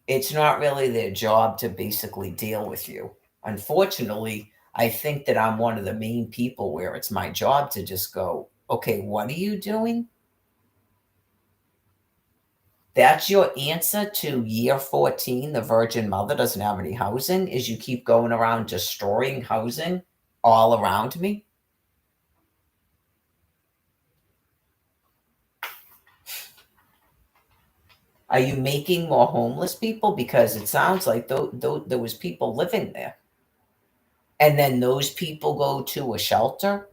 It's not really their job to basically deal with you. Unfortunately, I think that I'm one of the main people where it's my job to just go, okay, what are you doing? That's your answer to year 14, the Virgin Mother doesn't have any housing, is you keep going around destroying housing all around me? Are you making more homeless people? Because it sounds like there was people living there. And then those people go to a shelter?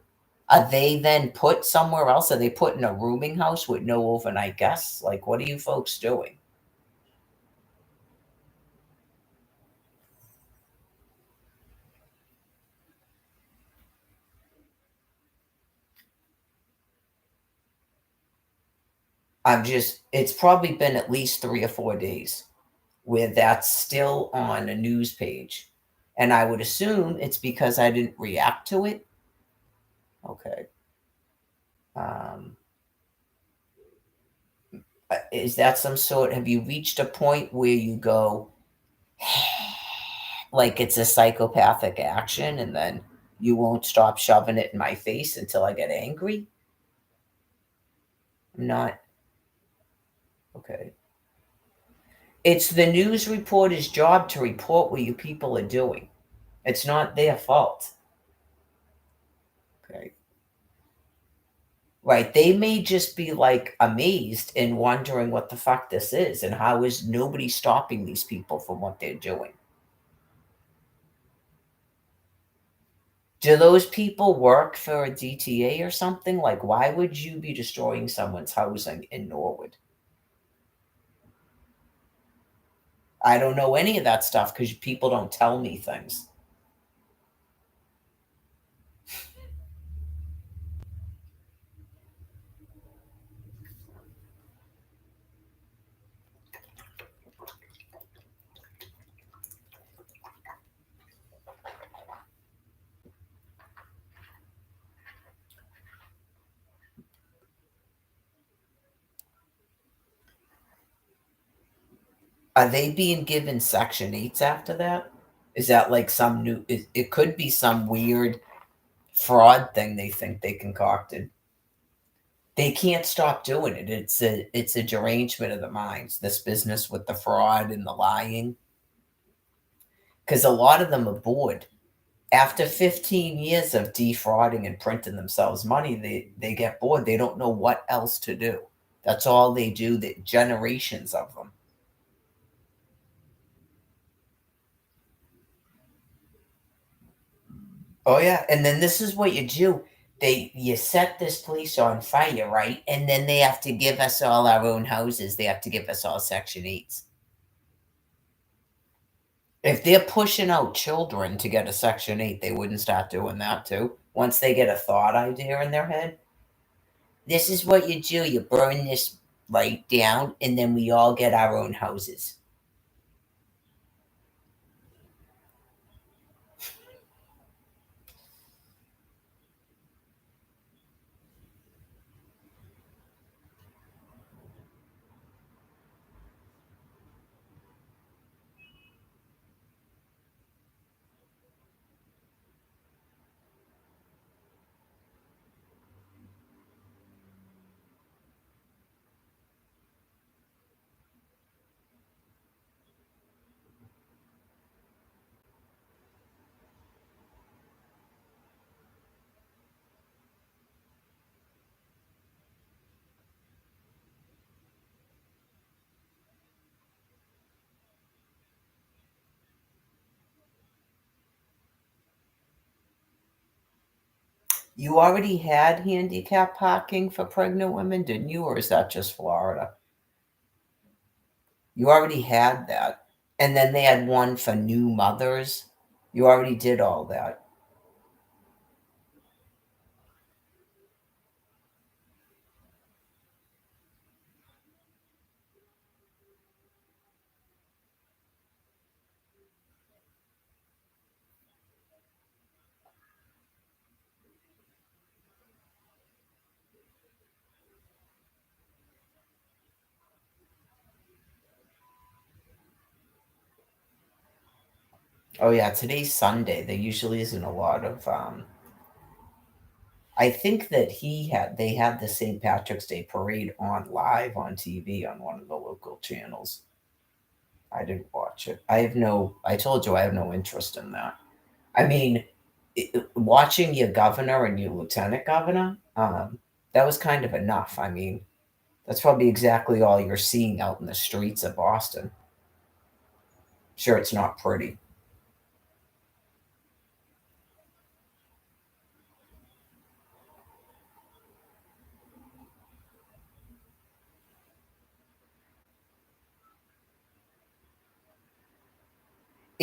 Are they then put somewhere else? Are they put in a rooming house with no overnight guests? Like, what are you folks doing? It's probably been at least 3 or 4 days where that's still on a news page. And I would assume it's because I didn't react to it. Okay. Is that some sort, have you reached a point where you go, like it's a psychopathic action, and then you won't stop shoving it in my face until I get angry? I'm not. Okay. It's the news reporter's job to report what you people are doing. It's not their fault. Okay. Right. They may just be like amazed and wondering what the fuck this is and how is nobody stopping these people from what they're doing. Do those people work for a DTA or something? Like, why would you be destroying someone's housing in Norwood? I don't know any of that stuff because people don't tell me things. Are they being given Section 8s after that? Is that like some new, it could be some weird fraud thing they think they concocted. They can't stop doing it. It's a derangement of the minds, this business with the fraud and the lying. Because a lot of them are bored. After 15 years of defrauding and printing themselves money, they get bored. They don't know what else to do. That's all they do, generations of them. Oh yeah, and then this is what you do. You set this place on fire, right? And then they have to give us all our own houses. They have to give us all Section 8s. If they're pushing out children to get a Section 8, they wouldn't start doing that too. Once they get a thought idea in their head. This is what you do. You burn this right down, and then we all get our own houses. You already had handicap parking for pregnant women, didn't you? Or is that just Florida? You already had that. And then they had one for new mothers. You already did all that. Oh yeah, today's Sunday. There usually isn't a lot of I think that they had the St. Patrick's Day parade on live on TV on one of the local channels. I didn't watch it. I told you I have no interest in that. I mean, watching your governor and your lieutenant governor, that was kind of enough. I mean, that's probably exactly all you're seeing out in the streets of Boston. Sure, it's not pretty.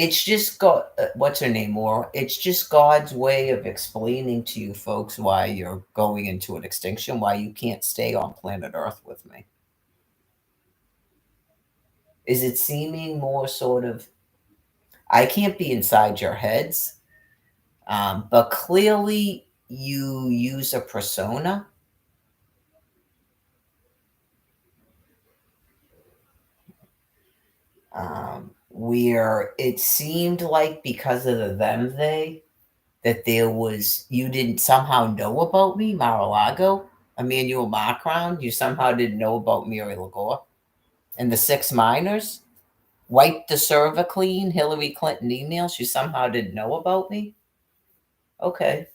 It's just got what's her name, More. It's just God's way of explaining to you folks why you're going into an extinction, why you can't stay on planet Earth with me. Is it seeming more sort of, I can't be inside your heads, but clearly you use a persona where it seemed like because of the them they that there was you didn't somehow know about me, Mar-a-Lago, Emmanuel Macron. You somehow didn't know about Mary Lagore and the 6 minors. Wiped the server clean, Hillary Clinton emails. You somehow didn't know about me. Okay.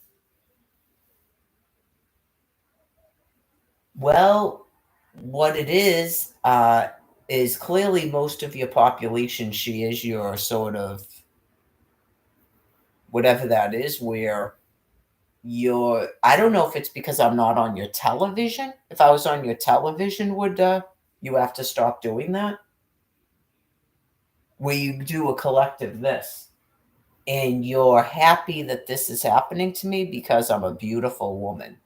Well, what it is clearly most of your population shares your sort of whatever that is, where I don't know if it's because I'm not on your television. If I was on your television, would you have to stop doing that? Where you do a collective this, and you're happy that this is happening to me because I'm a beautiful woman.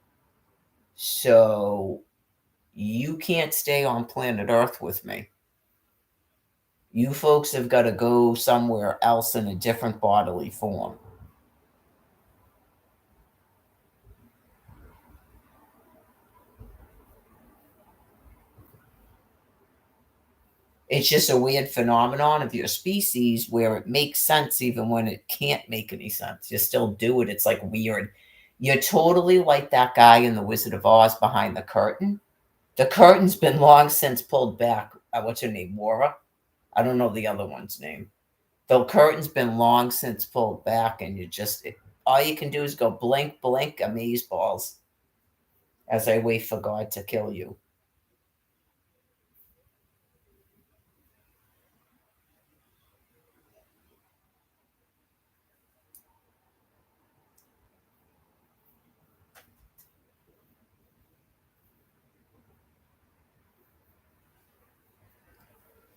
So you can't stay on planet Earth with me. You folks have got to go somewhere else in a different bodily form. It's just a weird phenomenon of your species where it makes sense even when it can't make any sense. You still do it. It's like weird. You're totally like that guy in The Wizard of Oz behind the curtain. The curtain's been long since pulled back. What's her name? Laura? I don't know the other one's name. The curtain's been long since pulled back, and all you can do is go blink, blink, amaze balls as I wait for God to kill you.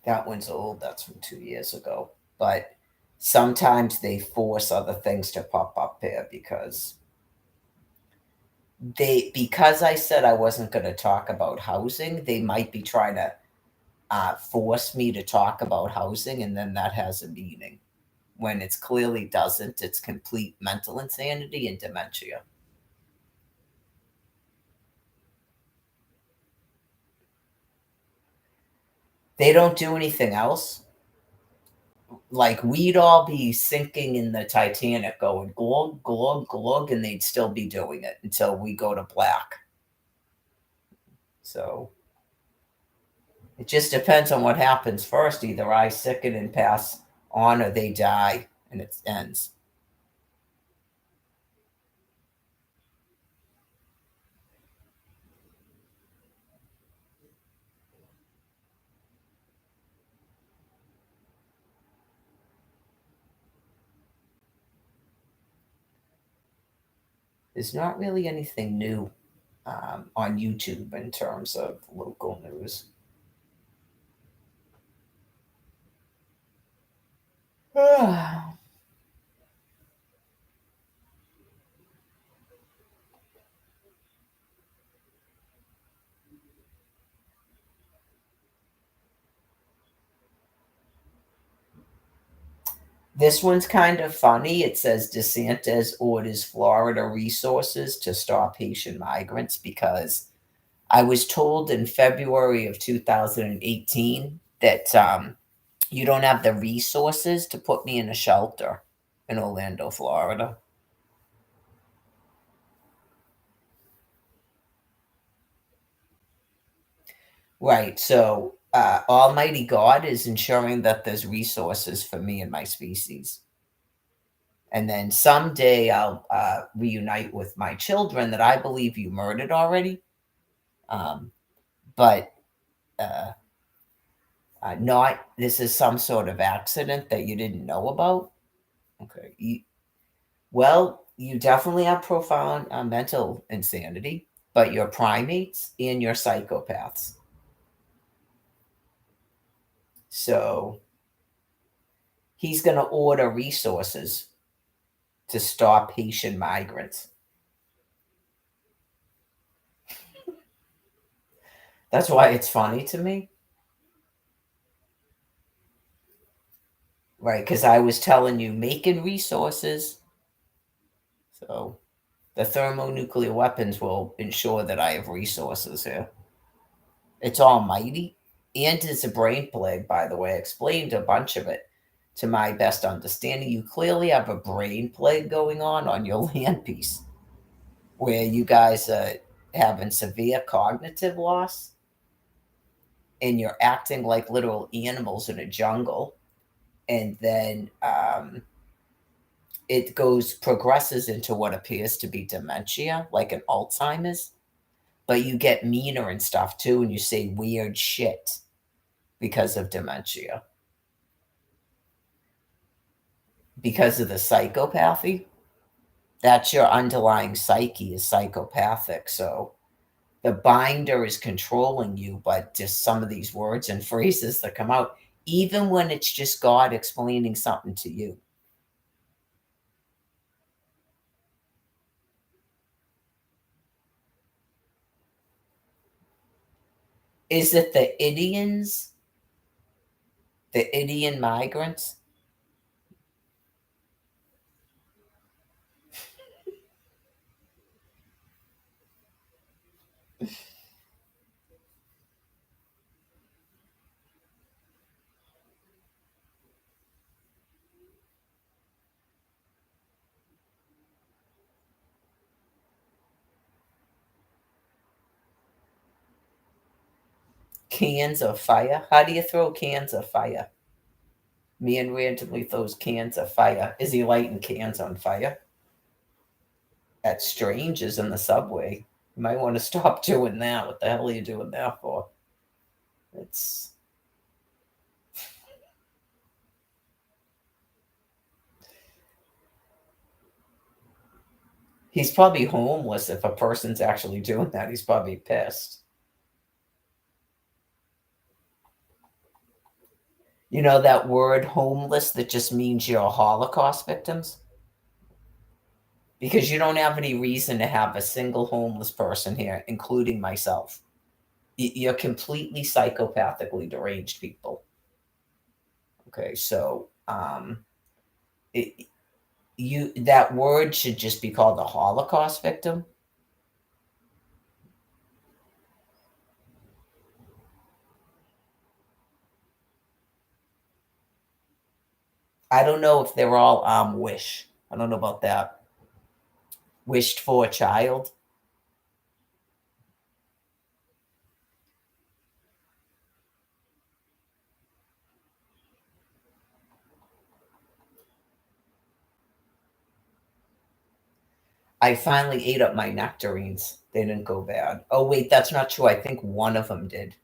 That one's old. That's from 2 years ago. But sometimes they force other things to pop up here because I said I wasn't going to talk about housing. They might be trying to force me to talk about housing, and then that has a meaning. When it clearly doesn't, it's complete mental insanity and dementia. They don't do anything else. Like we'd all be sinking in the Titanic going glug, glug, glug, and they'd still be doing it until we go to black. So it just depends on what happens first. Either I sicken and pass on or they die and it ends. There's not really anything new on YouTube in terms of local news. This one's kind of funny. It says DeSantis orders Florida resources to stop Haitian migrants because I was told in February of 2018 that you don't have the resources to put me in a shelter in Orlando, Florida. Right. So, Almighty God is ensuring that there's resources for me and my species. And then someday I'll reunite with my children that I believe you murdered already. But uh, not, this is some sort of accident that you didn't know about. Okay. Well, you definitely have profound mental insanity, but you're primates and you're psychopaths. So he's going to order resources to stop Haitian migrants. That's why it's funny to me. Right, because I was telling you, making resources. So the thermonuclear weapons will ensure that I have resources here. It's almighty. And it's a brain plague, by the way. I explained a bunch of it to my best understanding. You clearly have a brain plague going on your land piece where you guys are having severe cognitive loss and you're acting like literal animals in a jungle. And then it progresses into what appears to be dementia, like an Alzheimer's, but you get meaner and stuff too, and you say weird shit because of dementia, because of the psychopathy. That's your underlying psyche is psychopathic. So the binder is controlling you, but just some of these words and phrases that come out, even when it's just God explaining something to you. Is it the Indians, the Indian migrants? Cans of fire? How do you throw cans of fire? Man randomly throws cans of fire. Is he lighting cans on fire? At strangers in the subway. You might want to stop doing that. What the hell are you doing that for? It's he's probably homeless if a person's actually doing that. He's probably pissed. You know that word homeless that just means you're Holocaust victims? Because you don't have any reason to have a single homeless person here, including myself. You're completely psychopathically deranged people. Okay, so it, that word should just be called a Holocaust victim. I don't know if they're all wish. I don't know about that. Wished for a child. I finally ate up my nectarines. They didn't go bad. Oh wait, that's not true. I think one of them did.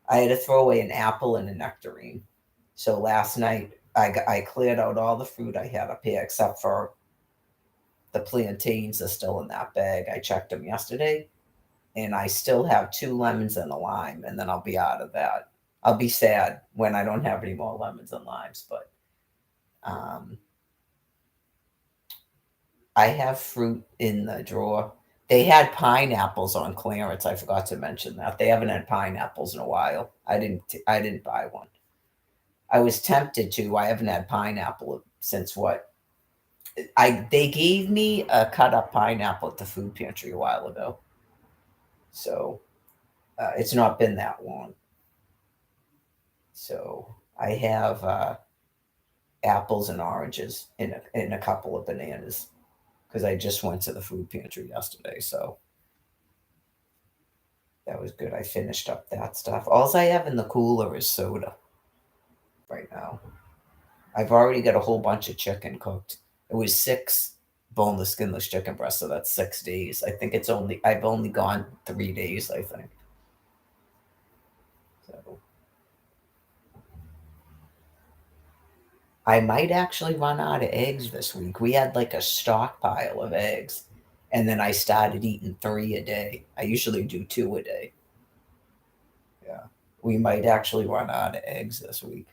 I had to throw away an apple and a nectarine. So last night I cleared out all the fruit I had up here except for the plantains are still in that bag. I checked them yesterday, and I still have 2 lemons and a lime, and then I'll be out of that. I'll be sad when I don't have any more lemons and limes, but I have fruit in the drawer. They had pineapples on clearance. I forgot to mention that. They haven't had pineapples in a while. I didn't buy one. I was tempted to. I haven't had pineapple since what? They gave me a cut up pineapple at the food pantry a while ago. So it's not been that long. So I have apples and oranges and a couple of bananas because I just went to the food pantry yesterday. So that was good. I finished up that stuff. All I have in the cooler is soda right now. I've already got a whole bunch of chicken cooked. It was 6 boneless, skinless chicken breasts, so that's 6 days. I think I've only gone 3 days, I think. So I might actually run out of eggs this week. We had like a stockpile of eggs, and then I started eating 3 a day. I usually do 2 a day. Yeah, we might actually run out of eggs this week.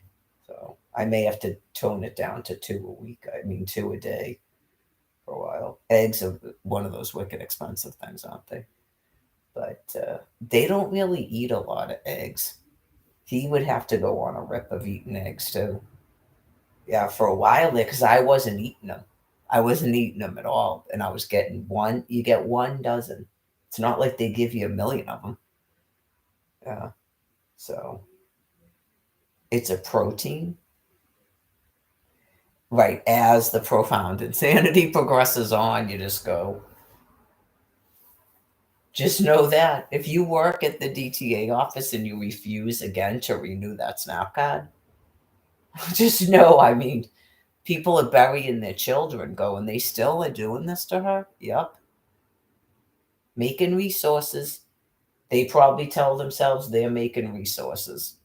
So I may have to tone it down to 2 a week. I mean, 2 a day for a while. Eggs are one of those wicked expensive things, aren't they? But they don't really eat a lot of eggs. He would have to go on a rip of eating eggs too. Yeah, for a while there, because I wasn't eating them. I wasn't eating them at all, and I was getting one. You get 1 dozen. It's not like they give you a million of them. Yeah, so it's a protein. Right, as the profound insanity progresses on, you just go. Just know that if you work at the DTA office and you refuse again to renew that SNAP card, just know, I mean, people are burying their children going, they still are doing this to her? Yep. Making resources. They probably tell themselves they're making resources.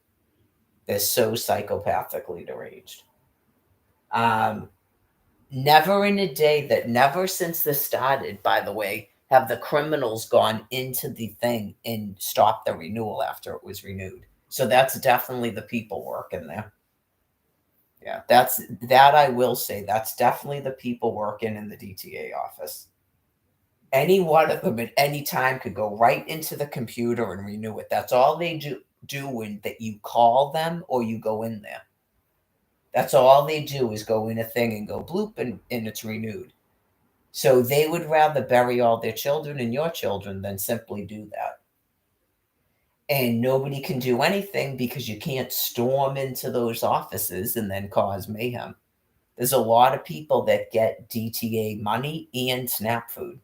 They're so psychopathically deranged. Never in a day never since this started, by the way, have the criminals gone into the thing and stopped the renewal after it was renewed. So that's definitely the people working there. Yeah, that I will say. That's definitely the people working in the DTA office. Any one of them at any time could go right into the computer and renew it. That's all they do when that you call them or you go in there. That's all they do is go in a thing and go bloop and it's renewed. So they would rather bury all their children and your children than simply do that. And nobody can do anything because you can't storm into those offices and then cause mayhem. There's a lot of people that get DTA money and SNAP food.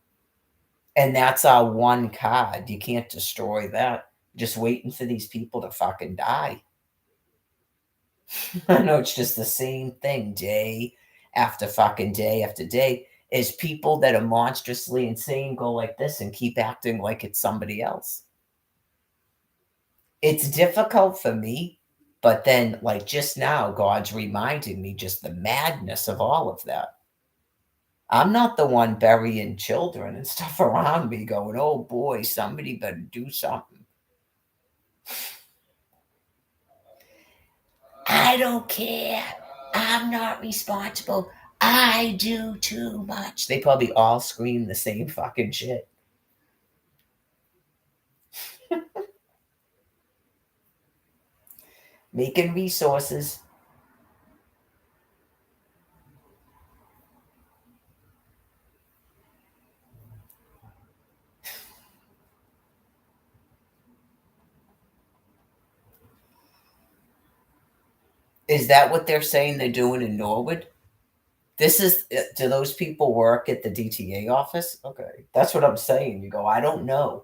And that's our one card. You can't destroy that. Just waiting for these people to fucking die. I know it's just the same thing day after fucking day after day. Is people that are monstrously insane go like this and keep acting like it's somebody else. It's difficult for me, but then like just now, God's reminding me just the madness of all of that. I'm not the one burying children and stuff around me going, oh boy, somebody better do something. I don't care. I'm not responsible. I do too much. They probably all scream the same fucking shit. Making resources. Is that what they're saying they're doing in Norwood? Do those people work at the DTA office? Okay. That's what I'm saying. You go, I don't know.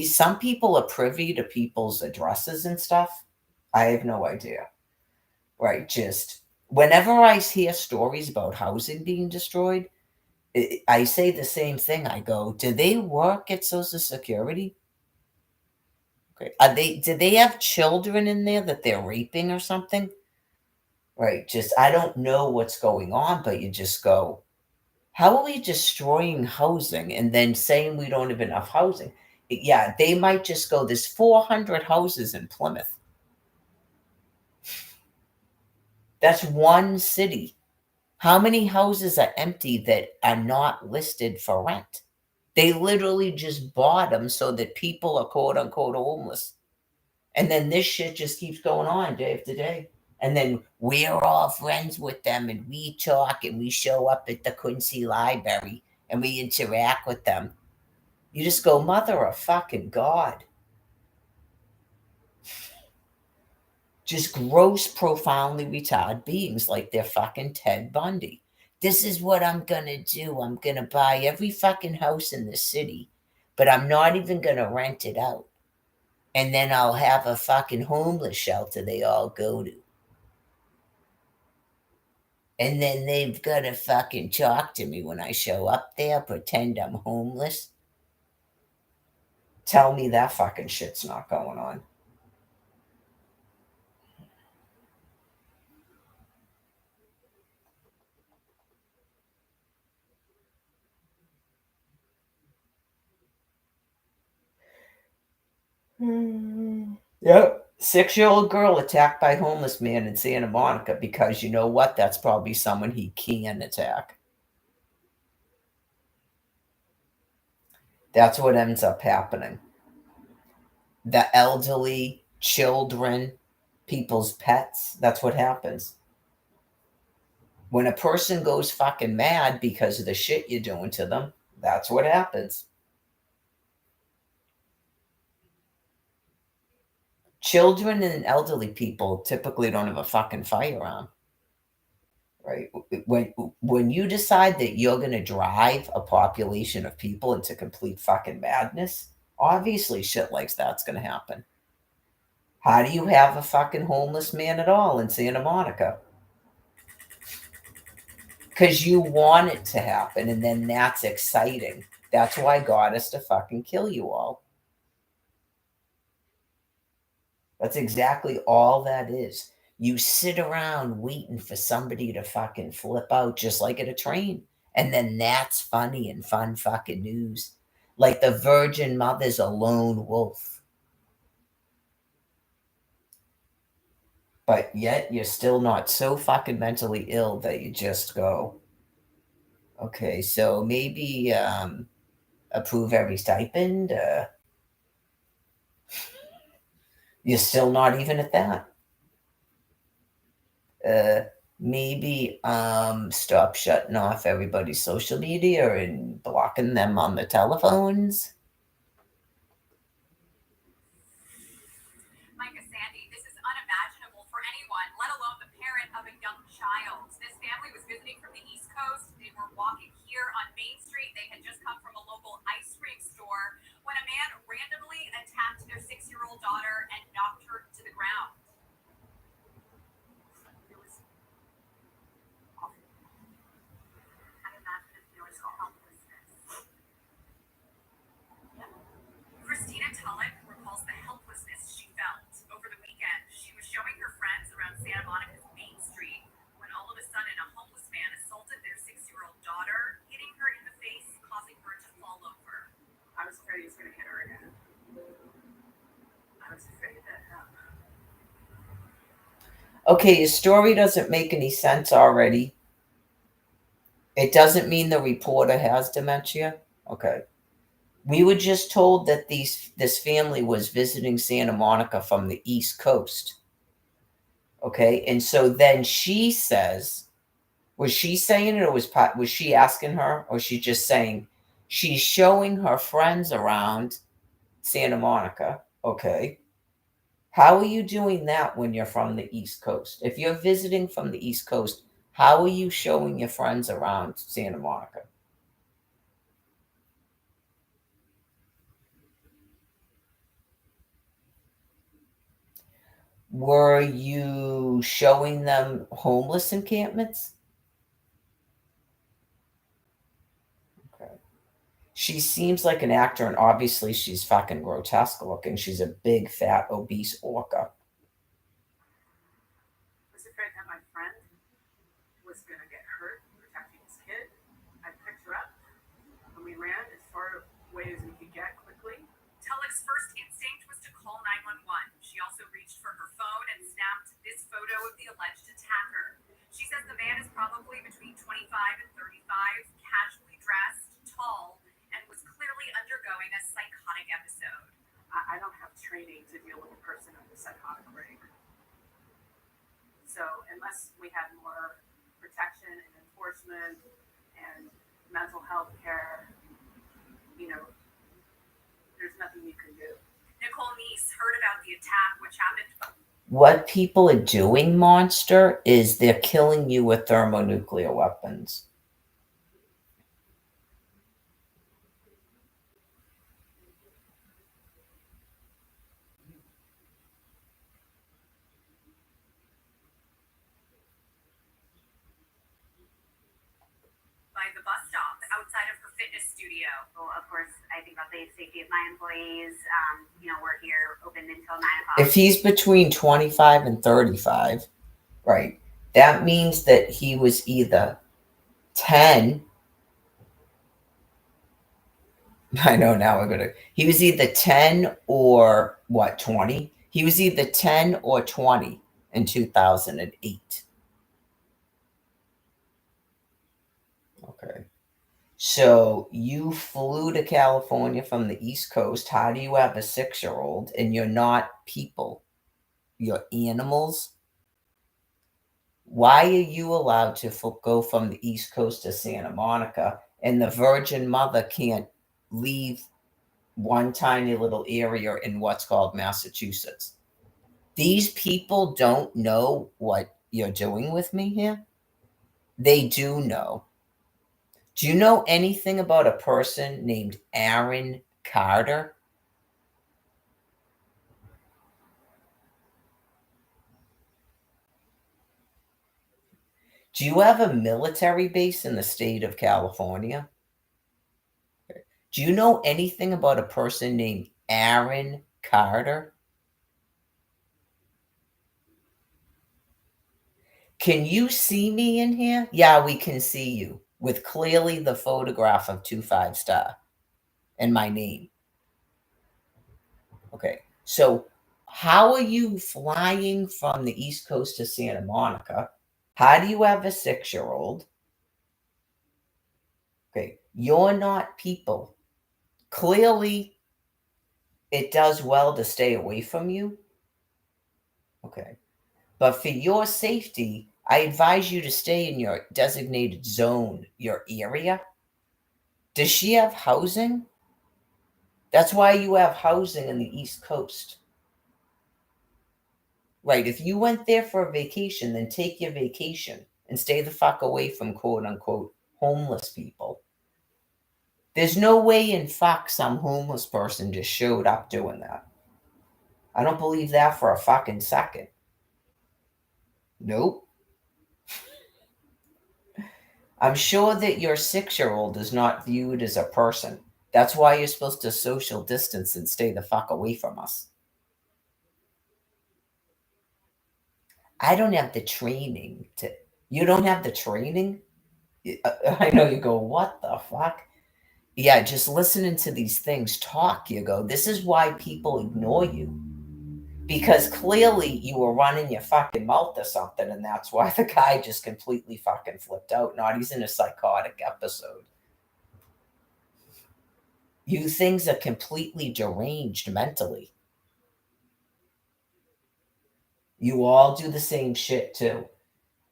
Some people are privy to people's addresses and stuff. I have no idea. Right. Just whenever I hear stories about housing being destroyed, I say the same thing. I go, do they work at Social Security? Okay. Do they have children in there that they're raping or something? Right. Just, I don't know what's going on, but you just go, how are we destroying housing and then saying we don't have enough housing? Yeah, they might just go, there's 400 houses in Plymouth. That's one city. How many houses are empty that are not listed for rent? They literally just bought them so that people are quote unquote homeless. And then this shit just keeps going on day after day. And then we're all friends with them and we talk and we show up at the Quincy Library and we interact with them. You just go, mother of fucking God. Just gross, profoundly retarded beings like they're fucking Ted Bundy. This is what I'm gonna do. I'm gonna buy every fucking house in the city, but I'm not even gonna rent it out. And then I'll have a fucking homeless shelter they all go to. And then they've got to fucking talk to me when I show up there, pretend I'm homeless. Tell me that fucking shit's not going on. Yep. 6-year-old girl attacked by homeless man in Santa Monica because you know what? That's probably someone he can attack. That's what ends up happening. The elderly, children, people's pets, that's what happens. When a person goes fucking mad because of the shit you're doing to them, that's what happens. Children and elderly people typically don't have a fucking firearm, right? When you decide that you're going to drive a population of people into complete fucking madness, obviously shit like that's going to happen. How do you have a fucking homeless man at all in Santa Monica? Because you want it to happen, and then that's exciting. That's why God has to fucking kill you all. That's exactly all that is. You sit around waiting for somebody to fucking flip out just like at a train. And then that's funny and fun fucking news. Like the Virgin Mother's a lone wolf. But yet you're still not so fucking mentally ill that you just go, okay, so maybe approve every stipend. You're still not even at that. Maybe stop shutting off everybody's social media and blocking them on the telephones. Micah, Sandy, this is unimaginable for anyone, let alone the parent of a young child. This family was visiting from the East Coast. They were walking here on Main Street. They had just come from a local ice cream store when a man randomly attacked their 6-year-old daughter and knocked her to the ground. It was awful. I imagine it feels helplessness. Yeah. Christina Tulloch recalls the helplessness she felt over the weekend. She was showing her friends around Santa Monica's Main Street when all of a sudden a homeless man assaulted their 6-year-old daughter, hitting her in the face, causing her to fall over. I was afraid he was going to hit her again. I was afraid that. Okay, your story doesn't make any sense already. It doesn't mean the reporter has dementia. Okay. We were just told that this family was visiting Santa Monica from the East Coast. Okay, and so then she says, was she saying it, or was she asking her, or she just saying she's showing her friends around Santa Monica? Okay, how are you doing that when you're from the East Coast? If you're visiting from the East Coast, how are you showing your friends around Santa Monica? Were you showing them homeless encampments? Okay. She seems like an actor, and obviously she's fucking grotesque looking. She's a big, fat, obese orca. I was afraid that my friend was going to get hurt protecting his kid. I picked her up and we ran as far away as we could get quickly. Tulloch's first instinct was to call 911. She also reached for her phone and snapped this photo of the alleged attacker. She She says the man is probably between 25 and 35, casually dressed, tall, and was clearly undergoing a psychotic episode. I don't have training to deal with a person of the psychotic rig. So unless we have more protection and enforcement and mental health care, there's nothing you can do. Nicole Neese heard about the attack, which happened. What people are doing, Monster, is they're killing you with thermonuclear weapons. By the bus stop outside of her fitness studio. Well, of course, I think about the safety of my employees. We're here open until 9 o'clock. If he's between 25 and 35, right, that means that he was either 10. I know now we're going to. He was either 10 or 20? He was either 10 or 20 in 2008. Okay. So you flew to California from the East Coast. How do you have a 6-year-old and you're not people? You're animals? Why are you allowed to go from the East Coast to Santa Monica and the Virgin Mother can't leave one tiny little area in what's called Massachusetts? These people don't know what you're doing with me here. They do know. Do you know anything about a person named Aaron Carter? Do you have a military base in the state of California? Do you know anything about a person named Aaron Carter? Can you see me in here? Yeah, we can see you with clearly the photograph of 25 Star and my name. Okay, so how are you flying from the East Coast to Santa Monica? How do you have a 6-year-old? Okay, you're not people. Clearly, it does well to stay away from you. Okay, but for your safety, I advise you to stay in your designated zone, your area. Does she have housing? That's why you have housing in the East Coast. Right, if you went there for a vacation, then take your vacation and stay the fuck away from quote-unquote homeless people. There's no way in fuck some homeless person just showed up doing that. I don't believe that for a fucking second. Nope. I'm sure that your 6-year-old is not viewed as a person. That's why you're supposed to social distance and stay the fuck away from us. I don't have the training to. You don't have the training? I know you go, what the fuck? Yeah, just listening to these things talk, you go, this is why people ignore you. Because clearly you were running your fucking mouth or something, and that's why the guy just completely fucking flipped out. Not he's in a psychotic episode. You things are completely deranged mentally. You all do the same shit too.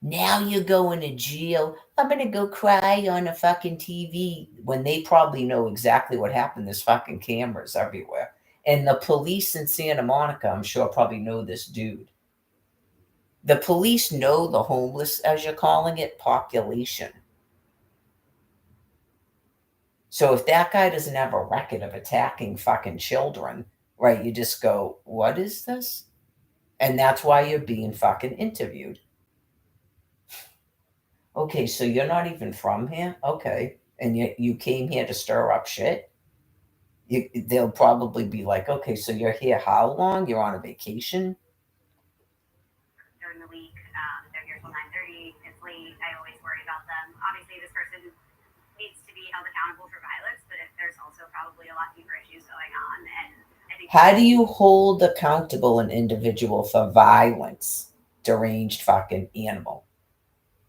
Now you're going to jail. I'm going to go cry on a fucking TV when they probably know exactly what happened. There's fucking cameras everywhere. And the police in Santa Monica, I'm sure, probably know this dude. The police know the homeless, as you're calling it, population. So if that guy doesn't have a record of attacking fucking children, right, you just go, what is this? And that's why you're being fucking interviewed. Okay, so you're not even from here? Okay. And you came here to stir up shit? They'll probably be like, okay, so you're here how long? You're on a vacation? During the week, they're here till 9:30. It's late. I always worry about them. Obviously, this person needs to be held accountable for violence, but if there's also probably a lot deeper issues going on. And I think. How do you hold accountable an individual for violence? Deranged fucking animal.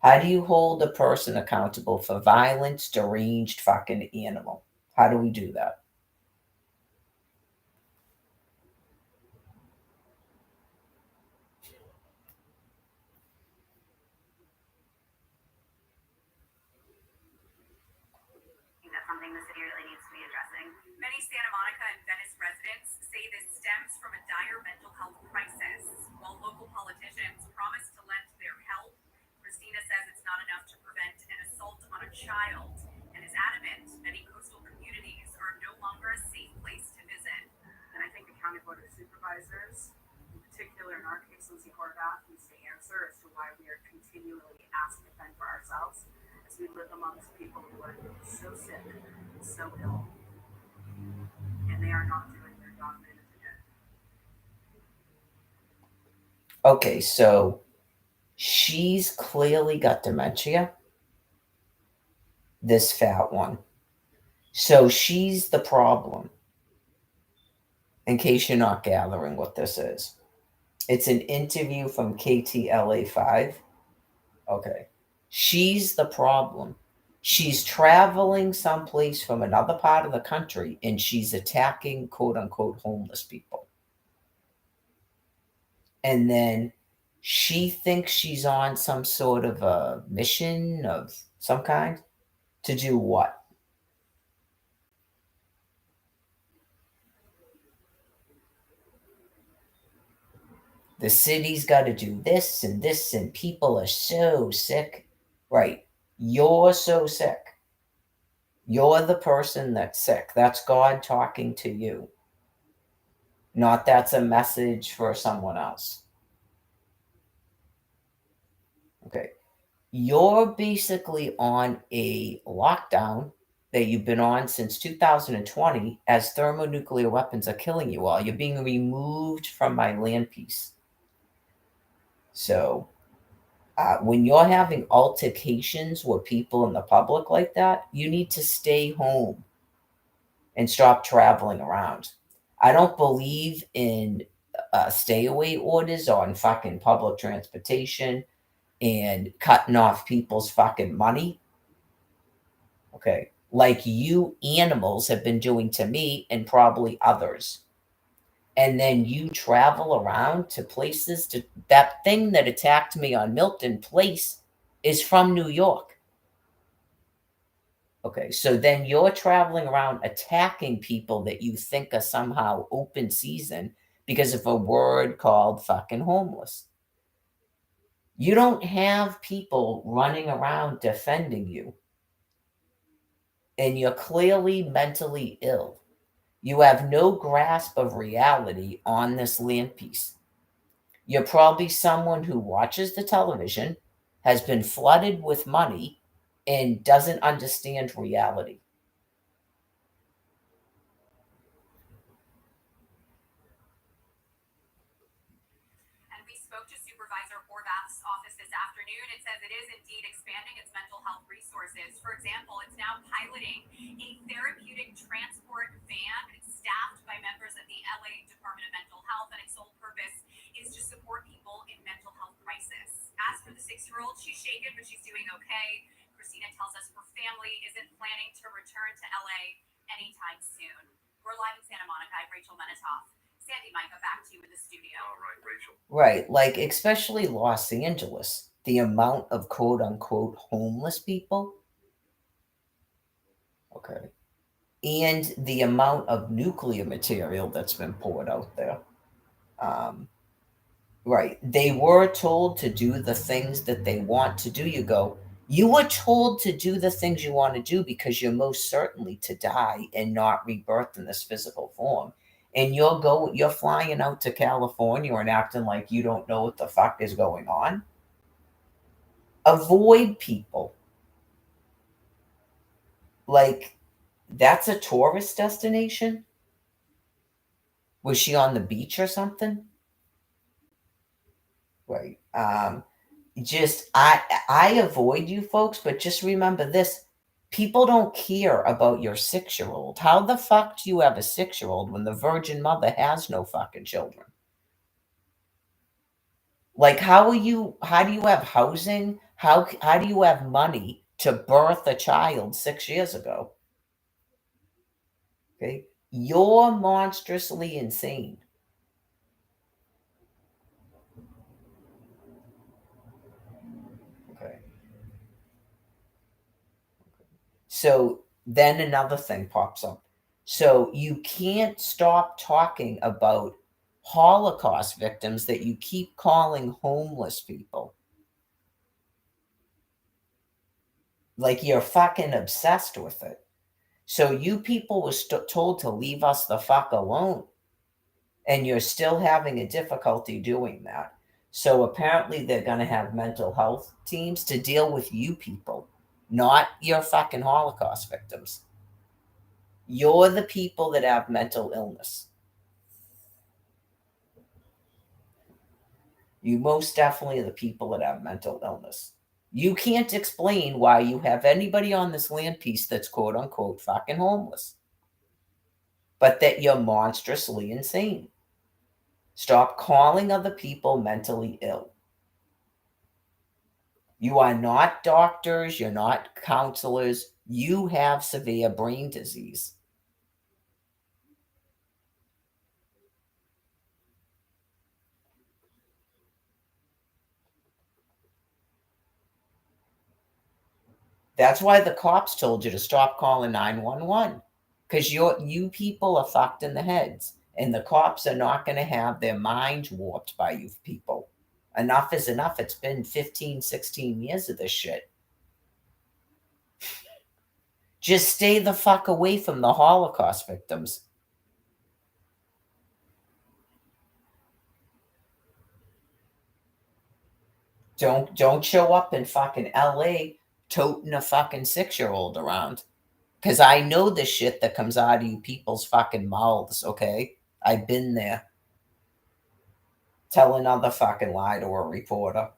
How do you hold a person accountable for violence, deranged fucking animal? How do we do that? I think that's something the city really needs to be addressing. Many Santa Monica and Venice residents say this stems from a dire mental health crisis. While local politicians promise to lend their help, Christina says it's not enough to prevent an assault on a child and is adamant many coastal communities are no longer a safe place to visit. And I think the county board of supervisors, in particular in our case, Lindsay Horvath, needs to answer as to why we are continually asked to fend for ourselves as we live amongst people who are so sick and so ill, and they are not doing their job managing it. Okay, so she's clearly got dementia. This fat one. So she's the problem. In case you're not gathering what this is, it's an interview from KTLA 5. Okay. She's the problem. She's traveling someplace from another part of the country and she's attacking quote unquote homeless people. And then she thinks she's on some sort of a mission of some kind to do what? The city's got to do this, and people are so sick. Right. You're so sick. You're the person that's sick. That's God talking to you. Not that's a message for someone else. Okay. You're basically on a lockdown that you've been on since 2020 as thermonuclear weapons are killing you all. You're being removed from my land piece. So when you're having altercations with people in the public like that, you need to stay home and stop traveling around. I don't believe in stay away orders on fucking public transportation and cutting off people's fucking money. Okay. Like you animals have been doing to me and probably others. And then you travel around to places to that thing that attacked me on Milton Place is from New York. Okay, so then you're traveling around attacking people that you think are somehow open season because of a word called fucking homeless. You don't have people running around defending you. And you're clearly mentally ill. You have no grasp of reality on this land piece. You're probably someone who watches the television, has been flooded with money, and doesn't understand reality. And we spoke to Supervisor Horvath's office this afternoon. It says it is indeed expanding its mental health resources. For example, it's now piloting a therapeutic transport van staffed by members of the LA Department of Mental Health, and its sole purpose is to support people in mental health crisis. As for the 6-year-old, she's shaken, but she's doing okay. Christina tells us her family isn't planning to return to LA anytime soon. We're live in Santa Monica. I'm Rachel Menetoff. Sandy, Micah, back to you in the studio. All right, Rachel. Right, like especially Los Angeles, the amount of quote unquote homeless people. Okay. And the amount of nuclear material that's been poured out there. Right. They were told to do the things that they want to do. You were told to do the things you want to do because you're most certainly to die and not rebirth in this physical form. And you're flying out to California and acting like you don't know what the fuck is going on. Avoid people. Like, that's a tourist destination? Was she on the beach or something? Right. I avoid you folks, but just remember this. People don't care about your 6-year-old. How the fuck do you have a 6-year-old when the Virgin Mother has no fucking children? Like, how do you have housing? How do you have money to birth a child 6 years ago? Okay, you're monstrously insane. Okay. So then another thing pops up. So you can't stop talking about Holocaust victims that you keep calling homeless people. Like you're fucking obsessed with it. So you people were told to leave us the fuck alone. And you're still having a difficulty doing that. So apparently they're going to have mental health teams to deal with you people, not your fucking Holocaust victims. You're the people that have mental illness. You most definitely are the people that have mental illness. You can't explain why you have anybody on this land piece that's quote unquote fucking homeless, but that you're monstrously insane. Stop calling other people mentally ill. You are not doctors. You're not counselors. You have severe brain disease. That's why the cops told you to stop calling 911, because you people are fucked in the heads, and the cops are not going to have their minds warped by you people. Enough is enough. It's been 15, 16 years of this shit. Just stay the fuck away from the Holocaust victims. Don't show up in fucking LA toting a fucking 6-year-old around. Because I know the shit that comes out of you people's fucking mouths, okay? I've been there. Tell another fucking lie to a reporter.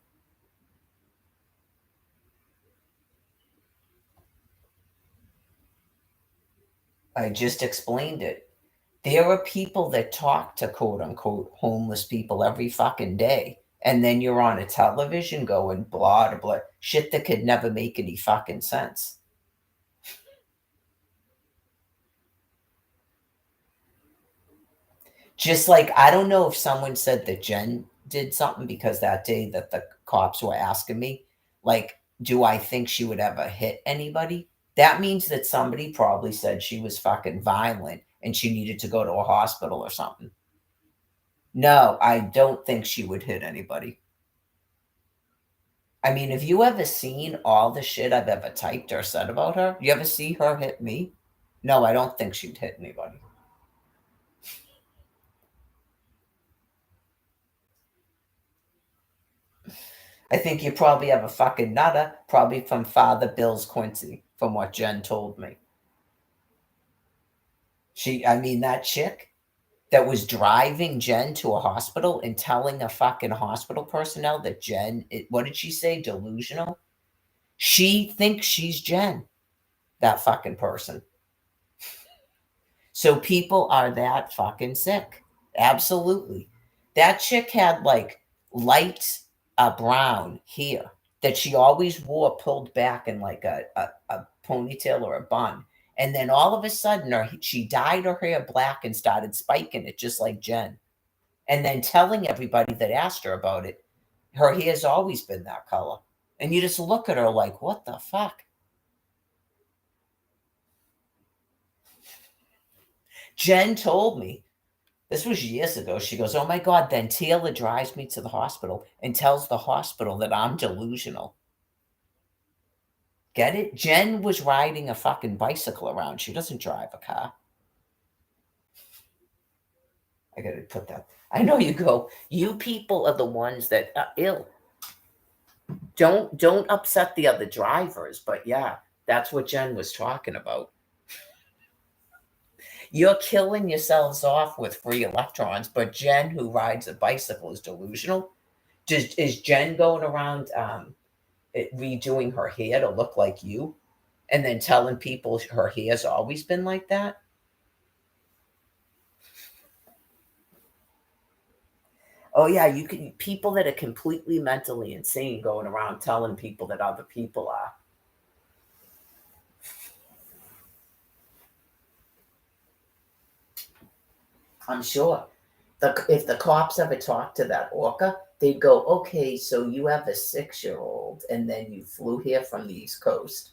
I just explained it. There are people that talk to quote unquote homeless people every fucking day. And then you're on a television going blah, blah, blah. Shit that could never make any fucking sense. Just like, I don't know if someone said that Jen did something, because that day that the cops were asking me, like, do I think she would ever hit anybody? That means that somebody probably said she was fucking violent and she needed to go to a hospital or something. No, I don't think she would hit anybody. I mean, have you ever seen all the shit I've ever typed or said about her? You ever see her hit me? No, I don't think she'd hit anybody. I think you probably have a fucking nutter, probably from Father Bill's Quincy, from what Jen told me. That chick that was driving Jen to a hospital and telling a fucking hospital personnel that Jen, what did she say? Delusional? She thinks she's Jen, that fucking person. So people are that fucking sick. Absolutely. That chick had like light brown hair that she always wore pulled back in like a ponytail or a bun. And then all of a sudden she dyed her hair black and started spiking it just like Jen. And then telling everybody that asked her about it, her hair's always been that color. And you just look at her like, what the fuck? Jen told me, this was years ago, she goes, oh my God, then Taylor drives me to the hospital and tells the hospital that I'm delusional. Get it? Jen was riding a fucking bicycle around. She doesn't drive a car. I gotta put that. I know you go, you people are the ones that are ill. Don't upset the other drivers, but yeah, that's what Jen was talking about. You're killing yourselves off with free electrons, but Jen, who rides a bicycle, is delusional. Is Jen going around redoing her hair to look like you and then telling people her hair's always been like that? Oh yeah, you can people that are completely mentally insane going around telling people that other people are. I'm sure. If the cops ever talked to that orca, they'd go, okay, so you have a 6-year-old and then you flew here from the East Coast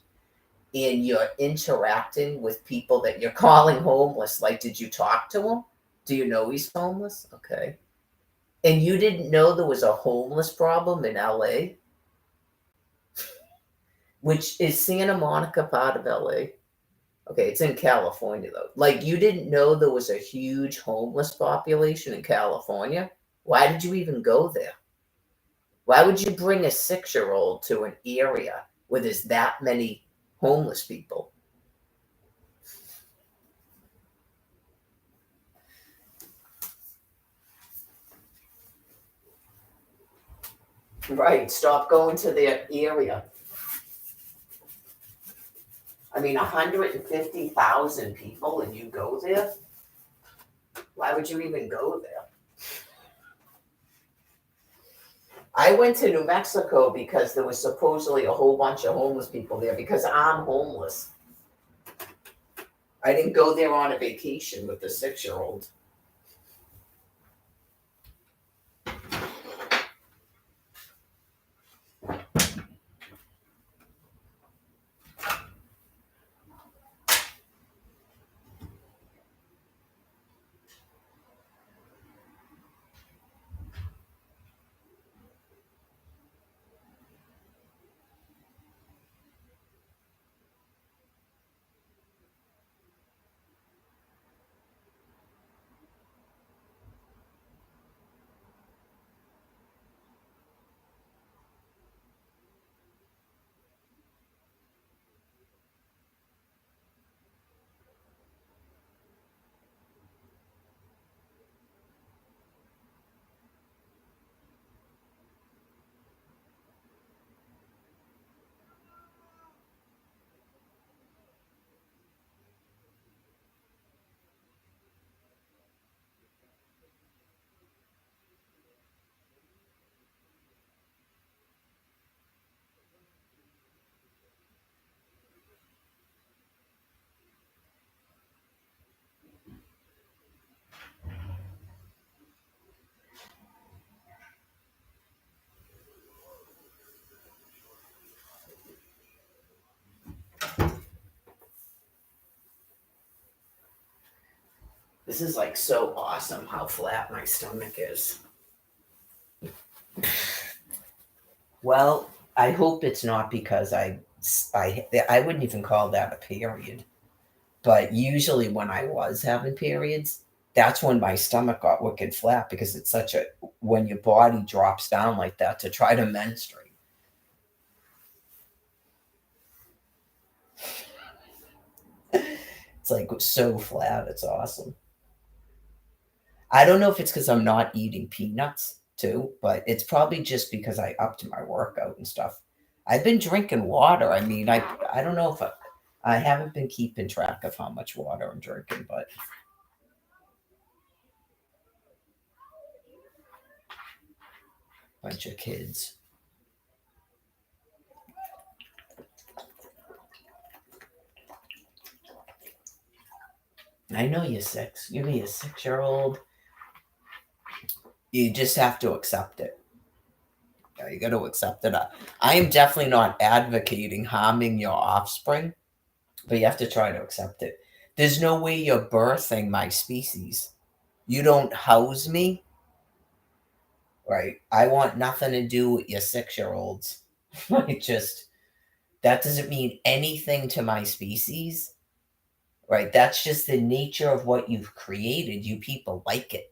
and you're interacting with people that you're calling homeless. Like, did you talk to him? Do you know he's homeless? Okay. And you didn't know there was a homeless problem in LA, which is Santa Monica part of LA? Okay, it's in California though. Like, you didn't know there was a huge homeless population in California? Why did you even go there? Why would you bring a 6-year-old to an area where there's that many homeless people? Right, stop going to their area. I mean, 150,000 people and you go there? Why would you even go there? I went to New Mexico because there was supposedly a whole bunch of homeless people there because I'm homeless. I didn't go there on a vacation with the 6-year-old. This is like so awesome how flat my stomach is. Well, I hope it's not because I wouldn't even call that a period. But usually when I was having periods, that's when my stomach got wicked flat because it's such a when your body drops down like that to try to menstruate. It's like so flat. It's awesome. I don't know if it's because I'm not eating peanuts too, but it's probably just because I upped my workout and stuff. I've been drinking water. I mean, I don't know if I haven't been keeping track of how much water I'm drinking, but bunch of kids. I know you're 6. You're a 6-year-old. You just have to accept it. Yeah, you got to accept it. I am definitely not advocating harming your offspring, but you have to try to accept it. There's no way you're birthing my species. You don't house me, right? I want nothing to do with your 6-year-olds. That doesn't mean anything to my species, right? That's just the nature of what you've created. You people like it.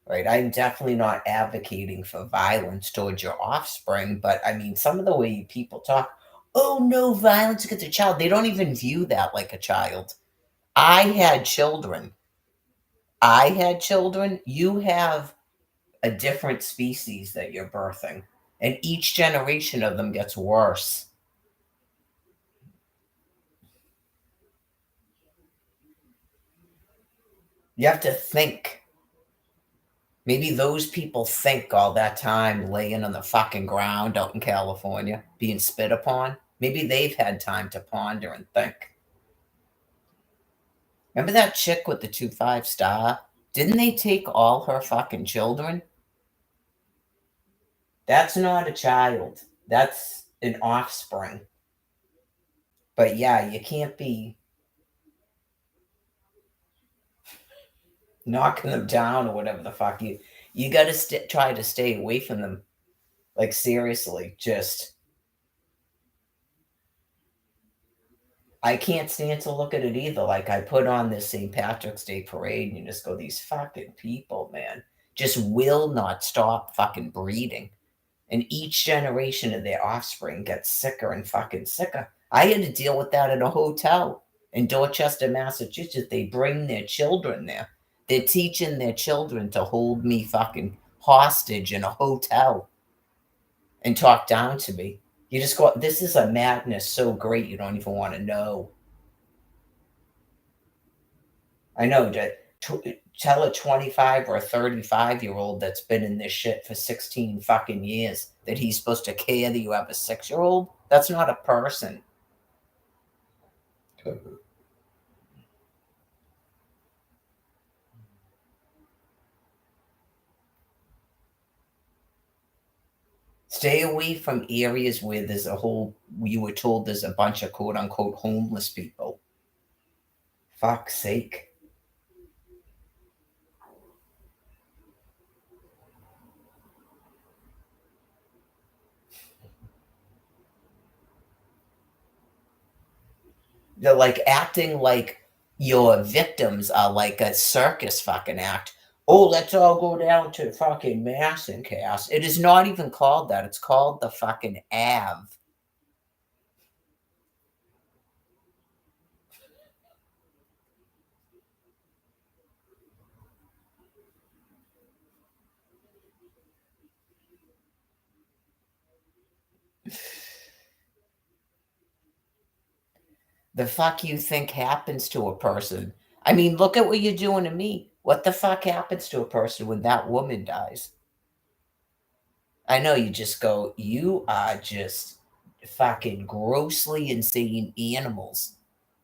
Right, I'm definitely not advocating for violence towards your offspring, but I mean, some of the way people talk, oh, no violence against a child, they don't even view that like a child. I had children. You have a different species that you're birthing, and each generation of them gets worse. You have to think. Maybe those people think all that time laying on the fucking ground out in California, being spit upon. Maybe they've had time to ponder and think. Remember that chick with the 2.5 star? Didn't they take all her fucking children? That's not a child. That's an offspring. But yeah, you can't be knocking them down or whatever the fuck. You got to try to stay away from them. Like, seriously, just... I can't stand to look at it either. Like, I put on this St. Patrick's Day parade and you just go, these fucking people, man, just will not stop fucking breeding. And each generation of their offspring gets sicker and fucking sicker. I had to deal with that in a hotel in Dorchester, Massachusetts. They bring their children there. They're teaching their children to hold me fucking hostage in a hotel and talk down to me. You just go, this is a madness so great you don't even want to know. I know, tell a 25 or a 35-year-old that's been in this shit for 16 fucking years that he's supposed to care that you have a 6-year-old? That's not a person. Stay away from areas where there's you were told there's a bunch of quote-unquote homeless people. Fuck's sake. They're like acting like your victims are like a circus fucking act. Oh, let's all go down to fucking Mass and Cass. It is not even called that. It's called the fucking Ave. The fuck you think happens to a person? I mean, look at what you're doing to me. What the fuck happens to a person when that woman dies? I know you just go, you are just fucking grossly insane animals.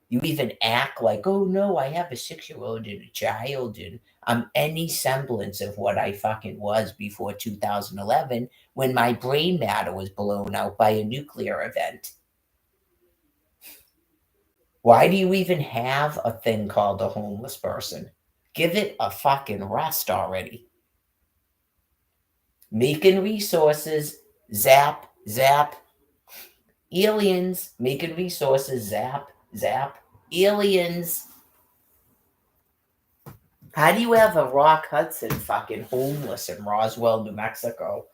You even act like, oh no, I have a 6-year-old and a child and I'm any semblance of what I fucking was before 2011 when my brain matter was blown out by a nuclear event. Why do you even have a thing called a homeless person? Give it a fucking rest already. Making resources, zap, zap. Aliens, making resources, zap, zap. Aliens. How do you have a Rock Hudson fucking homeless in Roswell, New Mexico?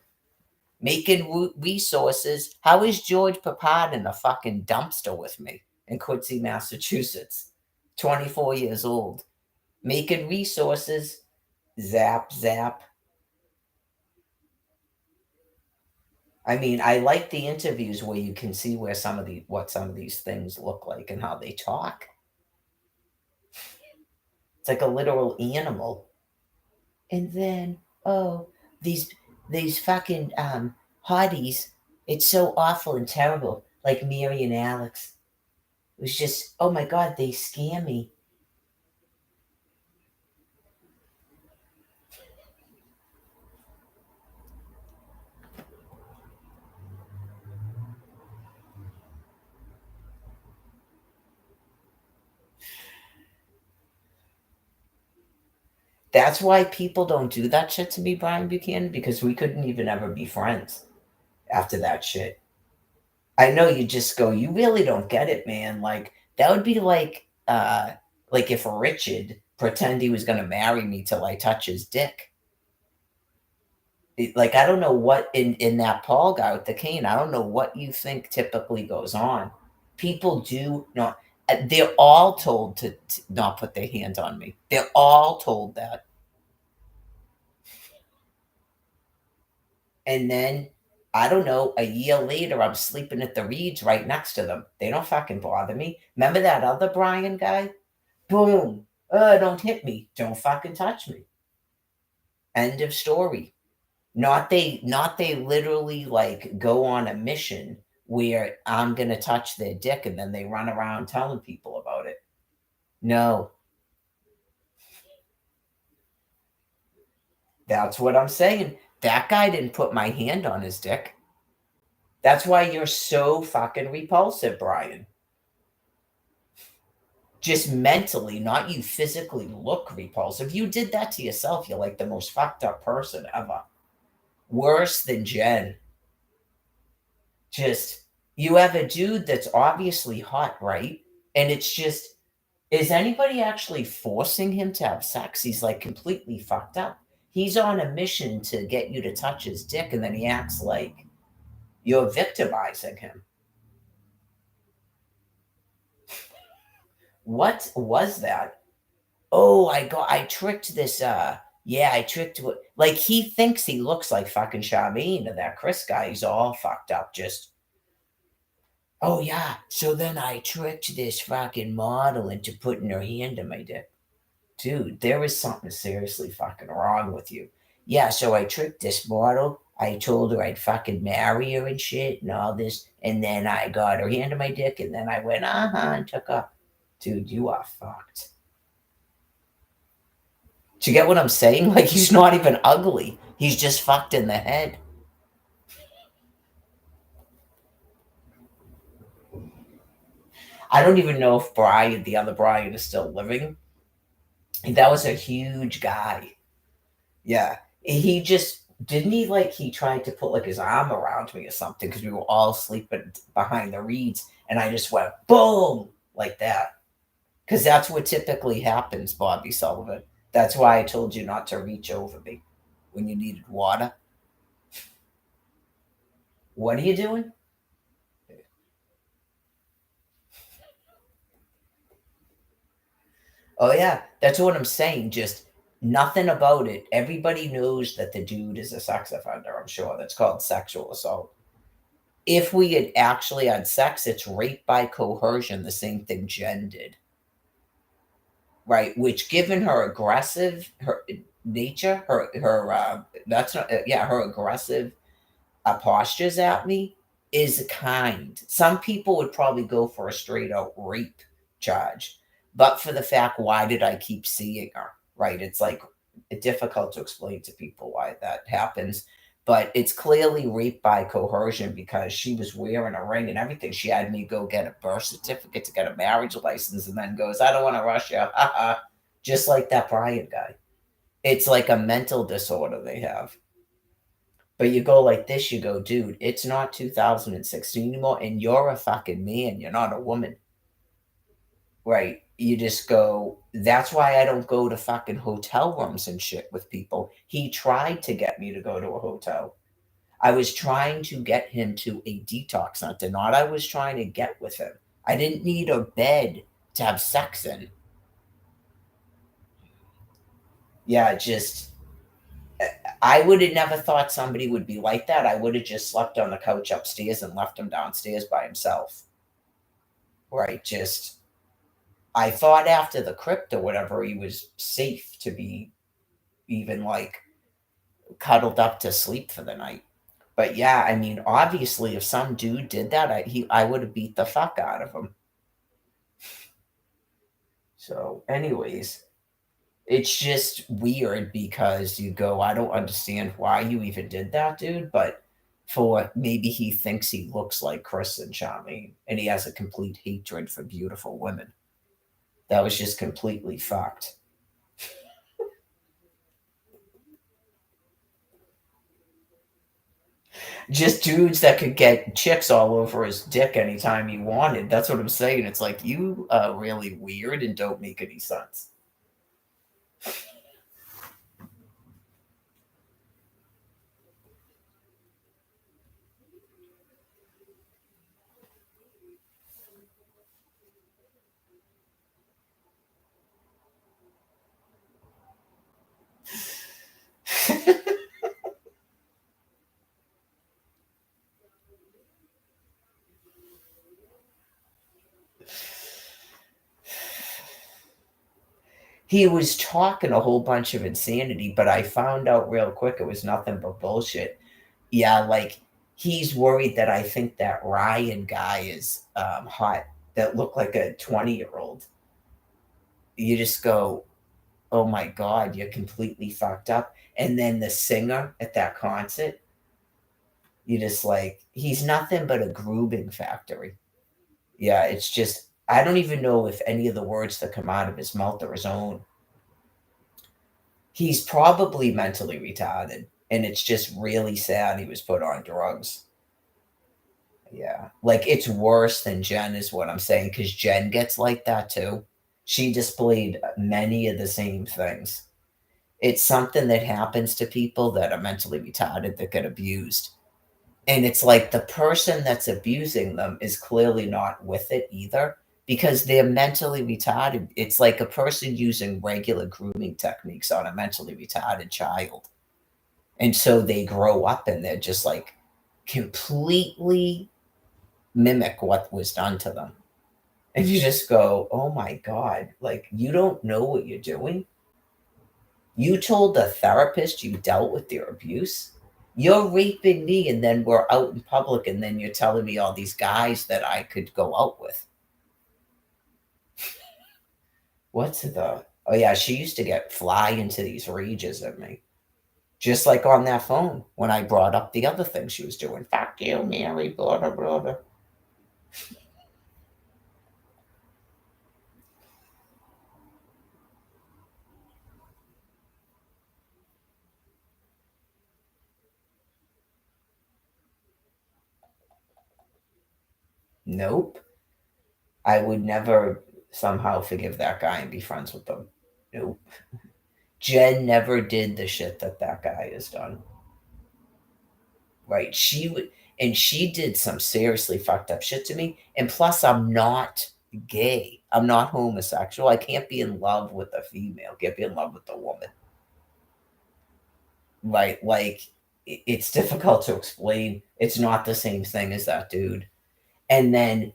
Making resources. How is George Papad in a fucking dumpster with me in Quincy, Massachusetts? 24 years old. Making resources. Zap, zap. I mean, I like the interviews where you can see what some of these things look like and how they talk. It's like a literal animal. And then, oh, these fucking hotties, it's so awful and terrible, like Mary and Alex. It was just, oh my God, they scare me. That's why people don't do that shit to me, Brian Buchanan, because we couldn't even ever be friends after that shit. I know you just go, you really don't get it, man. Like, that would be like if Richard pretend he was going to marry me till I touch his dick. Like, I don't know what in that Paul guy with the cane, I don't know what you think typically goes on. People do not. They're all told to not put their hands on me. They're all told that. And then, I don't know, a year later, I'm sleeping at the Reeds right next to them. They don't fucking bother me. Remember that other Brian guy? Boom. Don't hit me. Don't fucking touch me. End of story. Not they literally like go on a mission where I'm gonna touch their dick and then they run around telling people about it. No. That's what I'm saying. That guy didn't put my hand on his dick. That's why you're so fucking repulsive, Brian. Just mentally, not you physically look repulsive. You did that to yourself. You're like the most fucked up person ever. Worse than Jen. Just, you have a dude that's obviously hot, right? And it's just, is anybody actually forcing him to have sex? He's like completely fucked up. He's on a mission to get you to touch his dick, and then he acts like you're victimizing him. What was that? Oh, I tricked this, I tricked, like, he thinks he looks like fucking Charmaine, and that Chris guy, he's all fucked up, just, oh yeah, so then I tricked this fucking model into putting her hand in my dick. Dude, there is something seriously fucking wrong with you. Yeah, so I tricked this model. I told her I'd fucking marry her and shit and all this, and then I got her hand in my dick, and then I went, and took her. Dude, you are fucked. Do you get what I'm saying? Like, he's not even ugly. He's just fucked in the head. I don't even know if Brian, the other Brian, is still living. That was a huge guy. Yeah. He just, didn't he, like, he tried to put, like, his arm around me or something because we were all sleeping behind the reeds, and I just went, boom, like that. Because that's what typically happens, Bobby Sullivan. That's why I told you not to reach over me when you needed water. What are you doing? Oh, yeah, that's what I'm saying. Just nothing about it. Everybody knows that the dude is a sex offender, I'm sure. That's called sexual assault. If we had actually had sex, it's rape by coercion, the same thing Jen did. Right? Which, given her aggressive her nature, her that's not her aggressive postures at me is kind. Some people would probably go for a straight out rape charge, but for the fact, why did I keep seeing her? Right? It's like difficult to explain to people why that happens, but it's clearly rape by coercion because she was wearing a ring and everything. She had me go get a birth certificate to get a marriage license, and then goes, "I don't want to rush you," just like that Brian guy. It's like a mental disorder they have. But you go like this, you go, dude, it's not 2016 anymore, and you're a fucking man. You're not a woman. Right? You just go, that's why I don't go to fucking hotel rooms and shit with people. He tried to get me to go to a hotel. I was trying to get him to a detox center, not I was trying to get with him. I didn't need a bed to have sex in. Yeah, just I would have never thought somebody would be like that. I would have just slept on the couch upstairs and left him downstairs by himself. Right, just I thought after the crypt or whatever, he was safe to be even like cuddled up to sleep for the night. But yeah, I mean, obviously, if some dude did that, I would have beat the fuck out of him. So, anyways, it's just weird because you go, I don't understand why you even did that, dude. But for maybe he thinks he looks like Chris and Charmaine, and he has a complete hatred for beautiful women. That was just completely fucked. Just dudes that could get chicks all over his dick anytime he wanted. That's what I'm saying. It's like, you are really weird and don't make any sense. he was talking a whole bunch of insanity, but I found out real quick it was nothing but bullshit. Yeah, like he's worried that I think that Ryan guy is hot, that looked like a 20-year-old. You just go, oh my God, you're completely fucked up. And then the singer at that concert, you just like, he's nothing but a grooming factory. Yeah, it's just, I don't even know if any of the words that come out of his mouth are his own. He's probably mentally retarded, and it's just really sad he was put on drugs. Yeah, like it's worse than Jen, is what I'm saying, because Jen gets like that too. She displayed many of the same things. It's something that happens to people that are mentally retarded that get abused. And it's like the person that's abusing them is clearly not with it either because they're mentally retarded. It's like a person using regular grooming techniques on a mentally retarded child. And so they grow up and they're just like completely mimic what was done to them. And you just go, oh my God, like you don't know what you're doing. You told the therapist you dealt with their abuse. You're raping me, and then we're out in public, and then you're telling me all these guys that I could go out with. What's the? Oh yeah, she used to get fly into these rages at me, just like on that phone when I brought up the other thing she was doing. Fuck you, Mary, blah blah blah. Blah. Nope. I would never somehow forgive that guy and be friends with them. Nope. Jen never did the shit that guy has done. Right? She would, and she did some seriously fucked up shit to me. And plus, I'm not gay. I'm not homosexual. I can't be in love with a female. Can't be in love with a woman. Right? Like, it's difficult to explain. It's not the same thing as that dude. And then,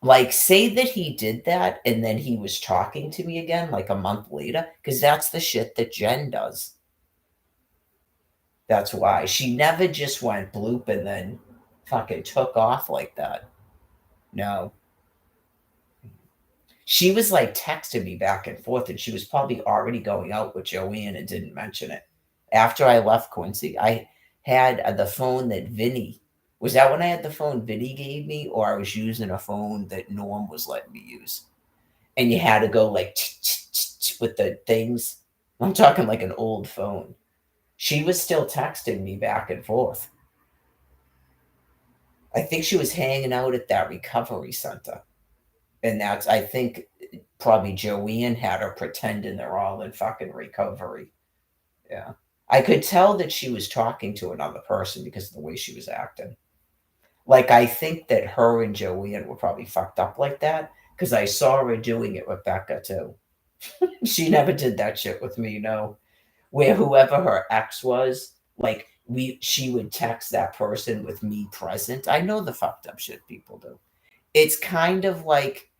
like, say that he did that and then he was talking to me again like a month later, because that's the shit that Jen does. That's why she never just went bloop and then fucking took off like that. No. She was like texting me back and forth, and she was probably already going out with Joanne and didn't mention it. After I left Quincy, I had the phone that Vinny, was that when I had the phone Vinny gave me, or I was using a phone that Norm was letting me use? And you had to go like with the things. I'm talking like an old phone. She was still texting me back and forth. I think she was hanging out at that recovery center. And that's, I think, probably Joanne had her pretending they're all in fucking recovery. Yeah. I could tell that she was talking to another person because of the way she was acting. Like, I think that her and Joanne were probably fucked up like that because I saw her doing it with Becca too. She never did that shit with me, no. Where whoever her ex was, like, she would text that person with me present. I know the fucked up shit people do. It's kind of like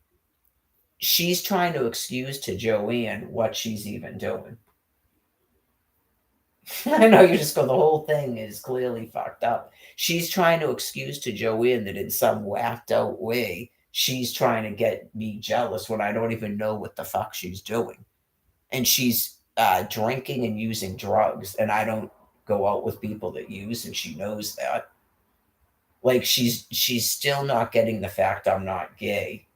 she's trying to excuse to Joanne what she's even doing. I know you just go, the whole thing is clearly fucked up. She's trying to excuse to Joanne that in some whacked out way, she's trying to get me jealous when I don't even know what the fuck she's doing. And she's drinking and using drugs, and I don't go out with people that use, and she knows that. Like, she's still not getting the fact I'm not gay,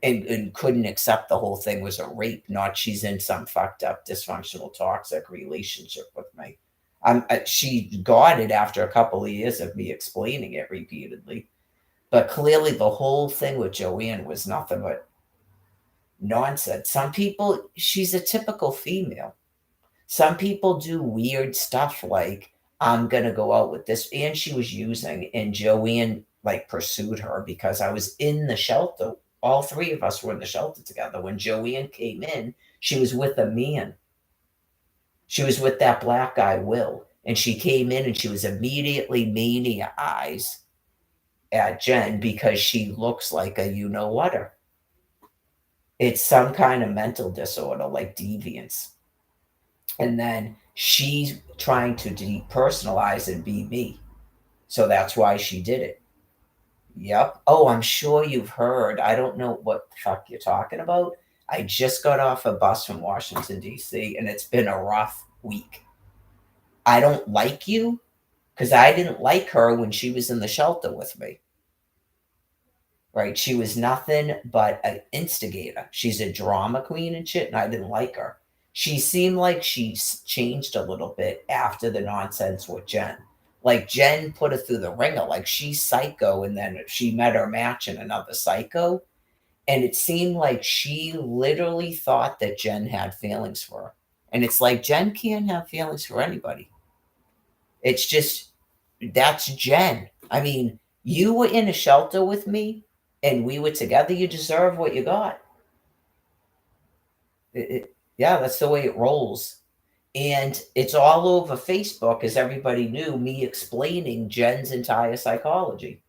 and couldn't accept the whole thing was a rape, not she's in some fucked up dysfunctional toxic relationship with me. She got it after a couple of years of me explaining it repeatedly, but clearly the whole thing with Joanne was nothing but nonsense. Some people, she's a typical female. Some people do weird stuff like, I'm gonna go out with this, and she was using, and Joanne like pursued her because I was in the shelter. All three of us were in the shelter together. When Joanne came in, she was with a man. She was with that black guy, Will. And she came in and she was immediately mania eyes at Jen because she looks like a you-know-whatter. It's some kind of mental disorder like deviance. And then she's trying to depersonalize and be me. So that's why she did it. Yep. Oh, I'm sure you've heard. I don't know what the fuck you're talking about. I just got off a bus from Washington, D.C., and it's been a rough week. I don't like you because I didn't like her when she was in the shelter with me. Right? She was nothing but an instigator. She's a drama queen and shit, and I didn't like her. She seemed like she's changed a little bit after the nonsense with Jen. Like Jen put her through the ringer. Like she's psycho, and then she met her match in another psycho. And it seemed like she literally thought that Jen had feelings for her. And it's like Jen can't have feelings for anybody. It's just that's Jen. I mean, you were in a shelter with me and we were together. You deserve what you got. Yeah, that's the way it rolls. And it's all over Facebook, as everybody knew, me explaining Jen's entire psychology.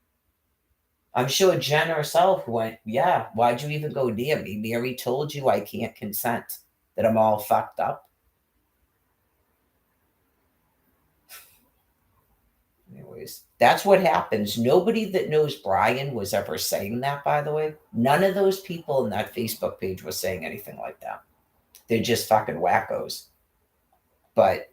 I'm sure Jen herself went, yeah, why'd you even go near me? Mary told you I can't consent, that I'm all fucked up. Anyways, that's what happens. Nobody that knows Brian was ever saying that, by the way. None of those people in that Facebook page was saying anything like that. They're just fucking wackos. But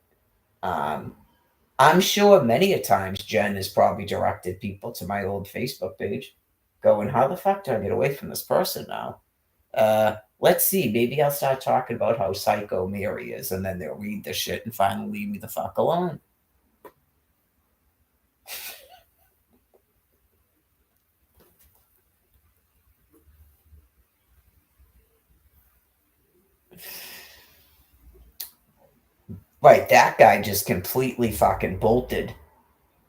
I'm sure many a times Jen has probably directed people to my old Facebook page going, how the fuck do I get away from this person now? Let's see. Maybe I'll start talking about how psycho Mary is, and then they'll read the shit and finally leave me the fuck alone. Right, that guy just completely fucking bolted.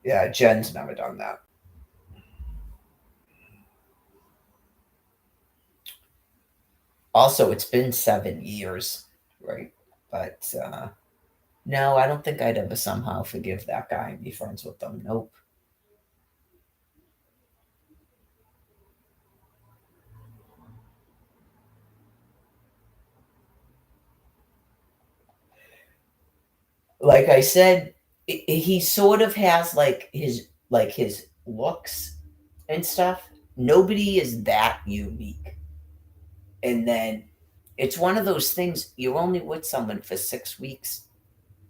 Yeah, Jen's never done that. Also, it's been 7 years, right? But no, I don't think I'd ever somehow forgive that guy and be friends with them. Nope. Like I said, he sort of has like his looks and stuff. Nobody is that unique. And then it's one of those things, you're only with someone for 6 weeks.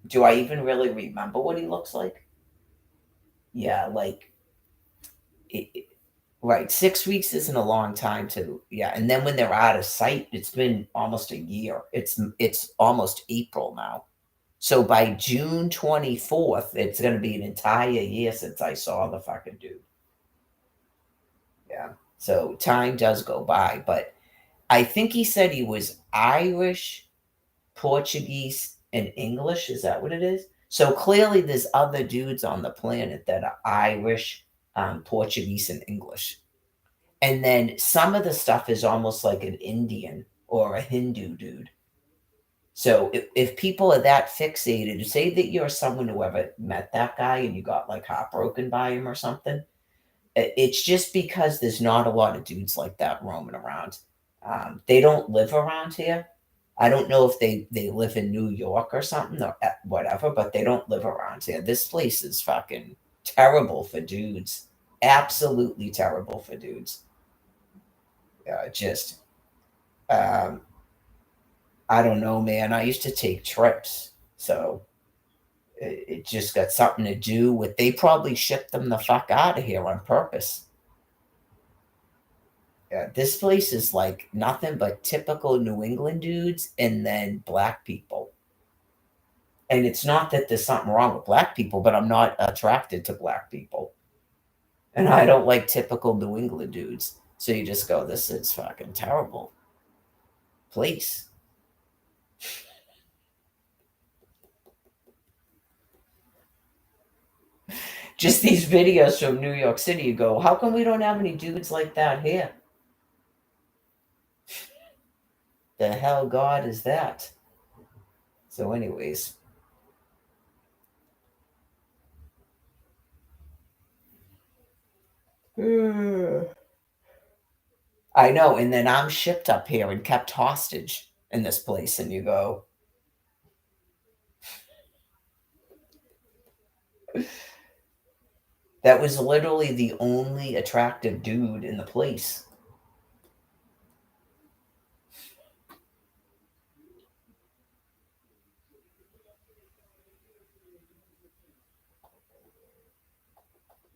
Do I even really remember what he looks like? Yeah, like right. 6 weeks isn't a long time to, yeah. And then when they're out of sight, it's been almost a year. It's almost April now. So by June 24th, it's going to be an entire year since I saw the fucking dude. Yeah. So time does go by, but I think he said he was Irish, Portuguese, and English. Is that what it is? So clearly there's other dudes on the planet that are Irish, Portuguese, and English. And then some of the stuff is almost like an Indian or a Hindu dude. So if people are that fixated, say that you're someone who ever met that guy and you got like heartbroken by him or something, it's just because there's not a lot of dudes like that roaming around. They don't live around here. I don't know if they live in New York or something or whatever, but they don't live around here. This place is fucking terrible for dudes. Absolutely terrible for dudes. Just I don't know, man. I used to take trips, so it just got something to do with. They probably shipped them the fuck out of here on purpose. Yeah, this place is like nothing but typical New England dudes and then black people. And it's not that there's something wrong with black people, but I'm not attracted to black people. And I don't like typical New England dudes. So you just go, this is fucking terrible place. Just these videos from New York City, you go, how come we don't have any dudes like that here? The hell God is that? So anyways. I know. And then I'm shipped up here and kept hostage in this place. And you go, that was literally the only attractive dude in the place.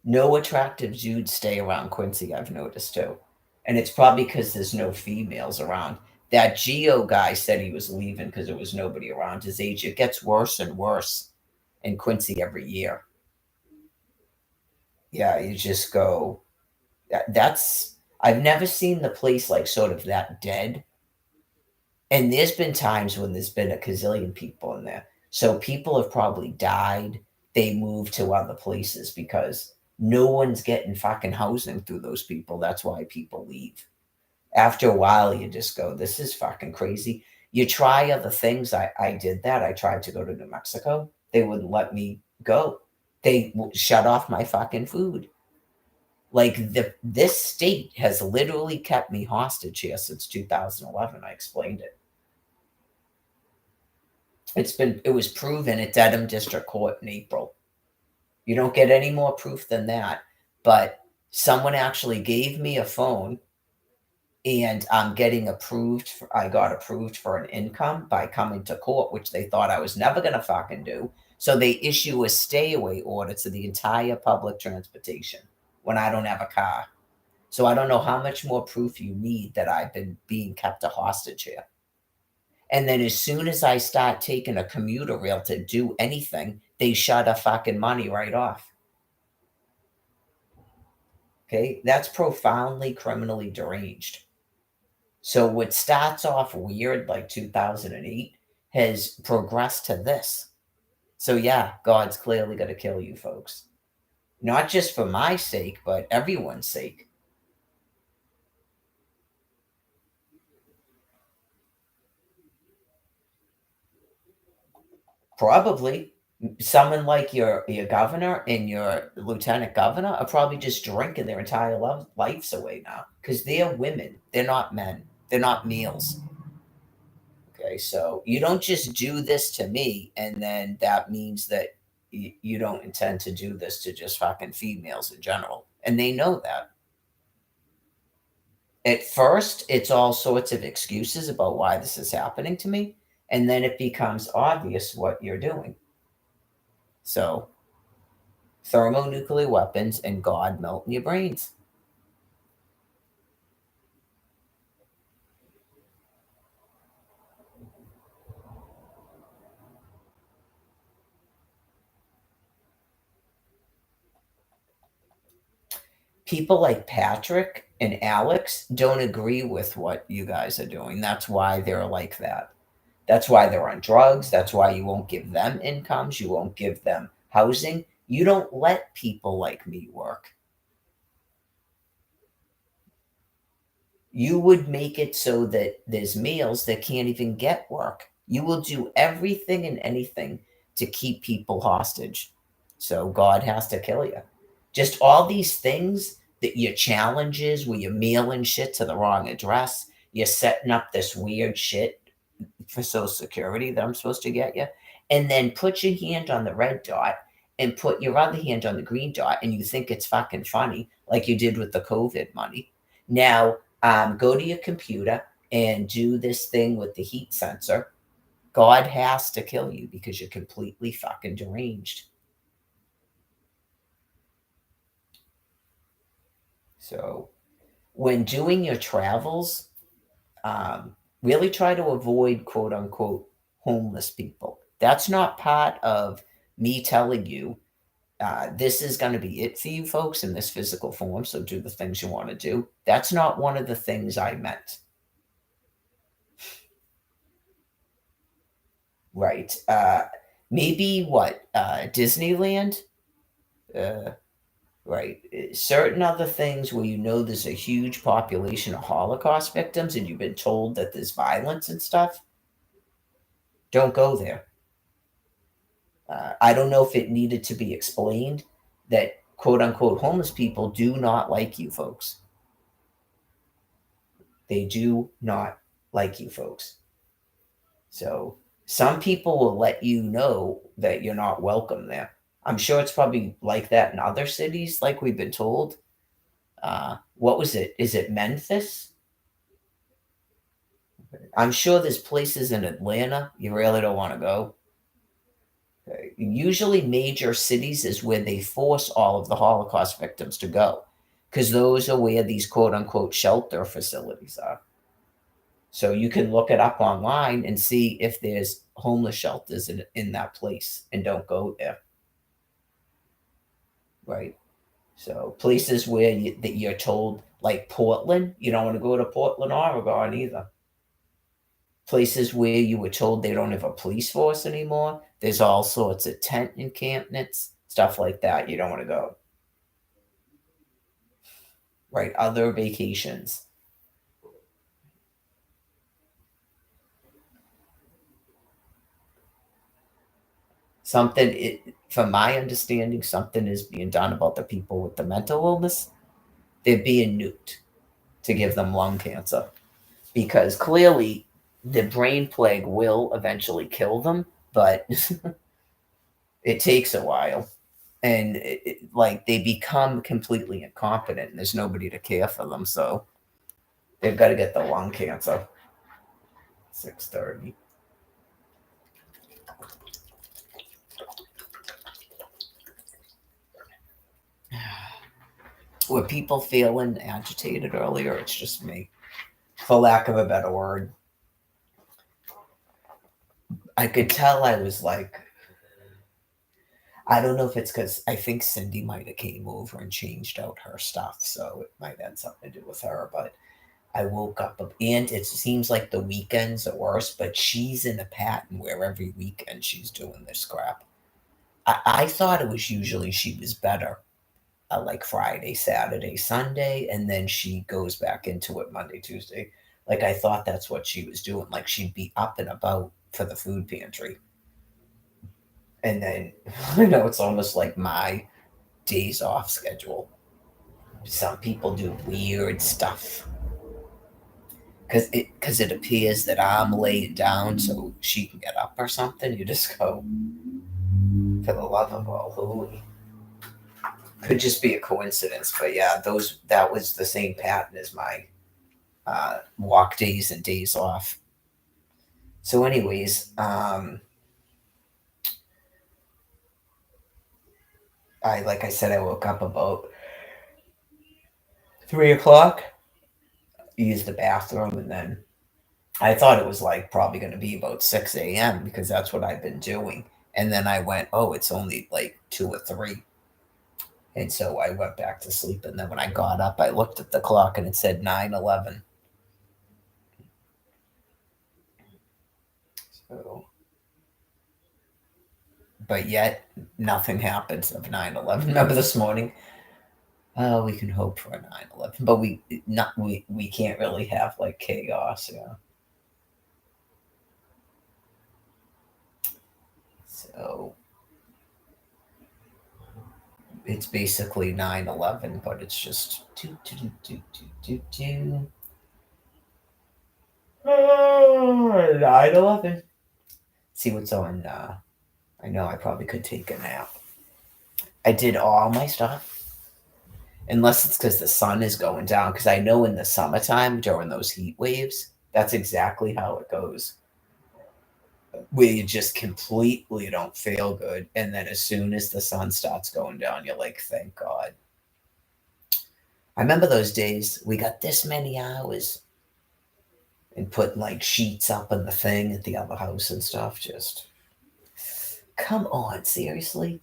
No attractive dudes stay around Quincy, I've noticed too. And it's probably because there's no females around. That Geo guy said he was leaving because there was nobody around his age. It gets worse and worse in Quincy every year. Yeah, you just go, that's, I've never seen the place like sort of that dead. And there's been times when there's been a gazillion people in there. So people have probably died. They moved to other places because no one's getting fucking housing through those people. That's why people leave. After a while, you just go, this is fucking crazy. You try other things. I did that. I tried to go to New Mexico. They wouldn't let me go. They shut off my fucking food. Like this state has literally kept me hostage here since 2011. I explained it. It was proven at Dedham District Court in April. You don't get any more proof than that. But someone actually gave me a phone and I'm getting approved. I got approved for an income by coming to court, which they thought I was never going to fucking do. So they issue a stay away order to the entire public transportation when I don't have a car. So I don't know how much more proof you need that I've been being kept a hostage here. And then as soon as I start taking a commuter rail to do anything, they shut a fucking money right off. Okay, that's profoundly criminally deranged. So what starts off weird, like 2008, has progressed to this. So yeah, God's clearly going to kill you folks. Not just for my sake, but everyone's sake. Probably. Someone like your governor and your lieutenant governor are probably just drinking their entire lives away now because they're women. They're not men. They're not males. Okay, so you don't just do this to me and then that means that you don't intend to do this to just fucking females in general. And they know that. At first, it's all sorts of excuses about why this is happening to me. And then it becomes obvious what you're doing. So, thermonuclear weapons and God melting your brains. People like Patrick and Alex don't agree with what you guys are doing. That's why they're like that. That's why they're on drugs. That's why you won't give them incomes. You won't give them housing. You don't let people like me work. You would make it so that there's males that can't even get work. You will do everything and anything to keep people hostage. So God has to kill you. Just all these things that your challenges where you're mailing shit to the wrong address, you're setting up this weird shit for Social Security that I'm supposed to get you, and then put your hand on the red dot and put your other hand on the green dot, and you think it's fucking funny, like you did with the COVID money. Now, go to your computer and do this thing with the heat sensor. God has to kill you because you're completely fucking deranged. So when doing your travels, really try to avoid quote unquote homeless people. That's not part of me telling you this is going to be it for you folks in this physical form. So do the things you want to do. That's not one of the things I meant. Right. Maybe what? Disneyland? Right. Certain other things where you know there's a huge population of Holocaust victims and you've been told that there's violence and stuff. Don't go there. I don't know if it needed to be explained that quote unquote homeless people do not like you folks. They do not like you folks. So some people will let you know that you're not welcome there. I'm sure it's probably like that in other cities, like we've been told. What was it? Is it Memphis? I'm sure there's places in Atlanta you really don't want to go. Usually, major cities is where they force all of the Holocaust victims to go, because those are where these quote unquote shelter facilities are. So you can look it up online and see if there's homeless shelters in that place, and don't go there. Right. So places where that you're told, like Portland, you don't want to go to Portland, Oregon either. Places where you were told they don't have a police force anymore. There's all sorts of tent encampments, stuff like that. You don't want to go. Right. Other vacations. From my understanding, something is being done about the people with the mental illness. They're being nuked to give them lung cancer, because clearly the brain plague will eventually kill them, but it takes a while. And like they become completely incompetent and there's nobody to care for them. So they've got to get the lung cancer. 6:30. Were people feeling agitated earlier? It's just me, for lack of a better word. I could tell I was like, I don't know if it's because I think Cindy might have came over and changed out her stuff, so it might have something to do with her. But I woke up, and it seems like the weekends are worse, but she's in a pattern where every weekend she's doing this crap. I thought it was usually she was better, like Friday, Saturday, Sunday, and then she goes back into it Monday, Tuesday. Like I thought that's what she was doing. Like she'd be up and about for the food pantry. And then, it's almost like my days off schedule. Some people do weird stuff. Because it appears that I'm laid down so she can get up or something. You just go, for the love of all holy. Could just be a coincidence, but yeah, that was the same pattern as my walk days and days off. So, anyways, like I said, I woke up about 3 o'clock, used the bathroom, and then I thought it was like probably going to be about 6 a.m. because that's what I've been doing. And then I went, oh, it's only like 2 or 3. And so I went back to sleep. And then when I got up, I looked at the clock and it said 9:11. So, but yet nothing happens of 9/11. Remember this morning? Oh, we can hope for a 9/11, but we can't really have like chaos, yeah. So it's basically 9/11, but it's just 9/11. See what's on. I know I probably could take a nap. I did all my stuff, unless it's because the sun is going down. Because I know in the summertime during those heat waves, that's exactly how it goes. Where you just completely don't feel good, and then as soon as the sun starts going down, you're like, thank God. I remember those days we got this many hours, and putting like sheets up in the thing at the other house and stuff. Just come on, seriously.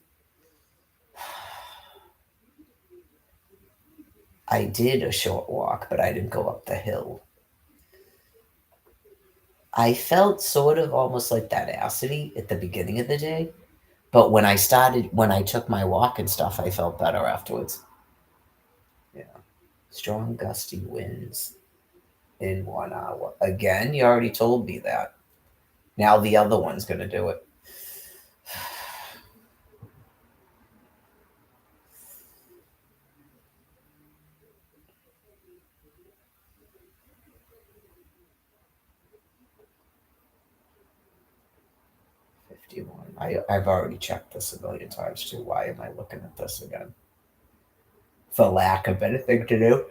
I did a short walk, but I didn't go up the hill. I felt sort of almost like that acidity at the beginning of the day, but when I took my walk and stuff, I felt better afterwards. Yeah. Strong gusty winds in 1 hour. Again, you already told me that. Now the other one's going to do it. I've already checked this a million times too. Why am I looking at this again? For lack of anything to do.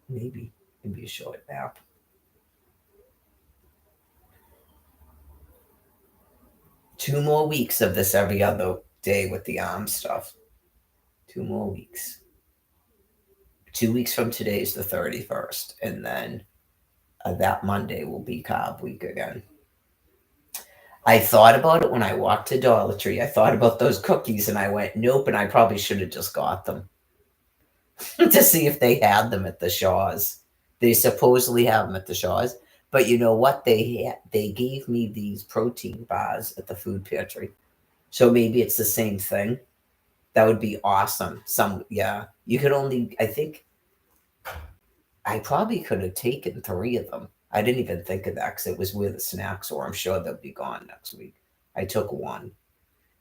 Maybe a short nap. Two more weeks of this every other day with the arm stuff. 2 more weeks. 2 weeks from today is the 31st, and then that Monday will be carb week again. I thought about it when I walked to Dollar Tree. I thought about those cookies, and I went, nope, and I probably should have just got them to see if they had them at the Shaw's. They supposedly have them at the Shaw's, but you know what? They gave me these protein bars at the food pantry, so maybe it's the same thing. That would be awesome. You could only, I think, I probably could have taken 3 of them. I didn't even think of that because it was where the snacks were. I'm sure they'll be gone next week. I took 1.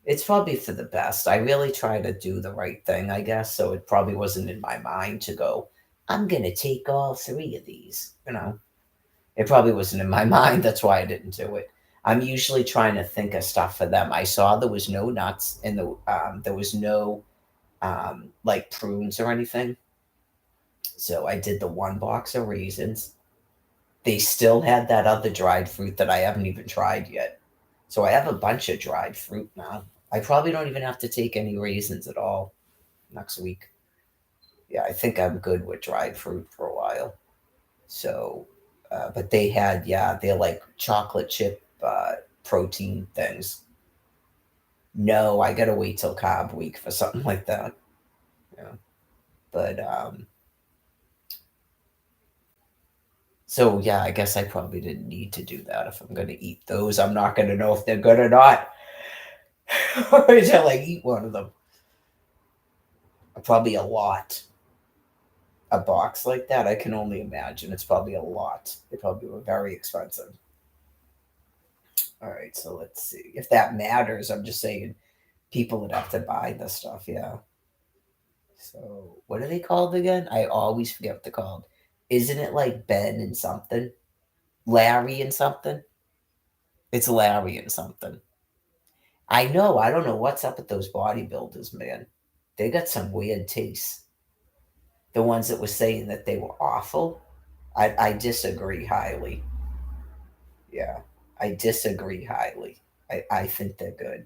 It's probably for the best. I really try to do the right thing, I guess. So it probably wasn't in my mind to go, I'm going to take all 3 of these. It probably wasn't in my mind. That's why I didn't do it. I'm usually trying to think of stuff for them. I saw there was no nuts and there was no like prunes or anything. So I did the 1 box of raisins. They still had that other dried fruit that I haven't even tried yet. So I have a bunch of dried fruit now. I probably don't even have to take any raisins at all next week. Yeah, I think I'm good with dried fruit for a while. So, but they had, they're like chocolate chip protein things. No, I got to wait till carb week for something like that. Yeah. But, so yeah, I guess I probably didn't need to do that. If I'm going to eat those, I'm not going to know if they're good or not until I eat one of them. Probably a lot. A box like that, I can only imagine. It's probably a lot. They probably were very expensive. All right, so let's see. If that matters, I'm just saying people would have to buy the stuff, yeah. So what are they called again? I always forget what they're called. Isn't it like Ben and something? Larry and something? It's Larry and something. I know. I don't know what's up with those bodybuilders, man. They got some weird tastes. The ones that were saying that they were awful, I disagree highly. Yeah, I disagree highly. I think they're good.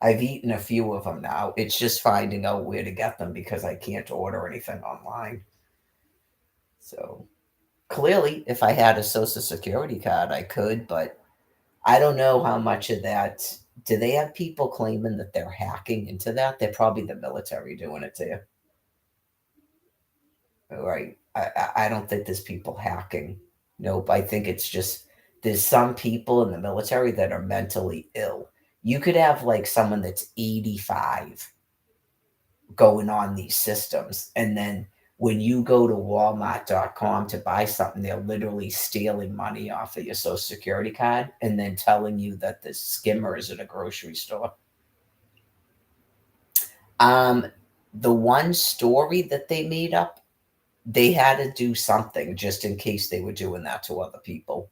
I've eaten a few of them now. It's just finding out where to get them because I can't order anything online. So clearly, if I had a Social Security card, I could, but I don't know how much of that. Do they have people claiming that they're hacking into that? They're probably the military doing it to you. Right. I don't think there's people hacking. Nope. I think it's just there's some people in the military that are mentally ill. You could have like someone that's 85 going on these systems. And then when you go to Walmart.com to buy something, they're literally stealing money off of your Social Security card and then telling you that the skimmer is at a grocery store. The one story that they made up, they had to do something just in case they were doing that to other people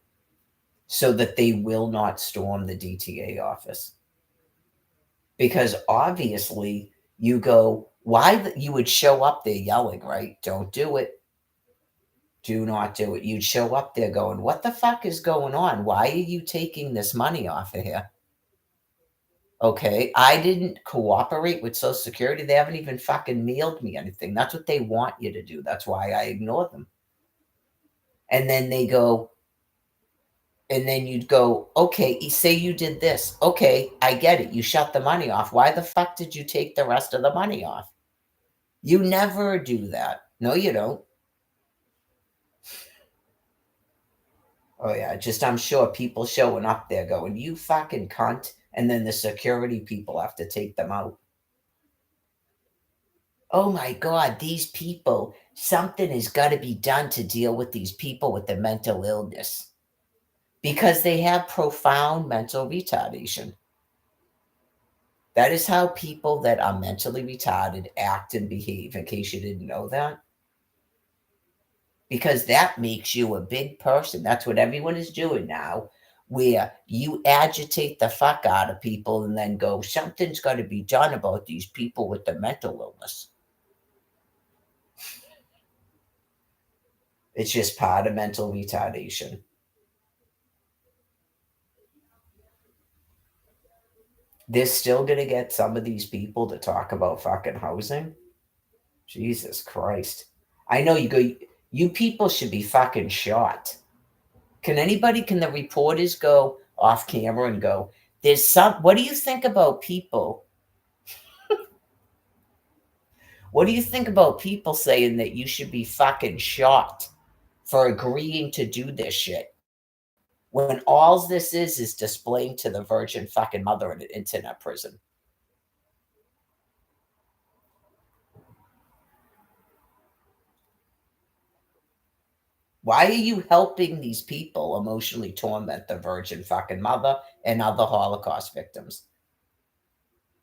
so that they will not storm the DTA office. Because obviously you go, you would show up there yelling, right? Don't do it. Do not do it. You'd show up there going, what the fuck is going on? Why are you taking this money off of here? Okay, I didn't cooperate with Social Security. They haven't even fucking mailed me anything. That's what they want you to do. That's why I ignore them. And then they go, and then you'd go, okay, say you did this. Okay, I get it. You shut the money off. Why the fuck did you take the rest of the money off? You never do that. No, you don't. Oh, yeah. Just, I'm sure people showing up there going, you fucking cunt. And then the security people have to take them out. Oh, my God, these people, something has got to be done to deal with these people with the mental illness. Because they have profound mental retardation. That is how people that are mentally retarded act and behave, in case you didn't know that. Because that makes you a big person. That's what everyone is doing now, where you agitate the fuck out of people and then go, something's got to be done about these people with the mental illness. It's just part of mental retardation. They're still going to get some of these people to talk about fucking housing. Jesus Christ. I know you people should be fucking shot. Can the reporters go off camera and go, what do you think about people? What do you think about people saying that you should be fucking shot for agreeing to do this shit? When all this is displaying to the Virgin fucking Mother in an internet prison. Why are you helping these people emotionally torment the Virgin fucking Mother and other Holocaust victims?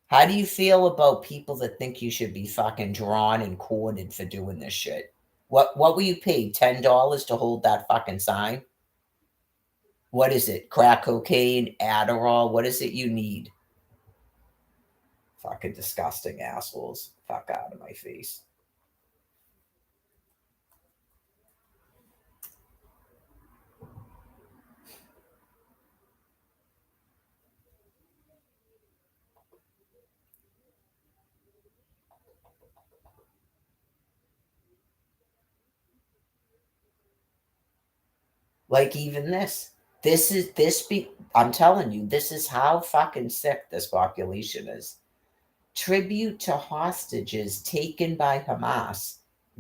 How do you feel about people that think you should be fucking drawn and quartered for doing this shit? What were you paid? $10 to hold that fucking sign? What is it? Crack cocaine, Adderall? What is it you need? Fucking disgusting assholes. Fuck out of my face. Like even this. I'm telling you, this is how fucking sick this population is. Tribute to hostages taken by Hamas,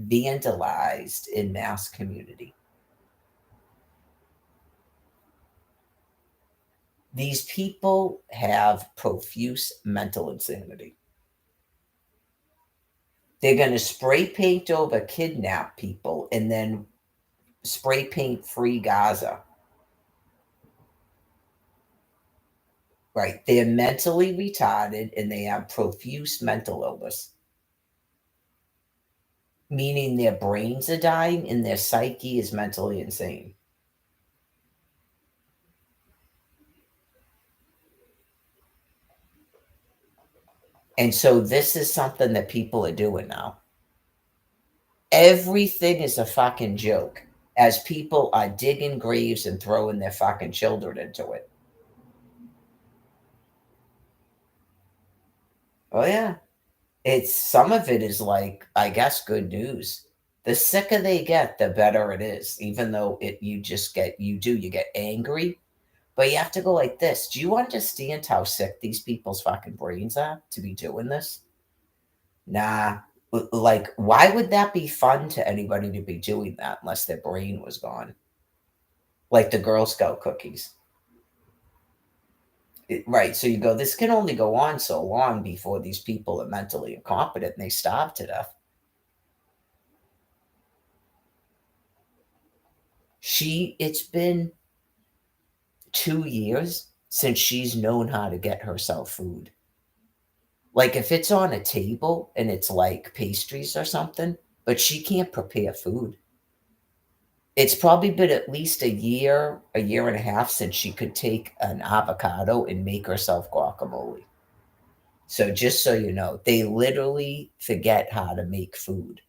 vandalized in mass community. These people have profuse mental insanity. They're going to spray paint over kidnap people and then spray paint free Gaza. Right. They're mentally retarded and they have profuse mental illness. Meaning their brains are dying and their psyche is mentally insane. And so this is something that people are doing now. Everything is a fucking joke as people are digging graves and throwing their fucking children into it. Oh yeah. Some of it is like, I guess, good news. The sicker they get, the better it is. Even though you get angry, but you have to go like this. Do you understand how sick these people's fucking brains are to be doing this? Nah. Like, why would that be fun to anybody to be doing that unless their brain was gone? Like the Girl Scout cookies. Right. So you go, this can only go on so long before these people are mentally incompetent and they starve to death. It's been 2 years since she's known how to get herself food. Like if it's on a table and it's like pastries or something, but she can't prepare food. It's probably been at least a year and a half since she could take an avocado and make herself guacamole. So just so you know, they literally forget how to make food.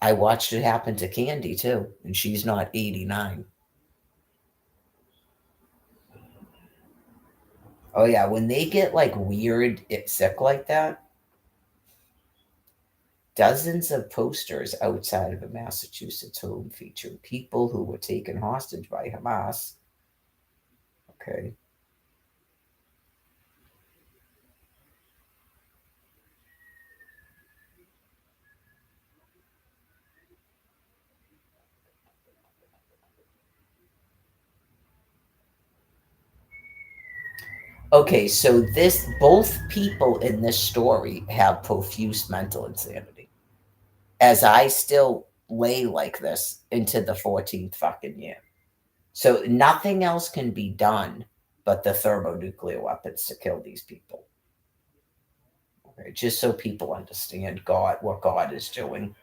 I watched it happen to Candy too, and she's not 89. Oh yeah, when they get like weird, sick like that, dozens of posters outside of a Massachusetts home feature people who were taken hostage by Hamas. Okay. Okay, so both people in this story have profuse mental insanity. As I still lay like this into the 14th fucking year. So nothing else can be done but the thermonuclear weapons to kill these people. Okay, just so people understand what God is doing.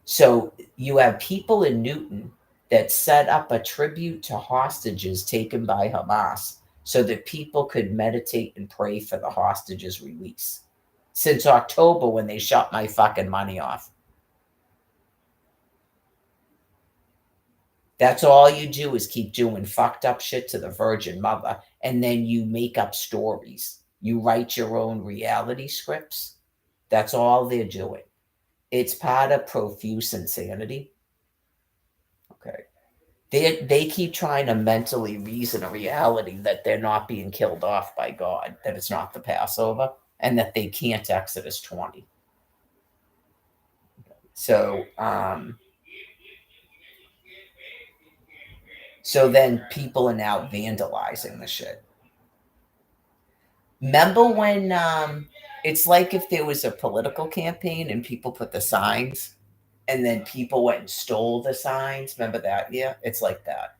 So you have people in Newton that set up a tribute to hostages taken by Hamas so that people could meditate and pray for the hostages' release. Since October, when they shut my fucking money off. That's all you do is keep doing fucked up shit to the Virgin Mother, and then you make up stories. You write your own reality scripts. That's all they're doing. It's part of profuse insanity. Okay. They keep trying to mentally reason a reality that they're not being killed off by God, that it's not the Passover, and that they can't Exodus 20. So, so then people are now vandalizing the shit. Remember when it's like if there was a political campaign and people put the signs and then people went and stole the signs. Remember that? Yeah, it's like that.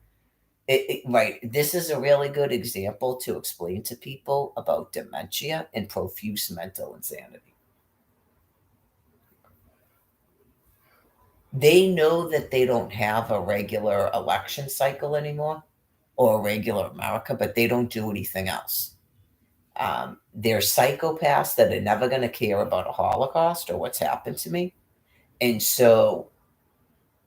Right. This is a really good example to explain to people about dementia and profuse mental insanity. They know that they don't have a regular election cycle anymore or a regular America, but they don't do anything else. They're psychopaths that are never going to care about a Holocaust or what's happened to me. And so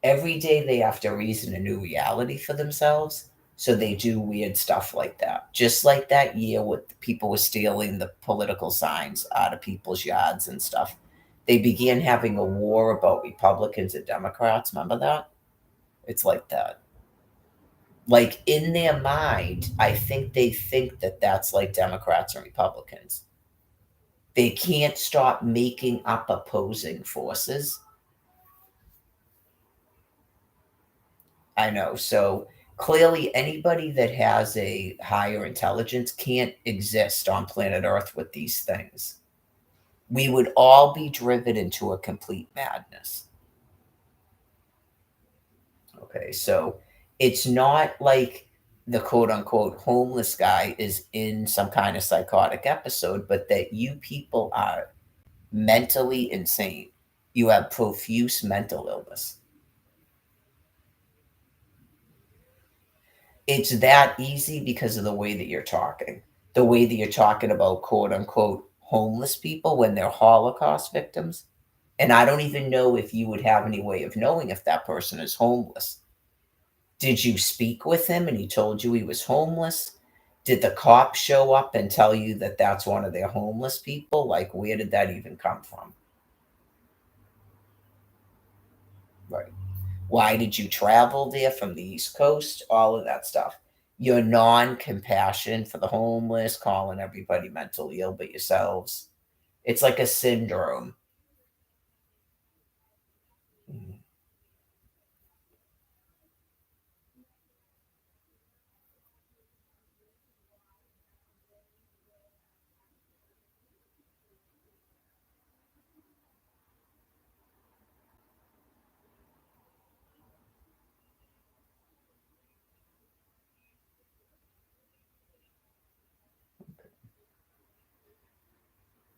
every day they have to reason a new reality for themselves. So they do weird stuff like that. Just like that year with people were stealing the political signs out of people's yards and stuff. They began having a war about Republicans and Democrats. Remember that? It's like that. Like in their mind, I think they think that that's like Democrats and Republicans. They can't stop making up opposing forces. I know. So clearly, anybody that has a higher intelligence can't exist on planet Earth with these things. We would all be driven into a complete madness. Okay, so it's not like the quote unquote homeless guy is in some kind of psychotic episode, but that you people are mentally insane. You have profuse mental illness. It's that easy because of the way that you're talking. The way that you're talking about quote unquote homeless people when they're Holocaust victims. And I don't even know if you would have any way of knowing if that person is homeless. Did you speak with him and he told you he was homeless? Did the cops show up and tell you that that's one of their homeless people? Like, where did that even come from? Right. Why did you travel there from the East Coast? All of that stuff. Your non-compassion for the homeless, calling everybody mentally ill but yourselves. It's like a syndrome.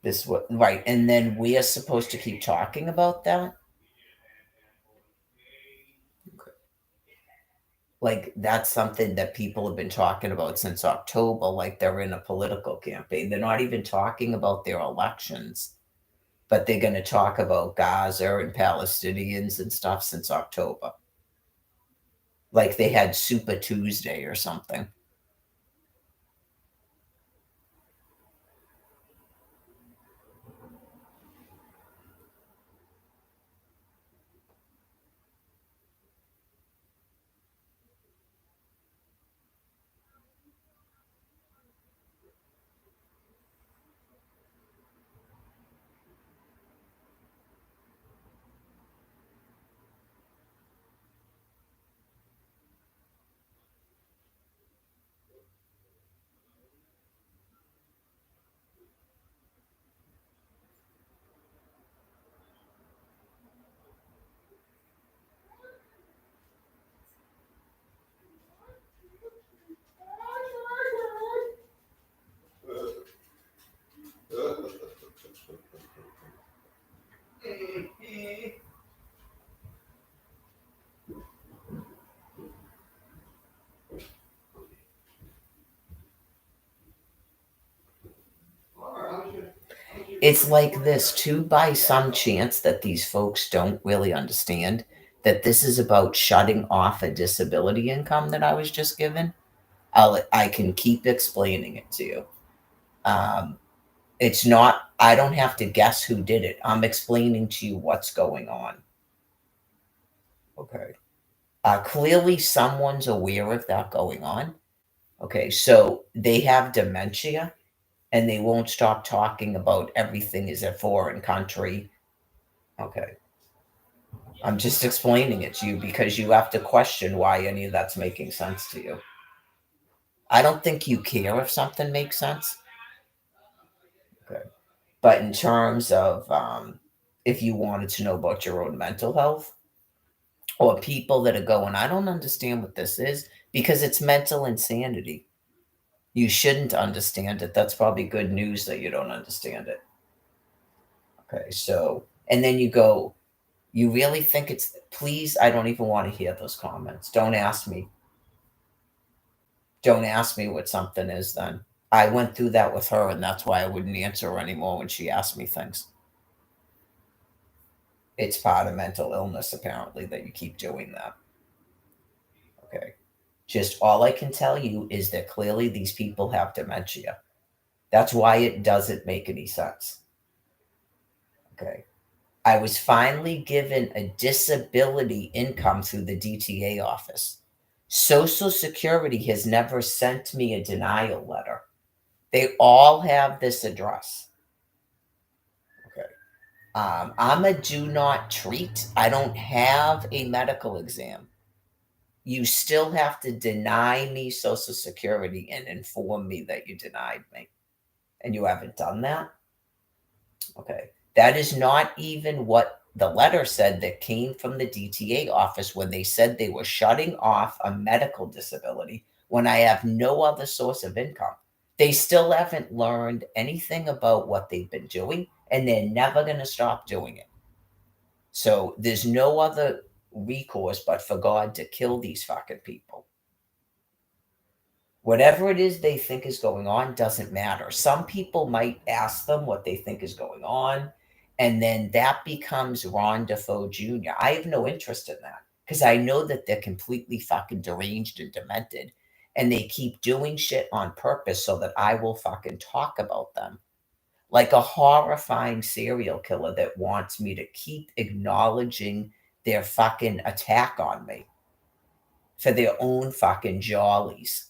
This what right, and then we are supposed to keep talking about that. Like that's something that people have been talking about since October, like they're in a political campaign. They're not even talking about their elections, but they're going to talk about Gaza and Palestinians and stuff since October. Like they had Super Tuesday or something. It's like this too, by some chance that these folks don't really understand that this is about shutting off a disability income that I was just given. I can keep explaining it to you. It's not, I don't have to guess who did it. I'm explaining to you what's going on. Okay. Clearly someone's aware of that going on. Okay, so they have dementia and they won't stop talking about everything is a foreign country. Okay. I'm just explaining it to you because you have to question why any of that's making sense to you. I don't think you care if something makes sense. Okay. But in terms of if you wanted to know about your own mental health or people that are going, I don't understand what this is because it's mental insanity. You shouldn't understand it. That's probably good news that you don't understand it. Okay. So, and then you go, you really think it's, please, I don't even want to hear those comments. Don't ask me. Don't ask me what something is then. I went through that with her, and that's why I wouldn't answer her anymore when she asked me things. It's part of mental illness, apparently, that you keep doing that. Okay. Just all I can tell you is that clearly these people have dementia. That's why it doesn't make any sense. Okay. I was finally given a disability income through the DTA office. Social Security has never sent me a denial letter. They all have this address. Okay. I'm a do not treat. I don't have a medical exam. You still have to deny me Social Security and inform me that you denied me. And you haven't done that? Okay. That is not even what the letter said that came from the DTA office when they said they were shutting off a medical disability when I have no other source of income. They still haven't learned anything about what they've been doing, and they're never going to stop doing it. So there's no other recourse but for God to kill these fucking people. Whatever it is they think is going on doesn't matter. Some people might ask them what they think is going on, and then that becomes Ron Defoe Jr. I have no interest in that because I know that they're completely fucking deranged and demented, and they keep doing shit on purpose so that I will fucking talk about them. Like a horrifying serial killer that wants me to keep acknowledging their fucking attack on me for their own fucking jollies.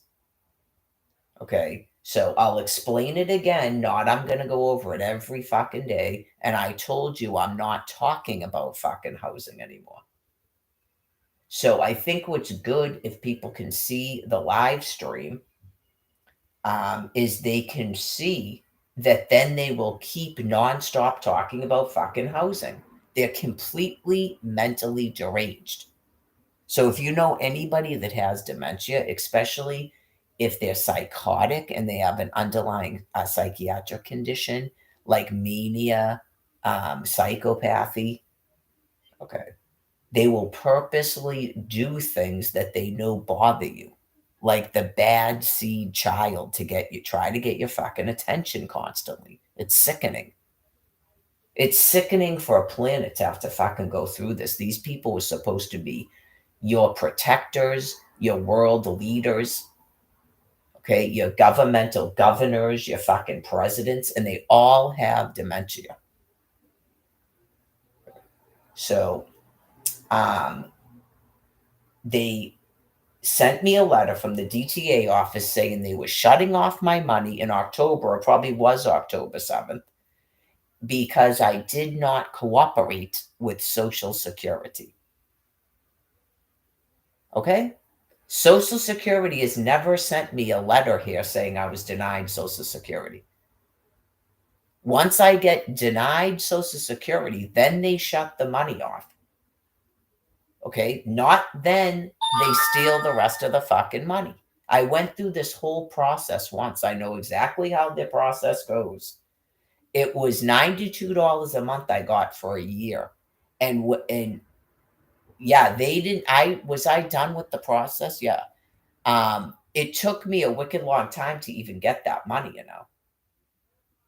Okay, so I'll explain it again. I'm going to go over it every fucking day. And I told you I'm not talking about fucking housing anymore. So I think what's good if people can see the live stream is they can see that then they will keep nonstop talking about fucking housing. They're completely mentally deranged. So if you know anybody that has dementia, especially if they're psychotic and they have an underlying psychiatric condition like mania, psychopathy, okay, they will purposely do things that they know bother you, like the bad seed child try to get your fucking attention constantly. It's sickening. It's sickening for a planet to have to fucking go through this. These people were supposed to be your protectors, your world leaders, okay, your governmental governors, your fucking presidents, and they all have dementia. So, they sent me a letter from the DTA office saying they were shutting off my money in October. It probably was October 7th because I did not cooperate with Social Security. Okay? Social Security has never sent me a letter here saying I was denied Social Security. Once I get denied Social Security, then they shut the money off. Okay? Not then they steal the rest of the fucking money. I went through this whole process once. I know exactly how the process goes. It was $92 a month I got for a year. And yeah, they didn't, was I done with the process? Yeah. It took me a wicked long time to even get that money,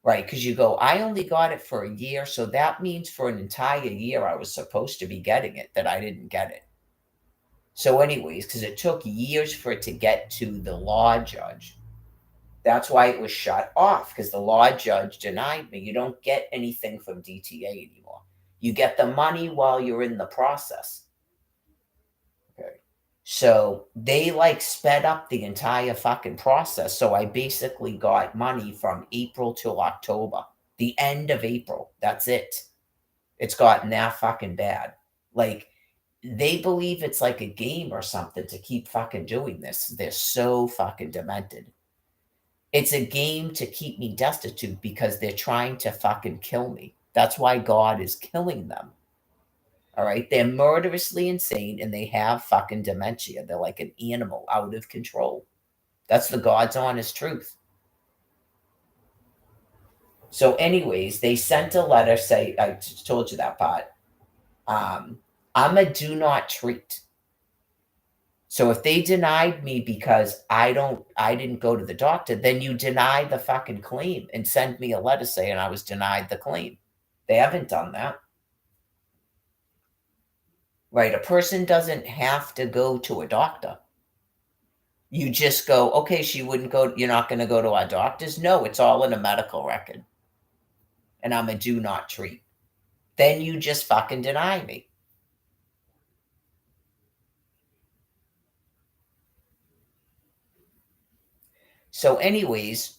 Right, because you go, I only got it for a year, so that means for an entire year I was supposed to be getting it, that I didn't get it. So, anyways, because it took years for it to get to the law judge, that's why it was shut off, because the law judge denied me. You don't get anything from DTA anymore. You get the money while you're in the process. Okay. So they like sped up the entire fucking process. So I basically got money from April till October, the end of April. That's it. It's gotten that fucking bad. Like, they believe it's like a game or something to keep fucking doing this. They're so fucking demented. It's a game to keep me destitute because they're trying to fucking kill me. That's why God is killing them. All right. They're murderously insane and they have fucking dementia. They're like an animal out of control. That's the God's honest truth. So, anyways, they sent a letter say, I told you that part. I'm a do not treat. So if they denied me because I didn't go to the doctor, then you deny the fucking claim and send me a letter saying I was denied the claim. They haven't done that. Right? A person doesn't have to go to a doctor. You just go, okay, you're not going to go to our doctors? No, it's all in a medical record. And I'm a do not treat. Then you just fucking deny me. So, anyways,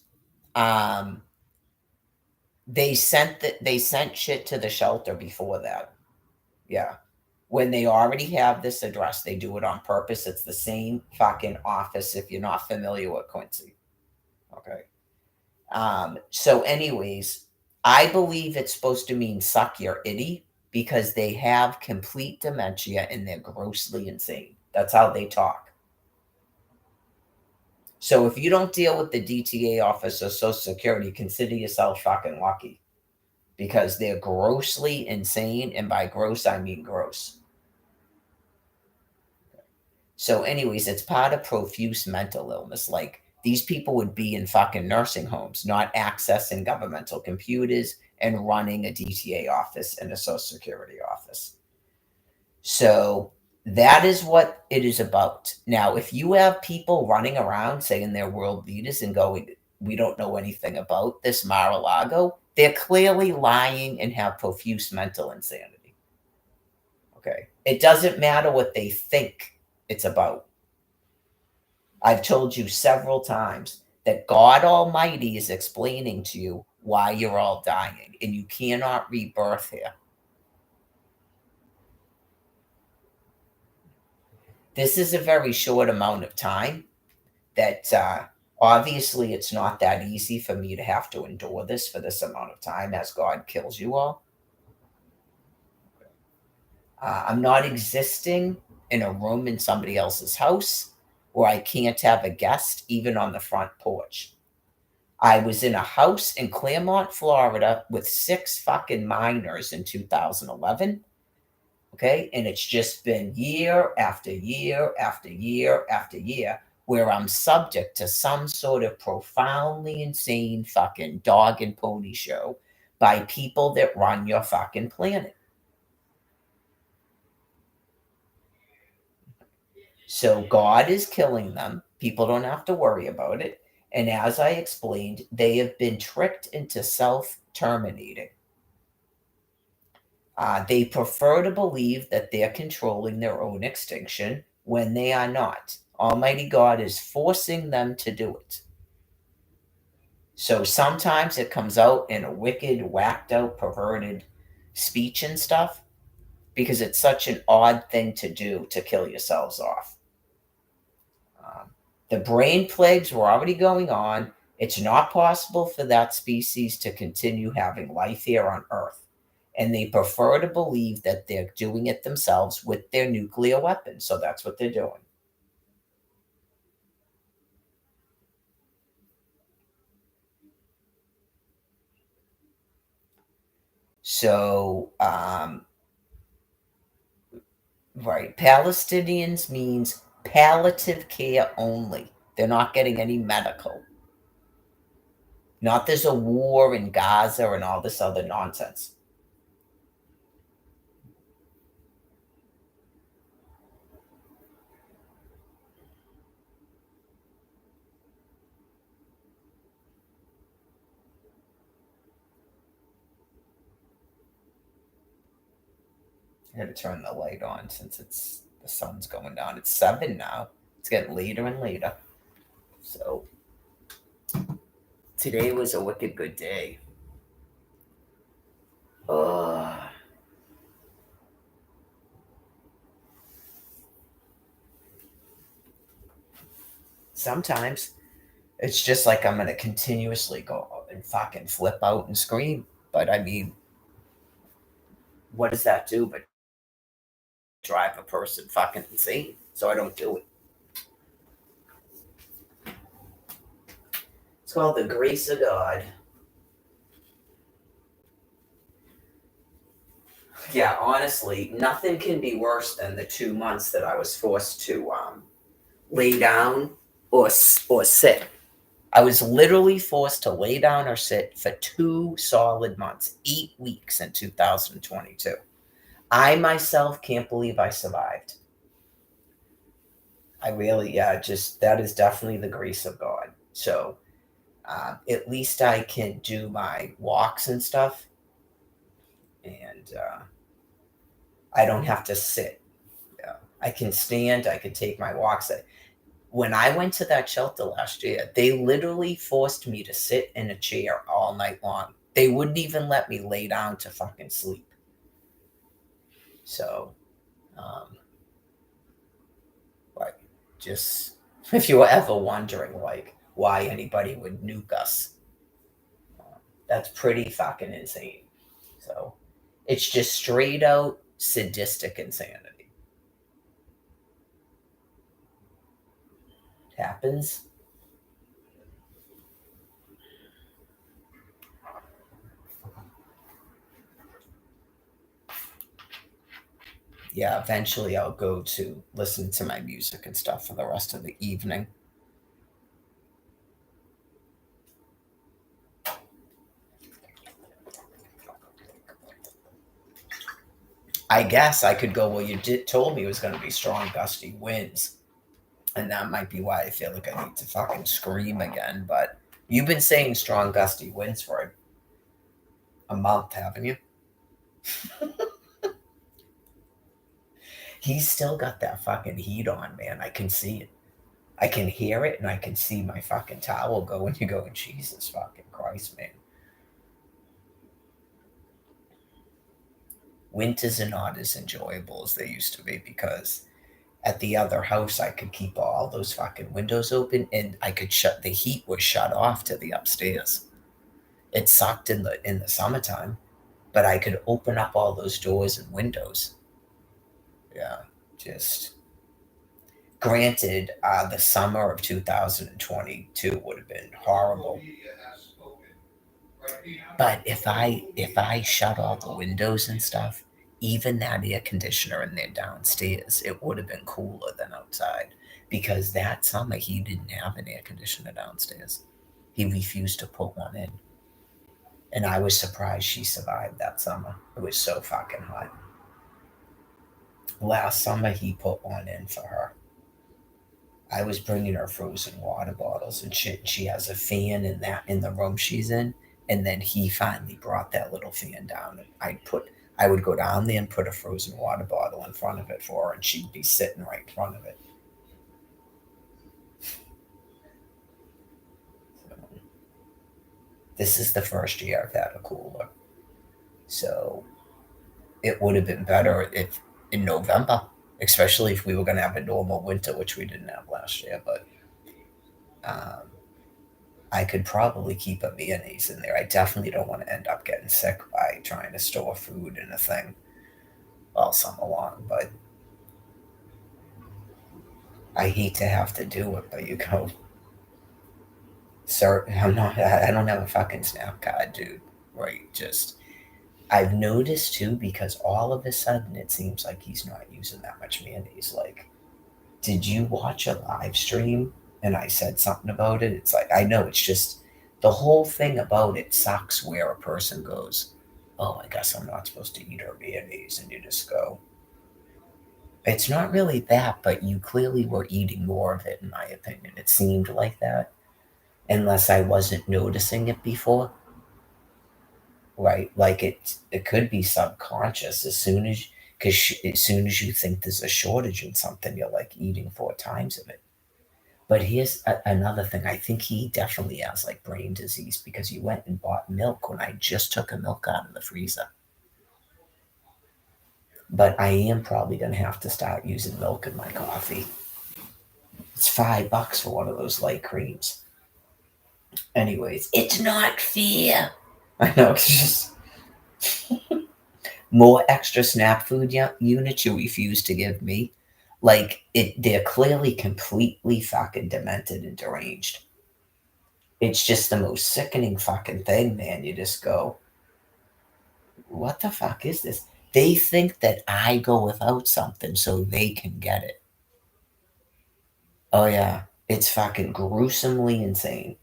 they sent shit to the shelter before that. Yeah. When they already have this address, they do it on purpose. It's the same fucking office if you're not familiar with Quincy. Okay. So, anyways, I believe it's supposed to mean suck your itty because they have complete dementia and they're grossly insane. That's how they talk. So if you don't deal with the DTA office or Social Security, consider yourself fucking lucky because they're grossly insane. And by gross, I mean gross. So anyways, it's part of profuse mental illness. Like, these people would be in fucking nursing homes, not accessing governmental computers and running a DTA office and a Social Security office. So that is what it is about. Now, if you have people running around saying they're world leaders and going, we don't know anything about this Mar-a-Lago, they're clearly lying and have profuse mental insanity. Okay. It doesn't matter what they think it's about. I've told you several times that God Almighty is explaining to you why you're all dying, and you cannot rebirth here. This is a very short amount of time that obviously it's not that easy for me to have to endure this for this amount of time as God kills you all. I'm not existing in a room in somebody else's house where I can't have a guest even on the front porch. I was in a house in Claremont, Florida with 6 fucking minors in 2011. Okay. And it's just been year after year after year after year where I'm subject to some sort of profoundly insane fucking dog and pony show by people that run your fucking planet. So God is killing them. People don't have to worry about it. And as I explained, they have been tricked into self-terminating. They prefer to believe that they're controlling their own extinction when they are not. Almighty God is forcing them to do it. So sometimes it comes out in a wicked, whacked out, perverted speech and stuff because it's such an odd thing to do to kill yourselves off. The brain plagues were already going on. It's not possible for that species to continue having life here on Earth. And they prefer to believe that they're doing it themselves with their nuclear weapons. So that's what they're doing. So, right, Palestinians means palliative care only. They're not getting any medical. Not there's a war in Gaza and all this other nonsense. I gotta turn the light on since the sun's going down. It's 7 now. It's getting later and later. So today was a wicked good day. Sometimes it's just like I'm gonna continuously go and fucking flip out and scream. But I mean, what does that do but drive a person fucking insane? So I don't do it. It's called the grace of God. Yeah, honestly, nothing can be worse than the 2 months that I was forced to lay down or sit. I was literally forced to lay down or sit for 2 solid months, 8 weeks in 2022. I myself can't believe I survived. I really, just that is definitely the grace of God. So at least I can do my walks and stuff, and I don't have to sit. I can stand. I can take my walks. When I went to that shelter last year, they literally forced me to sit in a chair all night long. They wouldn't even let me lay down to fucking sleep. So, like, just if you were ever wondering, like, why anybody would nuke us, that's pretty fucking insane. So, it's just straight out sadistic insanity. It happens. Yeah, eventually I'll go to listen to my music and stuff for the rest of the evening. I guess I could go, well, you told me it was going to be strong gusty winds. And that might be why I feel like I need to fucking scream again. But you've been saying strong gusty winds for a month, haven't you? He's still got that fucking heat on, man. I can see it. I can hear it, and I can see my fucking towel go, and you go, Jesus fucking Christ, man. Winters are not as enjoyable as they used to be, because at the other house I could keep all those fucking windows open, and I could the heat was shut off to the upstairs. It sucked in the summertime, but I could open up all those doors and windows. Yeah, just granted, the summer of 2022 would have been horrible. But if I shut all the windows and stuff, even that air conditioner in there downstairs, it would have been cooler than outside. Because that summer he didn't have an air conditioner downstairs. He refused to put one in. And I was surprised she survived that summer. It was so fucking hot. Last summer he put one in for her. I was bringing her frozen water bottles and shit. She has a fan in the room she's in. And then he finally brought that little fan down. And I would go down there and put a frozen water bottle in front of it for her, and she'd be sitting right in front of it. So, this is the first year I've had a cooler. So it would have been better if in November, especially if we were going to have a normal winter, which we didn't have last year. But I could probably keep a mayonnaise in there. I definitely don't want to end up getting sick by trying to store food in a thing all summer long. But I hate to have to do it. But you go, sir, I don't have a fucking SNAP card, dude. Right? Just, I've noticed too, because all of a sudden it seems like he's not using that much mayonnaise. Like, did you watch a live stream and I said something about it? It's like, I know it's just The whole thing about it sucks where a person goes, oh, I guess I'm not supposed to eat her mayonnaise, and you just go, it's not really that, but you clearly were eating more of it, in my opinion. It seemed like that, unless I wasn't noticing it before. Right? Like it could be subconscious as soon as you think there's a shortage in something, you're like eating 4 times of it. But here's another thing. I think he definitely has like brain disease because he went and bought milk when I just took a milk out of the freezer. But I am probably going to have to start using milk in my coffee. It's $5 for one of those light creams. Anyways, it's not fair. I know, it's just more extra SNAP food units you refuse to give me. Like, they're clearly completely fucking demented and deranged. It's just the most sickening fucking thing, man. You just go, what the fuck is this? They think that I go without something so they can get it. Oh, yeah. It's fucking gruesomely insane.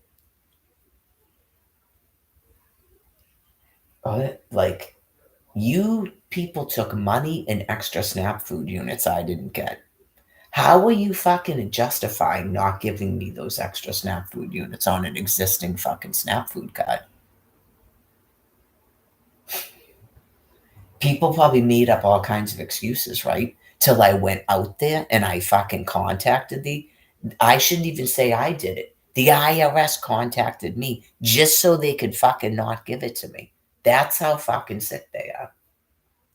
Like, you people took money and extra SNAP food units I didn't get. How are you fucking justifying not giving me those extra SNAP food units on an existing fucking SNAP food card? People probably made up all kinds of excuses, right? Till I went out there and I fucking contacted I shouldn't even say I did it. The IRS contacted me just so they could fucking not give it to me. That's how fucking sick they are.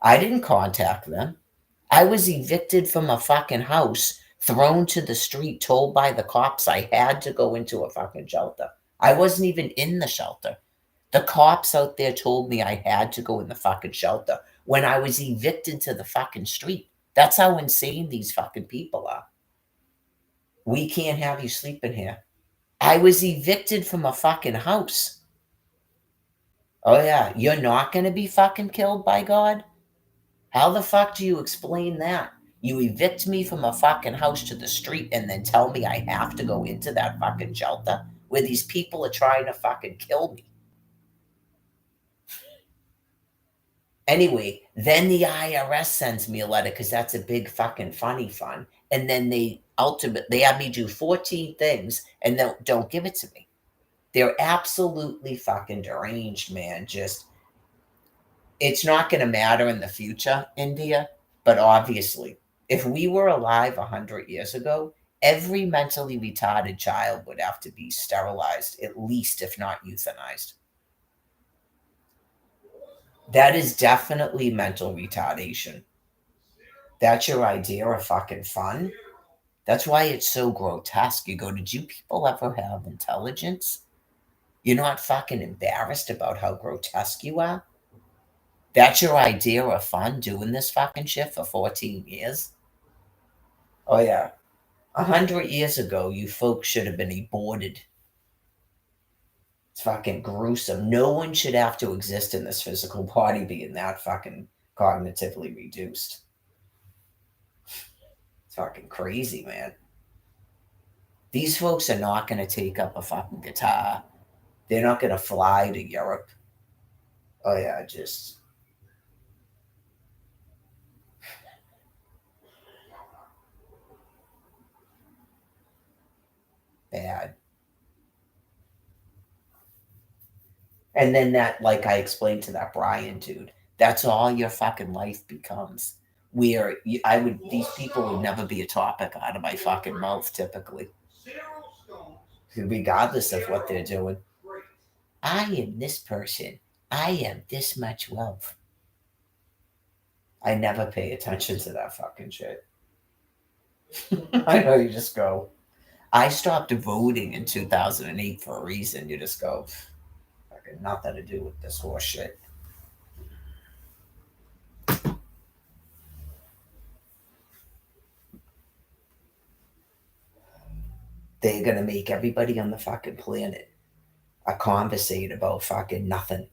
I didn't contact them. I was evicted from a fucking house, thrown to the street, told by the cops I had to go into a fucking shelter. I wasn't even in the shelter. The cops out there told me I had to go in the fucking shelter when I was evicted to the fucking street. That's how insane these fucking people are. We can't have you sleeping here. I was evicted from a fucking house. Oh, yeah. You're not going to be fucking killed by God? How the fuck do you explain that? You evict me from a fucking house to the street and then tell me I have to go into that fucking shelter where these people are trying to fucking kill me. Anyway, then the IRS sends me a letter because that's a big fucking funny fund. And then they have me do 14 things and then don't give it to me. They're absolutely fucking deranged, man. Just, it's not going to matter in the future, India. But obviously, if we were alive 100 years ago, every mentally retarded child would have to be sterilized, at least, if not euthanized. That is definitely mental retardation. That's your idea of fucking fun? That's why it's so grotesque. You go, did you people ever have intelligence? You're not fucking embarrassed about how grotesque you are? That's your idea of fun, doing this fucking shit for 14 years? Oh, yeah. 100 years ago, you folks should have been aborted. It's fucking gruesome. No one should have to exist in this physical body being that fucking cognitively reduced. It's fucking crazy, man. These folks are not going to take up a fucking guitar. They're not going to fly to Europe. Oh, yeah, just... bad. And then that, like I explained to that Brian dude, that's all your fucking life becomes. Where these people would never be a topic out of my fucking mouth typically. Regardless of what they're doing. I am this person. I am this much wealth. I never pay attention to that fucking shit. I know, you just go. I stopped voting in 2008 for a reason. You just go, fucking nothing to do with this horse shit. They're gonna make everybody on the fucking planet a conversate about fucking nothing.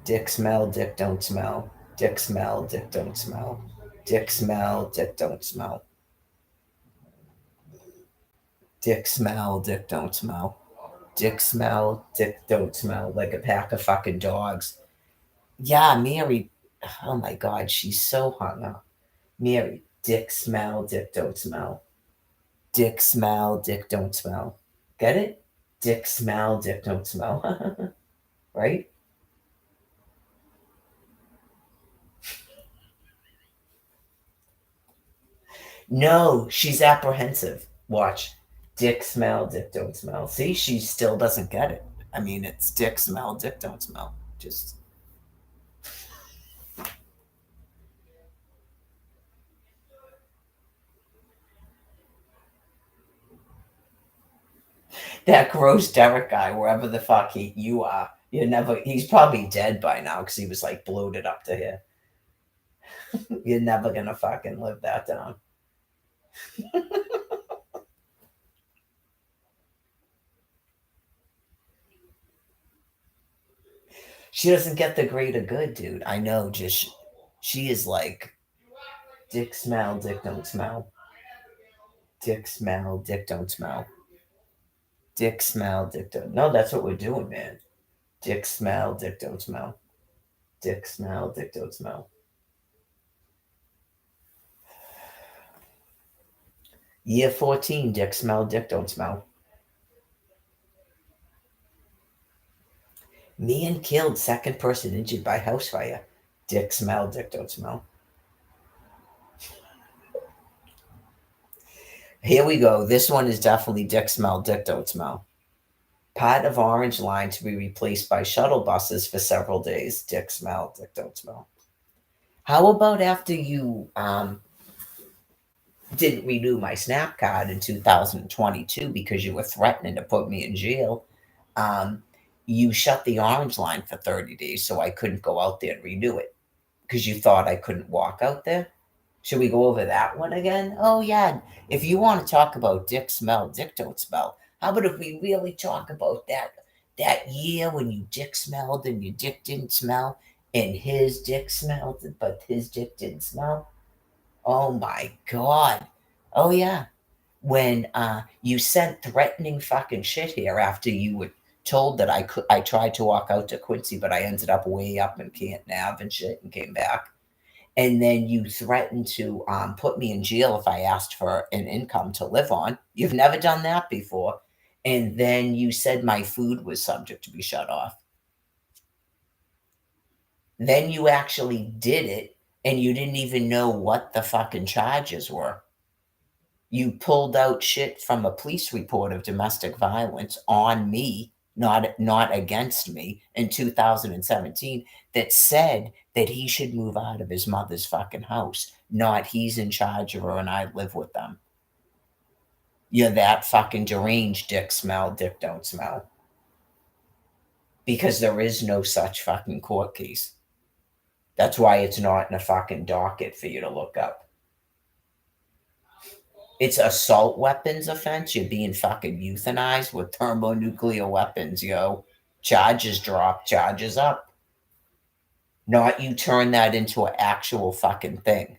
Dick smell, dick don't smell. Dick smell, dick don't smell. Dick smell, dick don't smell. Dick smell, dick don't smell. Dick smell, dick don't smell. Like a pack of fucking dogs. Yeah, Mary. Oh my God, she's so hung up. Mary, dick smell, dick don't smell. Dick smell, dick don't smell. Get it? Dick smell, dick don't smell. Right? No, she's apprehensive. Watch. Dick smell, dick don't smell. See, she still doesn't get it. I mean, it's dick smell, dick don't smell. Just. That gross Derek guy, wherever the fuck you are, he's probably dead by now because he was like bloated up to here. You're never gonna fucking live that down. She doesn't get the greater good, dude. I know, she is like dick smell, dick don't smell. Dick smell, dick don't smell. Dick smell, dick don't. No, that's what we're doing, man. Dick smell, dick don't smell. Dick smell, dick don't smell. Year 14, dick smell, dick don't smell. Man killed, second person injured by house fire. Dick smell, dick don't smell. Here we go. This one is definitely dick smell, dick don't smell. Part of Orange Line to be replaced by shuttle buses for several days. Dick smell, dick don't smell. How about after you didn't renew my SNAP card in 2022 because you were threatening to put me in jail? You shut the Orange Line for 30 days so I couldn't go out there and renew it because you thought I couldn't walk out there. Should we go over that one again? Oh, yeah. If you want to talk about dick smell, dick don't smell, how about if we really talk about that year when you dick smelled and your dick didn't smell and his dick smelled, but his dick didn't smell? Oh, my God. Oh, yeah. When you sent threatening fucking shit here after you were told that I tried to walk out to Quincy, but I ended up way up in Canton Ave and shit and came back. And then you threatened to put me in jail if I asked for an income to live on. You've never done that before. And then you said my food was subject to be shut off. Then you actually did it, and you didn't even know what the fucking charges were. You pulled out shit from a police report of domestic violence on me, not against me, in 2017 that said that he should move out of his mother's fucking house, not he's in charge of her and I live with them. You're that fucking deranged, dick smell, dick don't smell. Because there is no such fucking court case. That's why it's not in a fucking docket for you to look up. It's assault weapons offense. You're being fucking euthanized with thermonuclear weapons, yo. Charges drop, charges up. Not you turn that into an actual fucking thing.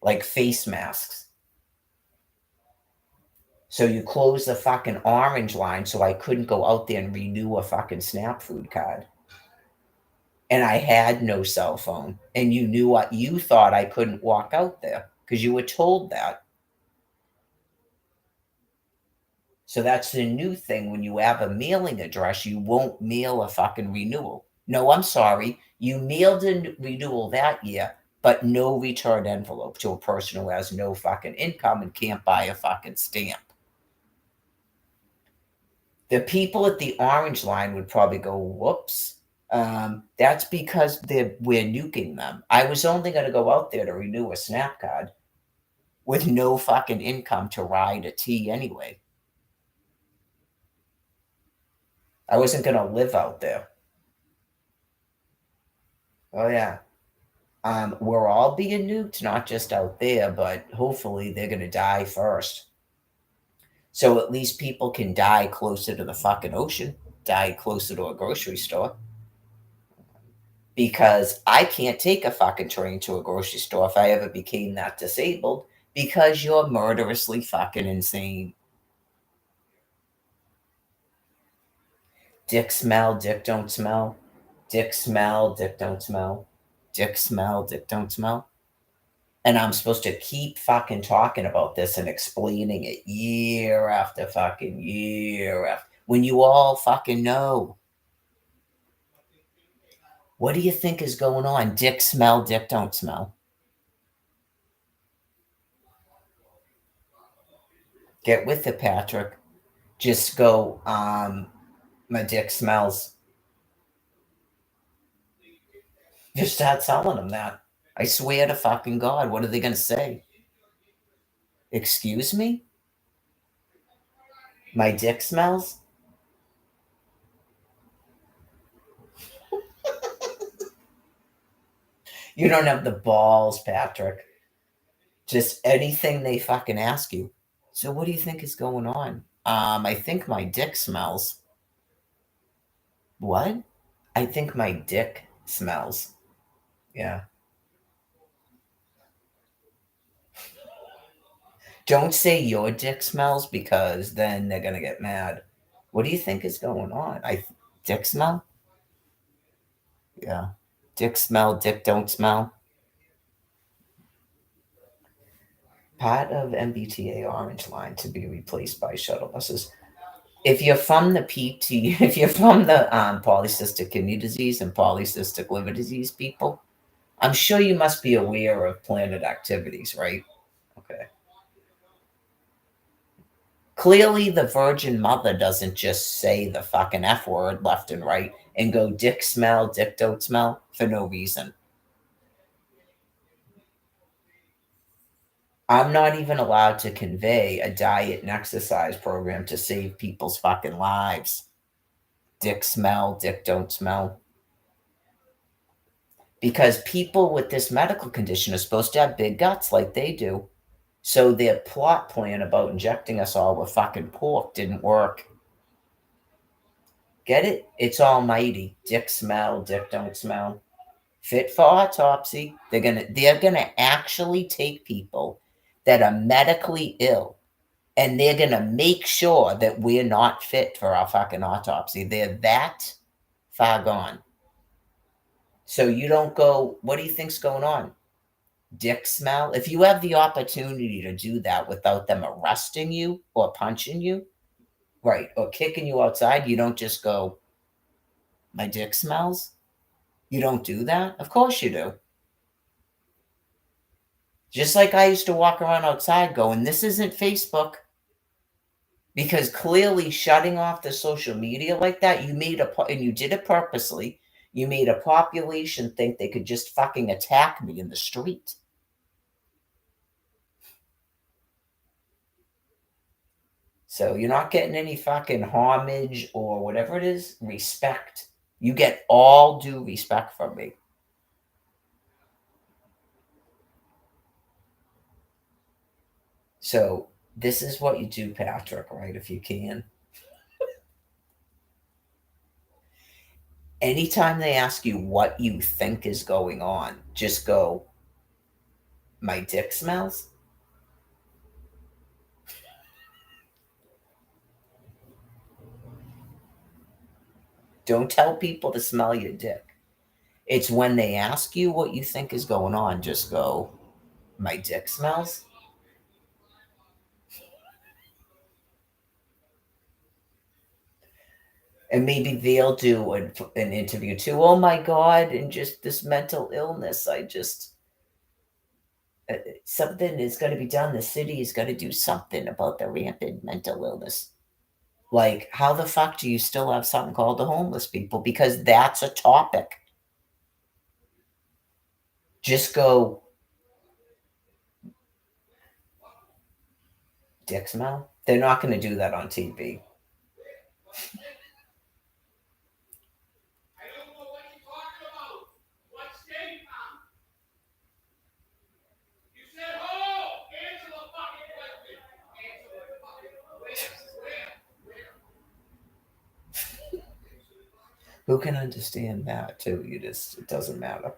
Like face masks. So you close the fucking Orange Line so I couldn't go out there and renew a fucking SNAP food card. And I had no cell phone. And you knew what you thought I couldn't walk out there because you were told that. So that's the new thing. When you have a mailing address, you won't mail a fucking renewal. No, I'm sorry. You mailed a renewal that year, but no return envelope to a person who has no fucking income and can't buy a fucking stamp. The people at the Orange Line would probably go, whoops. That's because we're nuking them. I was only going to go out there to renew a SNAP card with no fucking income to ride a T anyway. I wasn't going to live out there. Oh, yeah. We're all being nuked, not just out there, but hopefully they're going to die first. So at least people can die closer to the fucking ocean, die closer to a grocery store. Because I can't take a fucking train to a grocery store if I ever became that disabled because you're murderously fucking insane. Dick smell, dick don't smell. Dick smell, dick don't smell. Dick smell, dick don't smell. And I'm supposed to keep fucking talking about this and explaining it year after fucking year after, when you all fucking know. What do you think is going on? Dick smell, dick don't smell. Get with it, Patrick. Just go, my dick smells. Just start telling them that. I swear to fucking God, what are they going to say? Excuse me? My dick smells? You don't have the balls, Patrick. Just anything they fucking ask you. So what do you think is going on? I think my dick smells. What? I think my dick smells. Yeah. Don't say your dick smells because then they're gonna get mad. What do you think is going on? Dick smell? Yeah. Dick smell, dick don't smell. Part of MBTA Orange Line to be replaced by shuttle buses. If you're from the if you're from the polycystic kidney disease and polycystic liver disease people, I'm sure you must be aware of Planet Activities, right? Okay. Clearly, the Virgin Mother doesn't just say the fucking F word left and right and go dick smell, dick don't smell for no reason. I'm not even allowed to convey a diet and exercise program to save people's fucking lives. Dick smell, dick don't smell. Because people with this medical condition are supposed to have big guts like they do. So their plot plan about injecting us all with fucking pork didn't work. Get it? It's almighty. Dick smell, dick don't smell. Fit for autopsy. They're gonna actually take people that are medically ill and they're gonna make sure that we're not fit for our fucking autopsy. They're that far gone. So you don't go, what do you think's going on? Dick smell? If you have the opportunity to do that without them arresting you or punching you, right, or kicking you outside, you don't just go, my dick smells? You don't do that? Of course you do. Just like I used to walk around outside going, this isn't Facebook. Because clearly shutting off the social media like that, and you did it purposely, you made a population think they could just fucking attack me in the street. So you're not getting any fucking homage or whatever it is, respect. You get all due respect from me. So this is what you do, Patrick, right? If you can. Anytime they ask you what you think is going on, just go, my dick smells? Don't tell people to smell your dick. It's when they ask you what you think is going on, just go, my dick smells? And maybe they'll do an interview too. Oh my God, and just this mental illness. Something is going to be done. The city is going to do something about the rampant mental illness. Like, how the fuck do you still have something called the homeless people? Because that's a topic. Just go, dick smell? They're not going to do that on TV. Who can understand that too? It doesn't matter.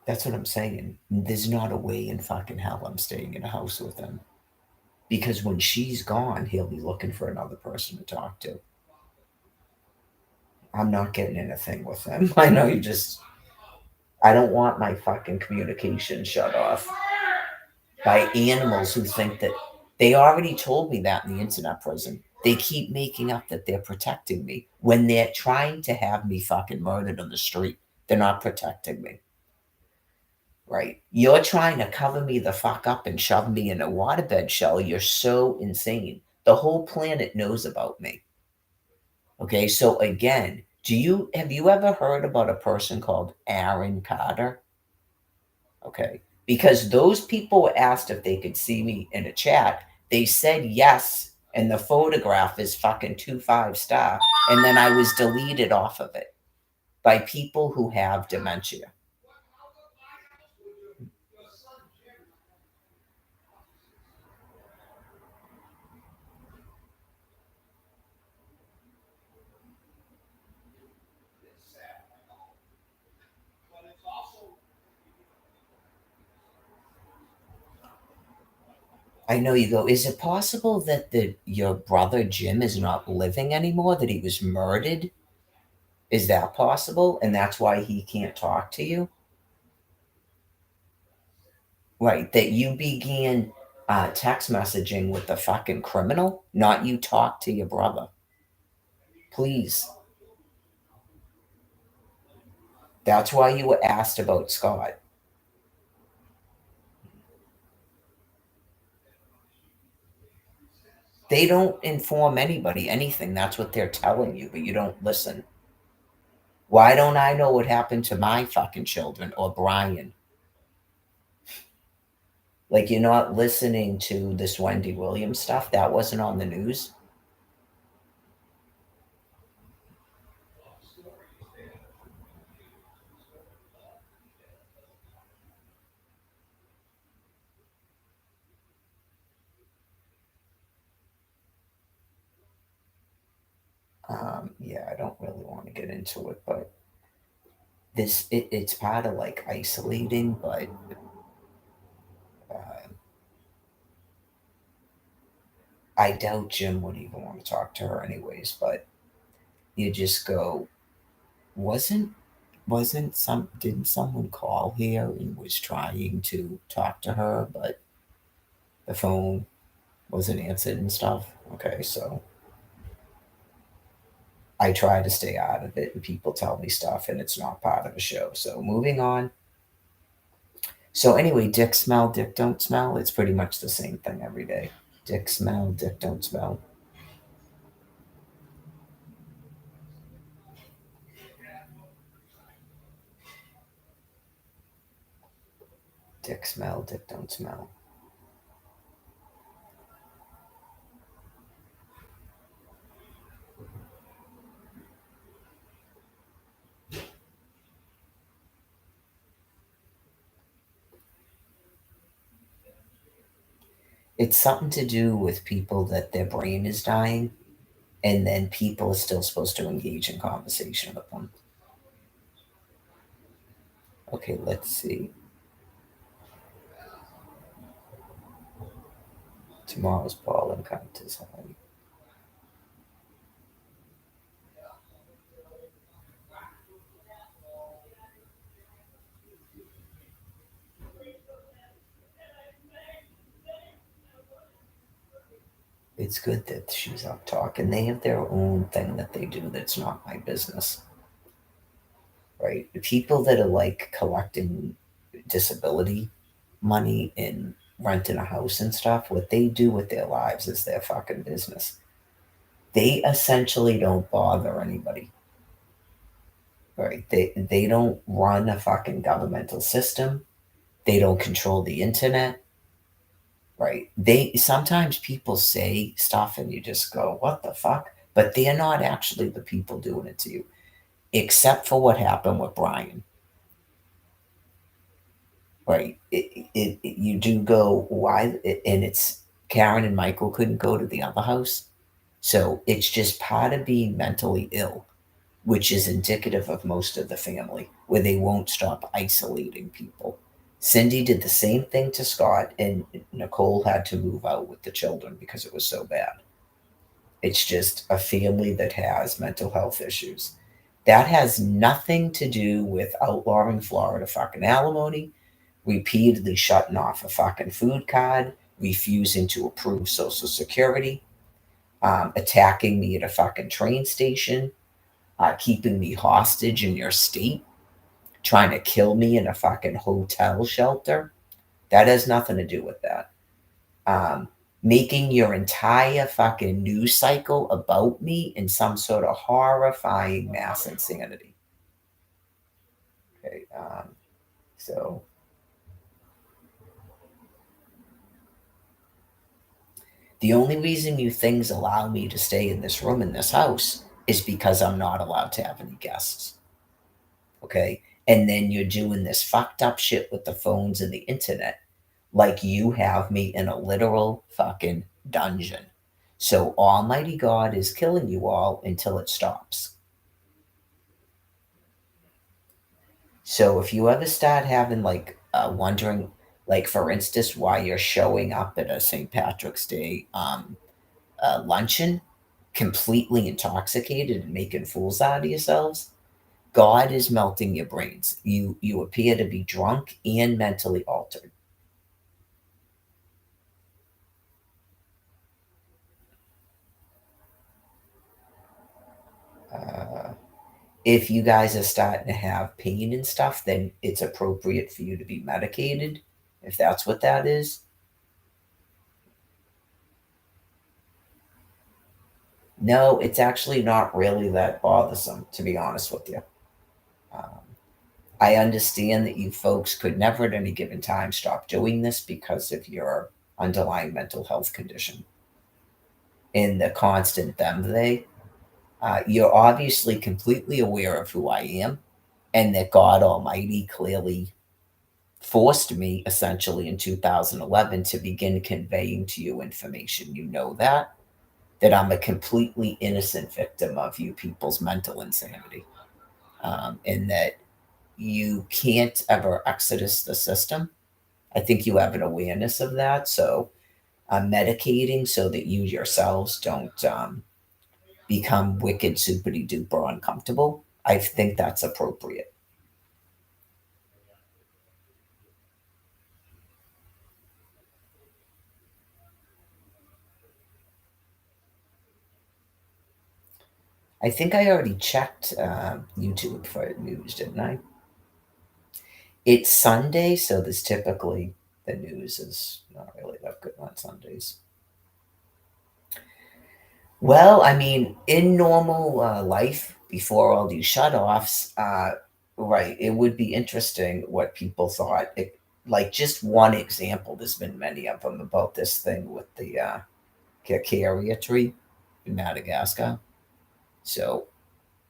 That's what I'm saying. There's not a way in fucking hell I'm staying in a house with him. Because when she's gone, he'll be looking for another person to talk to. I'm not getting in a thing with him. I know you just. I don't want my fucking communication shut off by animals who think that. They already told me that in the internet prison. They keep making up that they're protecting me when they're trying to have me fucking murdered on the street. They're not protecting me. Right? You're trying to cover me the fuck up and shove me in a waterbed shell. You're so insane. The whole planet knows about me. Okay, so again, have you ever heard about a person called Aaron Carter? Okay, because those people were asked if they could see me in a chat. They said yes, and the photograph is fucking 2 5-star, and then I was deleted off of it by people who have dementia. I know you go, is it possible that your brother Jim is not living anymore, that he was murdered? Is that possible? And that's why he can't talk to you? Right, that you began text messaging with the fucking criminal, not you talk to your brother. Please. That's why you were asked about Scott. They don't inform anybody anything. That's what they're telling you, but you don't listen. Why don't I know what happened to my fucking children or Brian? Like, you're not listening to this Wendy Williams stuff? That wasn't on the news? Yeah, I don't really want to get into it, but it's part of like isolating, but I doubt Jim would even want to talk to her anyways, but you just go, didn't someone call here and was trying to talk to her, but the phone wasn't answered and stuff? Okay, so I try to stay out of it and people tell me stuff and it's not part of a show. So moving on. So anyway, dick smell, dick don't smell. It's pretty much the same thing every day. Dick smell, dick don't smell. Dick smell, dick don't smell. It's something to do with people that their brain is dying, and then people are still supposed to engage in conversation with them. Okay, let's see. Tomorrow's pollen count is high. It's good that she's up talking. They have their own thing that they do that's not my business. Right? The people that are like collecting disability money and renting a house and stuff, what they do with their lives is their fucking business. They essentially don't bother anybody. Right? They don't run a fucking governmental system. They don't control the internet. Right? They sometimes people say stuff and you just go, what the fuck? But they're not actually the people doing it to you, except for what happened with Brian. Right? You do go, why? And it's Karen and Michael couldn't go to the other house. So it's just part of being mentally ill, which is indicative of most of the family. where they won't stop isolating people. Cindy did the same thing to Scott, and Nicole had to move out with the children because it was so bad. It's just a family that has mental health issues. That has nothing to do with outlawing Florida fucking alimony, repeatedly shutting off a fucking food card, refusing to approve Social Security, attacking me at a fucking train station, keeping me hostage in your state, trying to kill me in a fucking hotel shelter. That has nothing to do with that. Making your entire fucking news cycle about me in some sort of horrifying mass insanity. Okay, so the only reason you things allow me to stay in this room in this house is because I'm not allowed to have any guests. Okay, and then you're doing this fucked up shit with the phones and the internet, like you have me in a literal fucking dungeon. So Almighty God is killing you all until it stops. So if you ever start having wondering, like for instance, why you're showing up at a St. Patrick's Day luncheon completely intoxicated and making fools out of yourselves, God is melting your brains. You appear to be drunk and mentally altered. If you guys are starting to have pain and stuff, then it's appropriate for you to be medicated, if that's what that is. No, it's actually not really that bothersome, to be honest with you. I understand that you folks could never at any given time stop doing this because of your underlying mental health condition. In the constant them they, you're obviously completely aware of who I am and that God Almighty clearly forced me essentially in 2011 to begin conveying to you information. You know that I'm a completely innocent victim of you people's mental insanity, and that you can't ever exodus the system. I think you have an awareness of that. So I'm medicating so that you yourselves don't become wicked, superty duper uncomfortable. I think that's appropriate. I think I already checked YouTube for news, didn't I? It's Sunday, so there's typically the news is not really that good on Sundays. Well, I mean, in normal life, before all these shutoffs, right, it would be interesting what people thought. Like just one example, there's been many of them about this thing with the Cacaria tree in Madagascar. So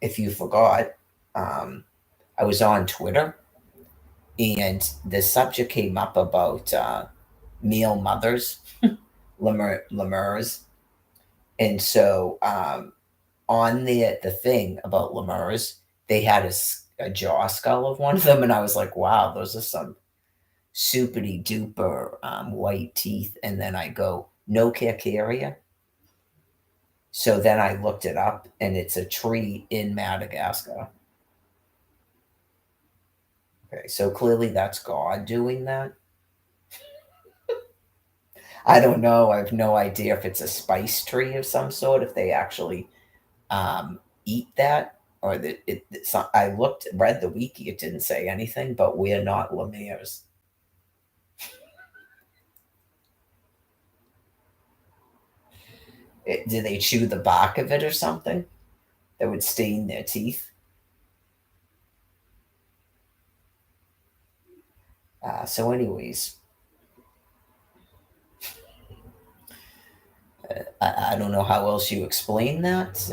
if you forgot, I was on Twitter and the subject came up about male mothers, lemurs. And so on the thing about lemurs, they had a jaw skull of one of them. And I was like, wow, those are some soupity duper white teeth. And then I go, no Cacaria. So then I looked it up and it's a tree in Madagascar. Okay, so clearly that's God doing that. I don't know. I have no idea if it's a spice tree of some sort, if they actually eat that, or that I read the wiki, it didn't say anything, but we're not lemurs. Do they chew the bark of it or something that would stain their teeth? So anyways, I don't know how else you explain that.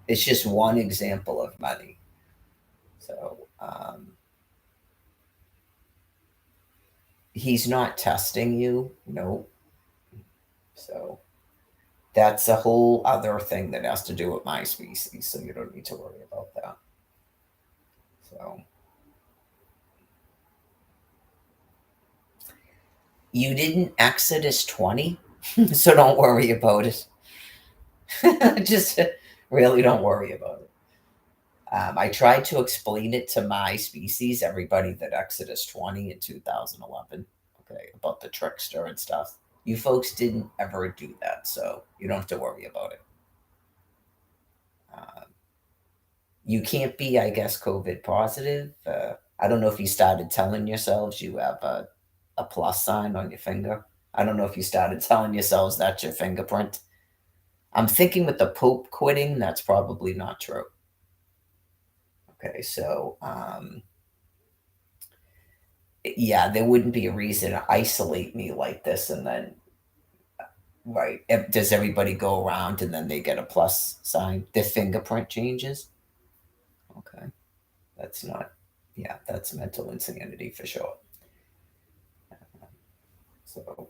It's just one example of many. So he's not testing you, no. So that's a whole other thing that has to do with my species. So you don't need to worry about that. So you didn't Exodus 20, so don't worry about it. Just really don't worry about it. I tried to explain it to my species, everybody that Exodus 20 in 2011, okay, about the trickster and stuff. You folks didn't ever do that, so you don't have to worry about it. You can't be, I guess, COVID positive. I don't know if you started telling yourselves you have a plus sign on your finger. I don't know if you started telling yourselves that's your fingerprint. I'm thinking with the Pope quitting, that's probably not true. Okay, so yeah, there wouldn't be a reason to isolate me like this and then, right? Does everybody go around and then they get a plus sign? Their fingerprint changes? Okay, that's not, yeah, that's mental insanity for sure. So,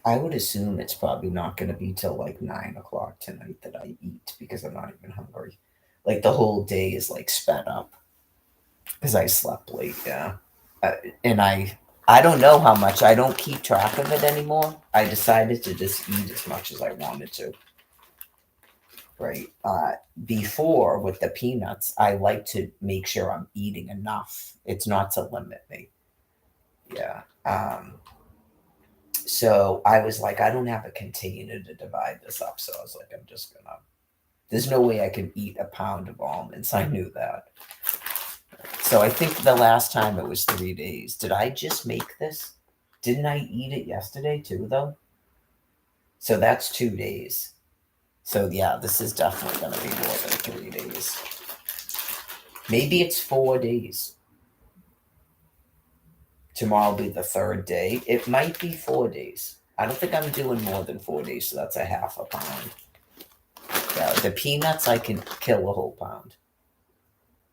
I would assume it's probably not going to be till like 9 o'clock tonight that I eat because I'm not even hungry. Like the whole day is like sped up because I slept late. Yeah, and I don't know how much. I don't keep track of it anymore. I decided to just eat as much as I wanted to. Right. Before with the peanuts, I like to make sure I'm eating enough. It's not to limit me. Yeah. So I was like, I don't have a container to divide this up. So I was like, I'm just gonna. There's no way I can eat a pound of almonds. I knew that. So I think the last time it was 3 days. Did I just make this? Didn't I eat it yesterday too, though? So that's 2 days. So yeah, this is definitely gonna be more than 3 days. Maybe it's 4 days. Tomorrow will be the third day. It might be 4 days. I don't think I'm doing more than 4 days, so that's a half a pound. Yeah, the peanuts I can kill a whole pound.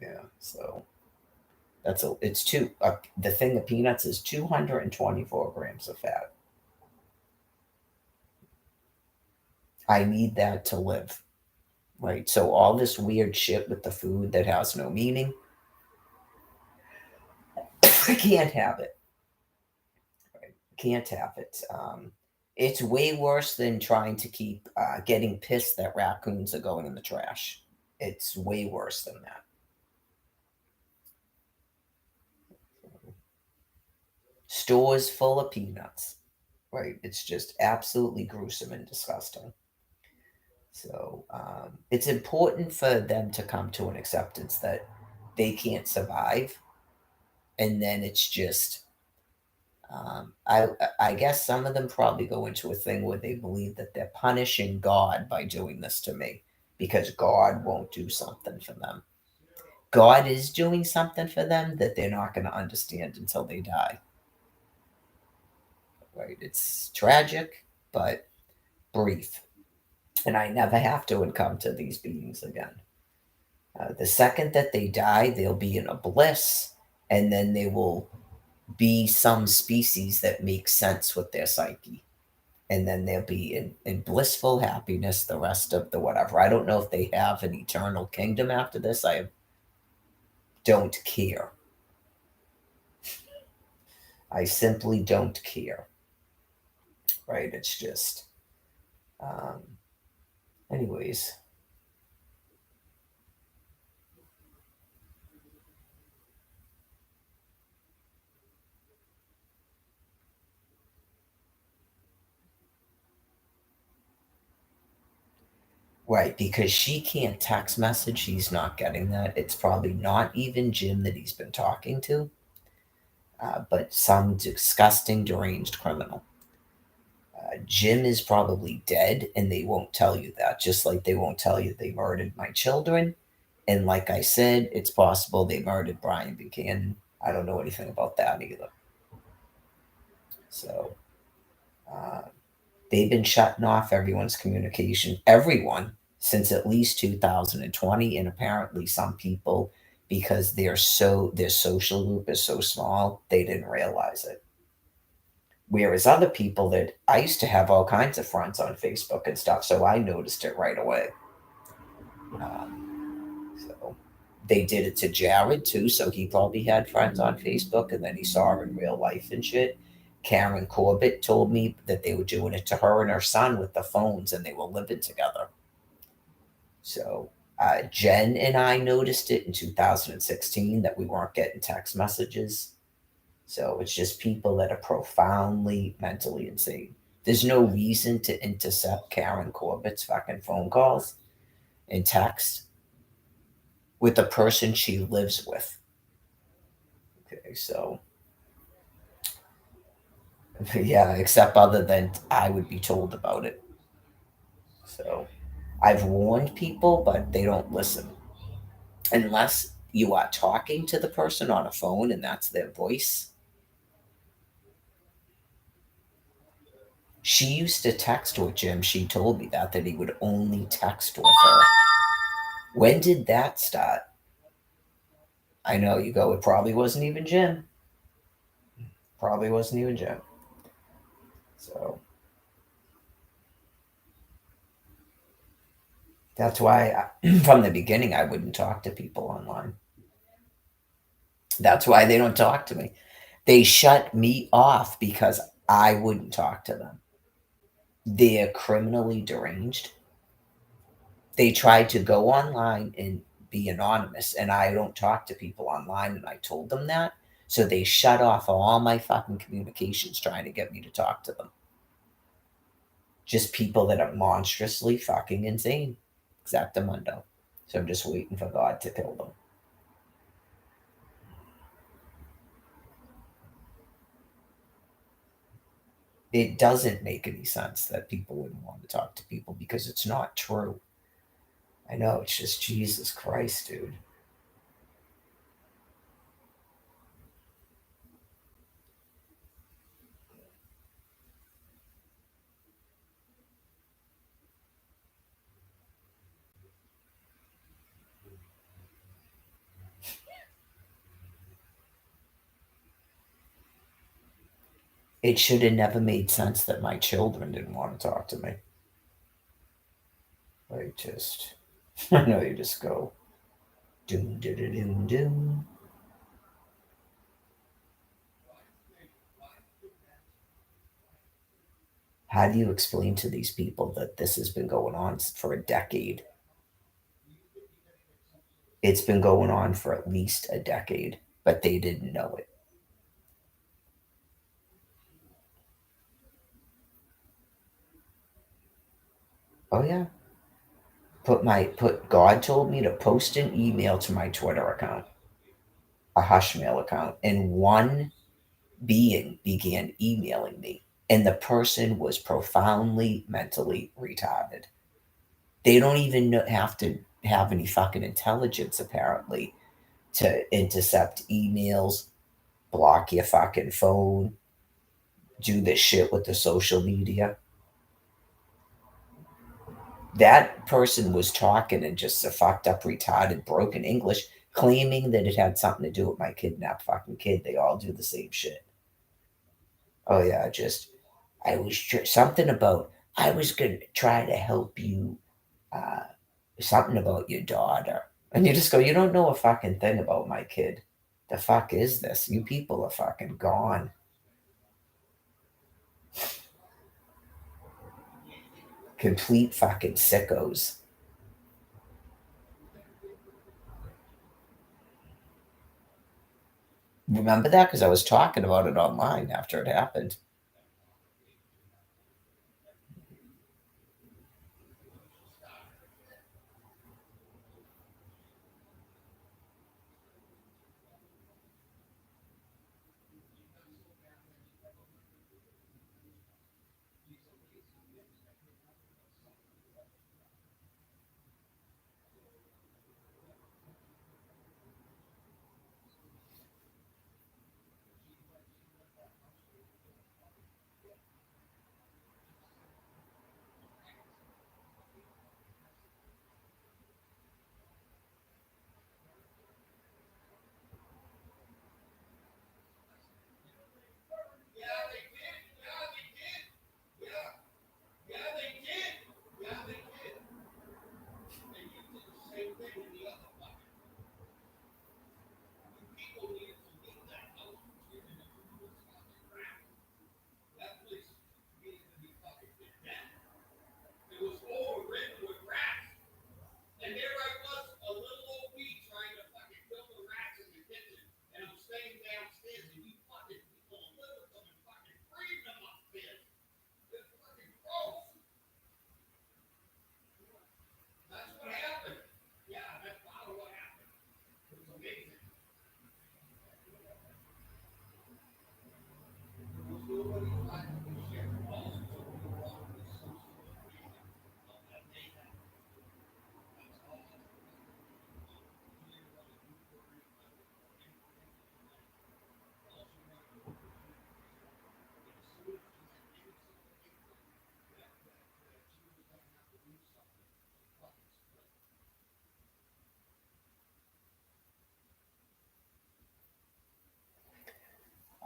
Yeah, so the thing of peanuts is 224 grams of fat. I need that to live. Right. So all this weird shit with the food that has no meaning, I can't have it. Right? Can't have it. It's way worse than trying to keep getting pissed that raccoons are going in the trash. It's way worse than that. Stores full of peanuts. Right. It's just absolutely gruesome and disgusting. So it's important for them to come to an acceptance that they can't survive. And then it's just, I guess some of them probably go into a thing where they believe that they're punishing God by doing this to me because God won't do something for them. God is doing something for them that they're not going to understand until they die. Right? It's tragic, but brief. And I never have to encounter these beings again. The second that they die, they'll be in a bliss, and then they will be some species that makes sense with their psyche. And then they'll be in blissful happiness the rest of the whatever. I don't know if they have an eternal kingdom after this. I don't care. I simply don't care. Right? It's just. Anyways. Right, because she can't text message. She's not getting that. It's probably not even Jim that he's been talking to, but some disgusting, deranged criminal. Jim is probably dead, and they won't tell you that, just like they won't tell you they murdered my children. And like I said, it's possible they murdered Brian Buchanan. I don't know anything about that either. So they've been shutting off everyone's communication, everyone, since at least 2020, and apparently some people, because their social group is so small, they didn't realize it. Whereas other people that I used to have all kinds of friends on Facebook and stuff, so I noticed it right away. So they did it to Jared too, so he probably had friends on Facebook, and then he saw her in real life and shit. Karen Corbett told me that they were doing it to her and her son with the phones, and they were living together. So Jen and I noticed it in 2016 that we weren't getting text messages. So it's just people that are profoundly mentally insane. There's no reason to intercept Karen Corbett's fucking phone calls and text with the person she lives with. Okay, so yeah, except other than I would be told about it. So I've warned people, but they don't listen. Unless you are talking to the person on a phone and that's their voice. She used to text with Jim. She told me that he would only text with her. When did that start? I know you go, it probably wasn't even Jim. Probably wasn't even Jim. So that's why from the beginning I wouldn't talk to people online. That's why they don't talk to me. They shut me off because I wouldn't talk to them. They're criminally deranged. They tried to go online and be anonymous, and I don't talk to people online, and I told them that. So they shut off all my fucking communications trying to get me to talk to them. Just people that are monstrously fucking insane. Exactamundo. So I'm just waiting for God to kill them. It doesn't make any sense that people wouldn't want to talk to people because it's not true. I know, it's just Jesus Christ, dude. It should have never made sense that my children didn't want to talk to me. Like, just, I know you just go, doom, doom, doom, doom. How do you explain to these people that this has been going on for a decade? It's been going on for at least a decade, but they didn't know it. Oh yeah. God told me to post an email to my Twitter account, a Hushmail account, and one being began emailing me, and the person was profoundly mentally retarded. They don't even have to have any fucking intelligence, apparently, to intercept emails, block your fucking phone, do this shit with the social media. That person was talking in just a fucked up, retarded, broken English, claiming that it had something to do with my kidnapped fucking kid. They all do the same shit. Oh yeah, something about, I was gonna try to help you, something about your daughter. And you just go, you don't know a fucking thing about my kid. The fuck is this? You people are fucking gone. Complete fucking sickos. Remember that? Because I was talking about it online after it happened.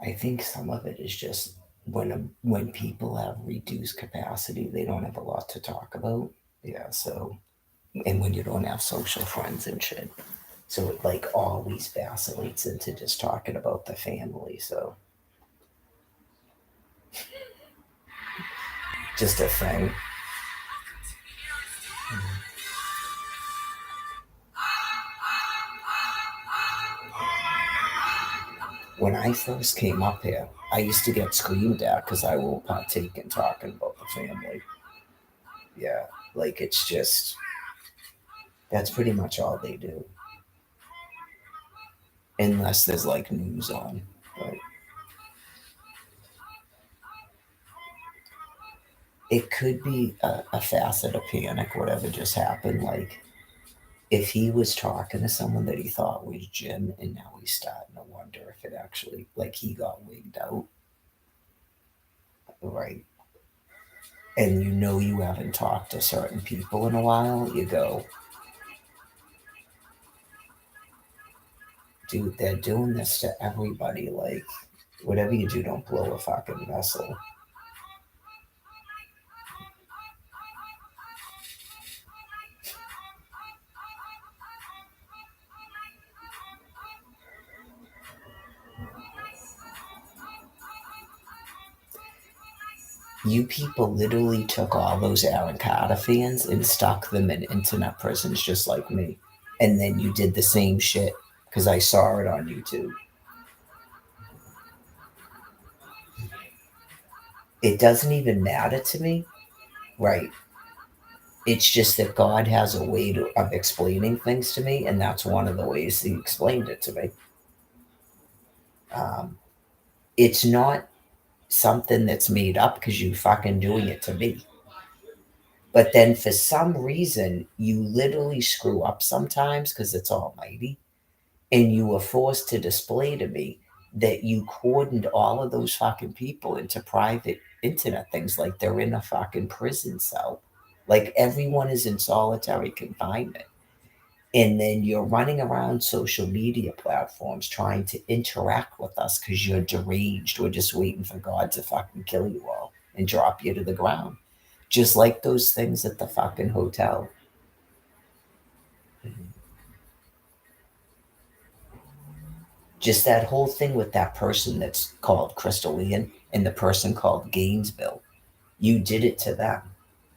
I think some of it is just when people have reduced capacity, they don't have a lot to talk about. Yeah, so and when you don't have social friends and shit, so it like always vacillates into just talking about the family. So just a thing. When I first came up here, I used to get screamed at because I won't partake in talking about the family. Yeah, like it's just that's pretty much all they do, unless there's like news on. But it could be a facet of panic, whatever just happened. Like if he was talking to someone that he thought was Jim, and now he's starting to wonder if it actually like he got wigged out, right? And you know you haven't talked to certain people in a while, you go, dude, they're doing this to everybody. Like, whatever you do, don't blow a fucking vessel. You people literally took all those Aaron Carter fans and stuck them in internet prisons just like me. And then you did the same shit because I saw it on YouTube. It doesn't even matter to me, right? It's just that God has a way of explaining things to me, and that's one of the ways He explained it to me. It's not something that's made up because you fucking doing it to me. But then for some reason, you literally screw up sometimes because it's almighty. And you were forced to display to me that you cordoned all of those fucking people into private internet things like they're in a fucking prison cell. Like everyone is in solitary confinement. And then you're running around social media platforms trying to interact with us because you're deranged. We're just waiting for God to fucking kill you all and drop you to the ground. Just like those things at the fucking hotel. Just that whole thing with that person that's called Crystallian and the person called Gainesville. You did it to them.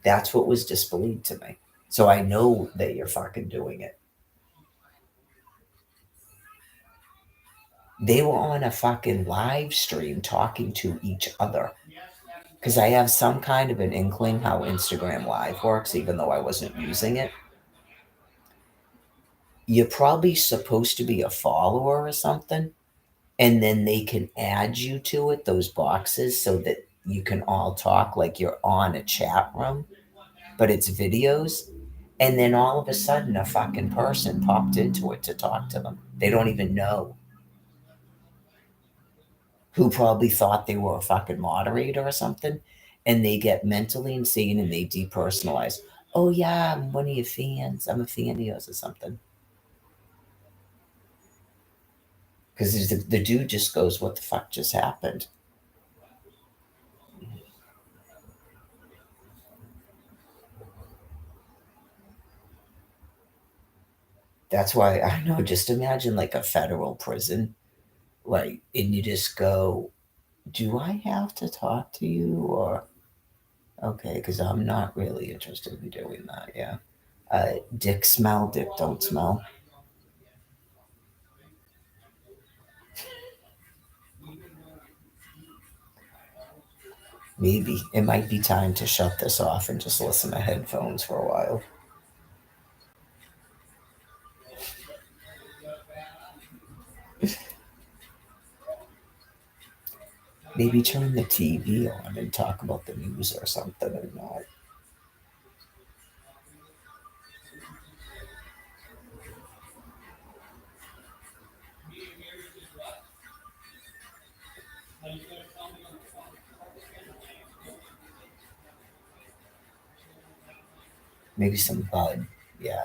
That's what was displayed to me. So I know that you're fucking doing it. They were on a fucking live stream talking to each other. Because I have some kind of an inkling how Instagram Live works, even though I wasn't using it. You're probably supposed to be a follower or something, and then they can add you to it, those boxes, so that you can all talk like you're on a chat room, but it's videos. And then all of a sudden, a fucking person popped into it to talk to them. They don't even know. Who probably thought they were a fucking moderator or something, and they get mentally insane and they depersonalize. Oh yeah, I'm one of your fans. I'm a fan of yours or something. Because the dude just goes, "What the fuck just happened?" That's why I know. Just imagine like a federal prison, like, and you just go, "Do I have to talk to you?" Or okay, because I'm not really interested in doing that. Yeah. Dick smell, dick don't smell. Maybe it might be time to shut this off and just listen to headphones for a while. Maybe turn the TV on and talk about the news or something or not. Maybe some bud. Yeah.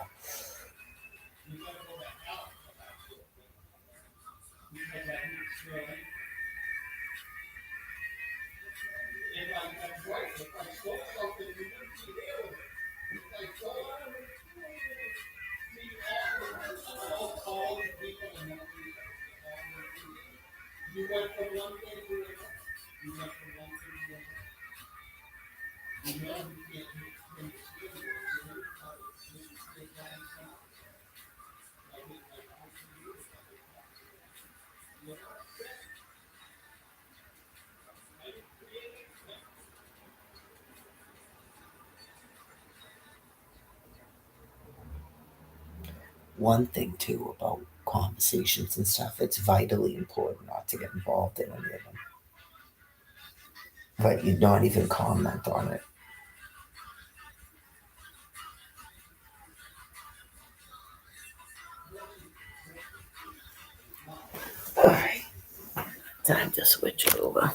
One thing too about conversations and stuff, it's vitally important not to get involved in any of them. But you not even comment on it. All right, time to switch over.